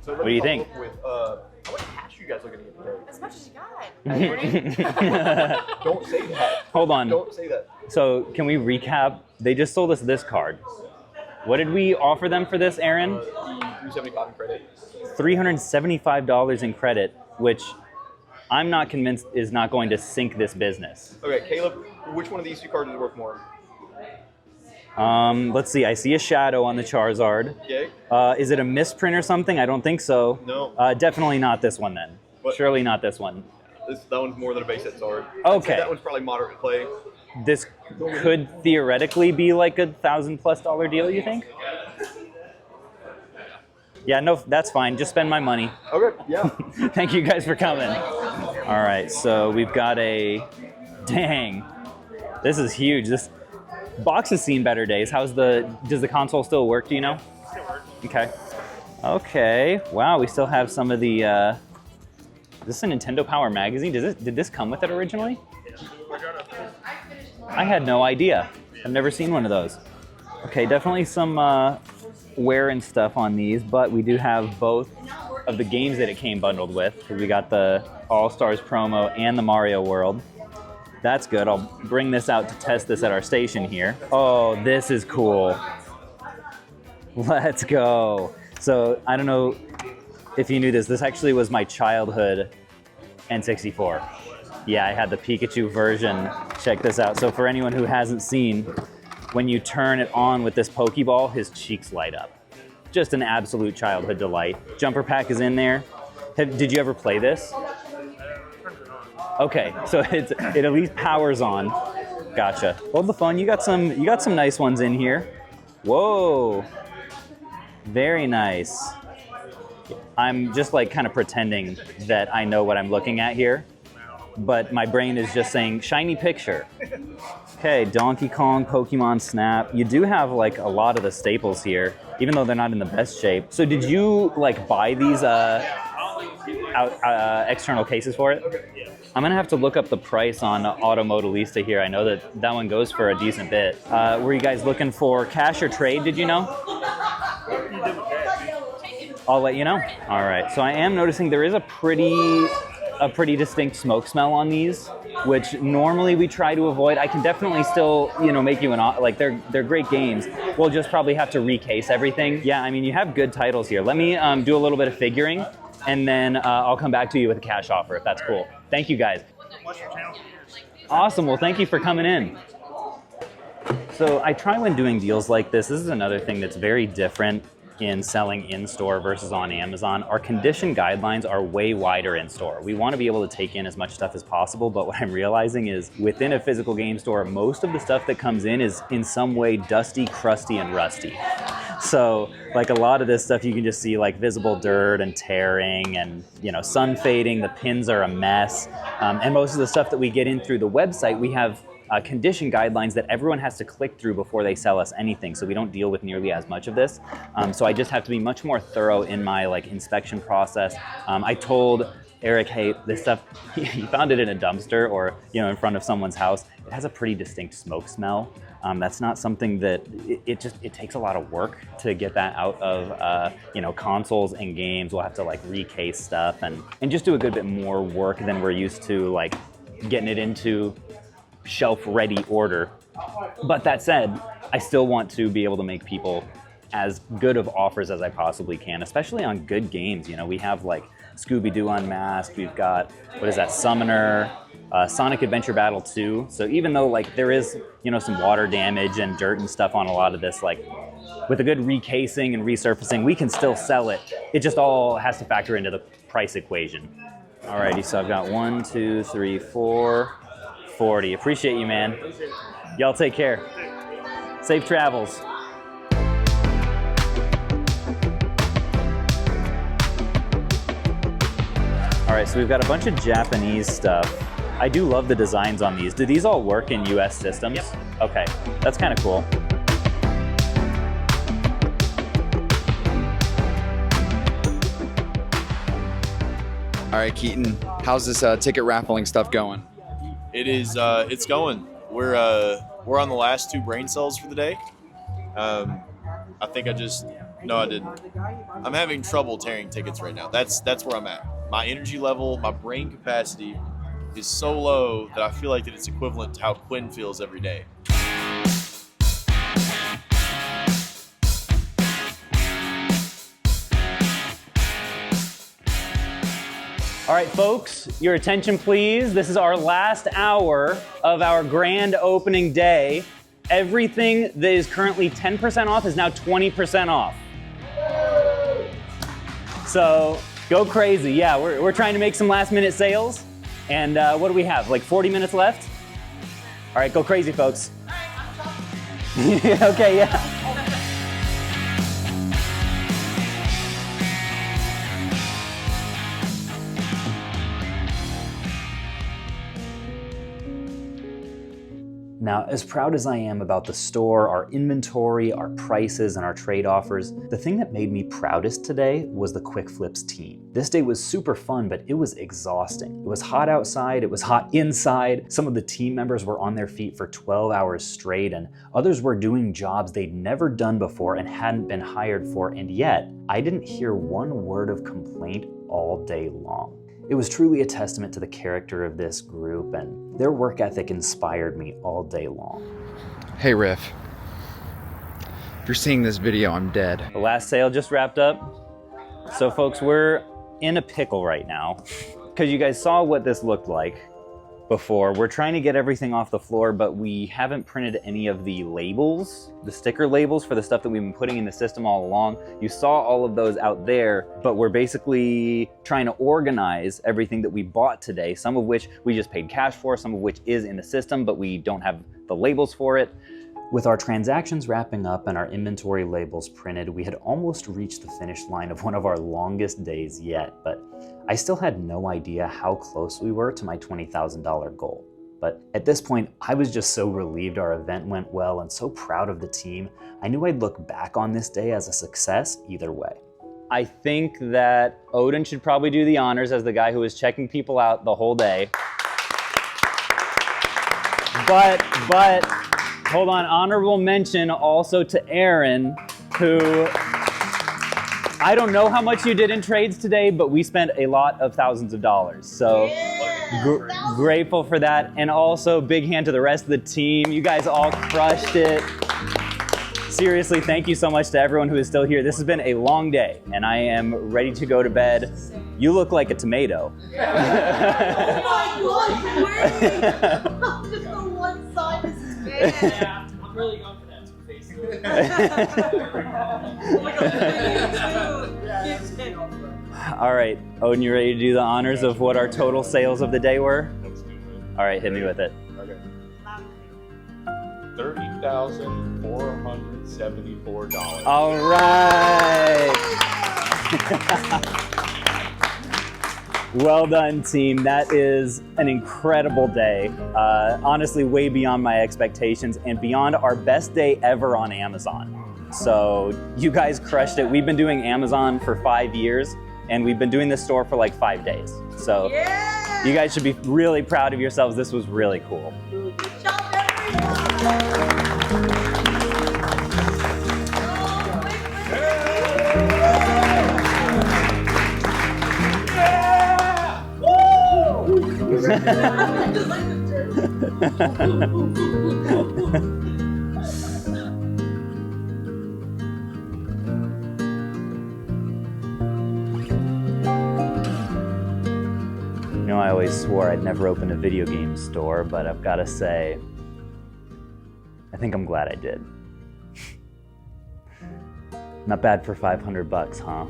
So what do you think? How much cash are you guys looking to get today? As much as you got. Don't say that. Hold on. Don't say that. So can we recap? They just sold us this card. What did we offer them for this, Aaron? The 375 in credit. $375 in credit, which I'm not convinced is not going to sink this business. Okay, Caleb, which one of these two cards is worth more? Let's see. I see a shadow on the Charizard. Okay. Is it a misprint or something? I don't think so. No. Definitely not this one then. What? Surely not this one. That one's more than a base set card. Okay. That one's probably moderate to play. This could theoretically be like a $1,000+ deal, you think? Yeah, no, that's fine. Just spend my money. Okay, yeah. Thank you guys for coming. All right, so we've got dang, this is huge. This box has seen better days. Does the console still work, do you know? Okay. Okay, wow, we still have some of the, is this a Nintendo Power magazine? Did this come with it originally? I had no idea. I've never seen one of those. Okay, definitely some wear and stuff on these, but we do have both of the games that it came bundled with. We got the All-Stars promo and the Mario World. That's good. I'll bring this out to test this at our station here. Oh, this is cool. Let's go. So I don't know if you knew this. This actually was my childhood N64. Yeah, I had the Pikachu version. Check this out. So for anyone who hasn't seen, when you turn it on with this Pokeball, his cheeks light up. Just an absolute childhood delight. Jumper pack is in there. Did you ever play this? Okay, so it at least powers on. Gotcha. Hold the phone. You got some nice ones in here. Whoa. Very nice. I'm just like kind of pretending that I know what I'm looking at here, but my brain is just saying shiny picture. Okay, Donkey Kong, Pokemon Snap. You do have like a lot of the staples here, even though they're not in the best shape. So did you like buy these external cases for it? I'm gonna have to look up the price on Automodalista here. I know that one goes for a decent bit. Were you guys looking for cash or trade, did you know? I'll let you know. All right, so I am noticing there is a pretty distinct smoke smell on these. which normally we try to avoid. I can definitely still, make you like they're great games. We'll just probably have to recase everything. Yeah, I mean, you have good titles here. Let me do a little bit of figuring, and then I'll come back to you with a cash offer if that's cool. Thank you guys. Awesome. Well, thank you for coming in. So I try when doing deals like this. This is another thing that's very different in selling in-store versus on Amazon. Our condition guidelines are way wider in-store. We want to be able to take in as much stuff as possible, but what I'm realizing is within a physical game store, most of the stuff that comes in is in some way dusty, crusty, and rusty. So like a lot of this stuff you can just see like visible dirt and tearing and sun fading, the pins are a mess. And most of the stuff that we get in through the website, we have condition guidelines that everyone has to click through before they sell us anything, so we don't deal with nearly as much of this. So I just have to be much more thorough in my inspection process. I told Eric, hey, this stuff, he found it in a dumpster or in front of someone's house. It has a pretty distinct smoke smell. That's not something that it takes a lot of work to get that out of consoles and games. We'll have to recase stuff and just do a good bit more work than we're used to getting it into shelf-ready order. But that said, I still want to be able to make people as good of offers as I possibly can, especially on good games. We have Scooby-Doo Unmasked, we've got, what is that, Summoner, Sonic Adventure Battle 2. So even though there is, some water damage and dirt and stuff on a lot of this, with a good recasing and resurfacing, we can still sell it. It just all has to factor into the price equation. Alrighty, so I've got 1, 2, 3, 4, 40. Appreciate you, man. Y'all take care. Safe travels. All right, so we've got a bunch of Japanese stuff. I do love the designs on these. Do these all work in US systems? Yep. Okay, that's kind of cool. All right, Keaton, how's this ticket raffling stuff going? It is. It's going. We're on the last 2 brain cells for the day. I think I didn't. I'm having trouble tearing tickets right now. That's where I'm at. My energy level, my brain capacity is so low that I feel like that it's equivalent to how Quinn feels every day. All right, folks, your attention please. This is our last hour of our grand opening day. Everything that is currently 10% off is now 20% off. So go crazy. Yeah, we're trying to make some last minute sales. And what do we have, 40 minutes left? All right, go crazy, folks. Okay, yeah. Now, as proud as I am about the store, our inventory, our prices, and our trade offers, the thing that made me proudest today was the Quick Flips team. This day was super fun, but it was exhausting. It was hot outside, it was hot inside. Some of the team members were on their feet for 12 hours straight, and others were doing jobs they'd never done before and hadn't been hired for, and yet, I didn't hear one word of complaint all day long. It was truly a testament to the character of this group, and their work ethic inspired me all day long. Hey, Riff. If you're seeing this video, I'm dead. The last sale just wrapped up. So folks, we're in a pickle right now because you guys saw what this looked like before. We're trying to get everything off the floor, but we haven't printed any of the labels, the sticker labels for the stuff that we've been putting in the system all along. You saw all of those out there, but we're basically trying to organize everything that we bought today, some of which we just paid cash for, some of which is in the system, but we don't have the labels for it. With our transactions wrapping up and our inventory labels printed, we had almost reached the finish line of one of our longest days yet, but I still had no idea how close we were to my $20,000 goal. But at this point, I was just so relieved our event went well and so proud of the team. I knew I'd look back on this day as a success either way. I think that Odin should probably do the honors as the guy who was checking people out the whole day. But hold on, honorable mention also to Aaron, who, I don't know how much you did in trades today, but we spent a lot of thousands of dollars. So Grateful for that. And also big hand to the rest of the team. You guys all crushed it. Seriously, thank you so much to everyone who is still here. This has been a long day and I am ready to go to bed. You look like a tomato. Oh my God, just the one side is bad. Yeah, I'm really going for that two-face look. All right, Odin, you ready to do the honors of what our total sales of the day were? All right, hit me with it. Okay. $30,474. All right. Well done, team. That is an incredible day. Honestly, way beyond my expectations and beyond our best day ever on Amazon. So you guys crushed it. We've been doing Amazon for 5 years and we've been doing this store for like 5 days. So you guys should be really proud of yourselves. This was really cool. Good job, everyone. You know, I always swore I'd never open a video game store, but I've got to say, I think I'm glad I did. Not bad for 500 bucks, huh?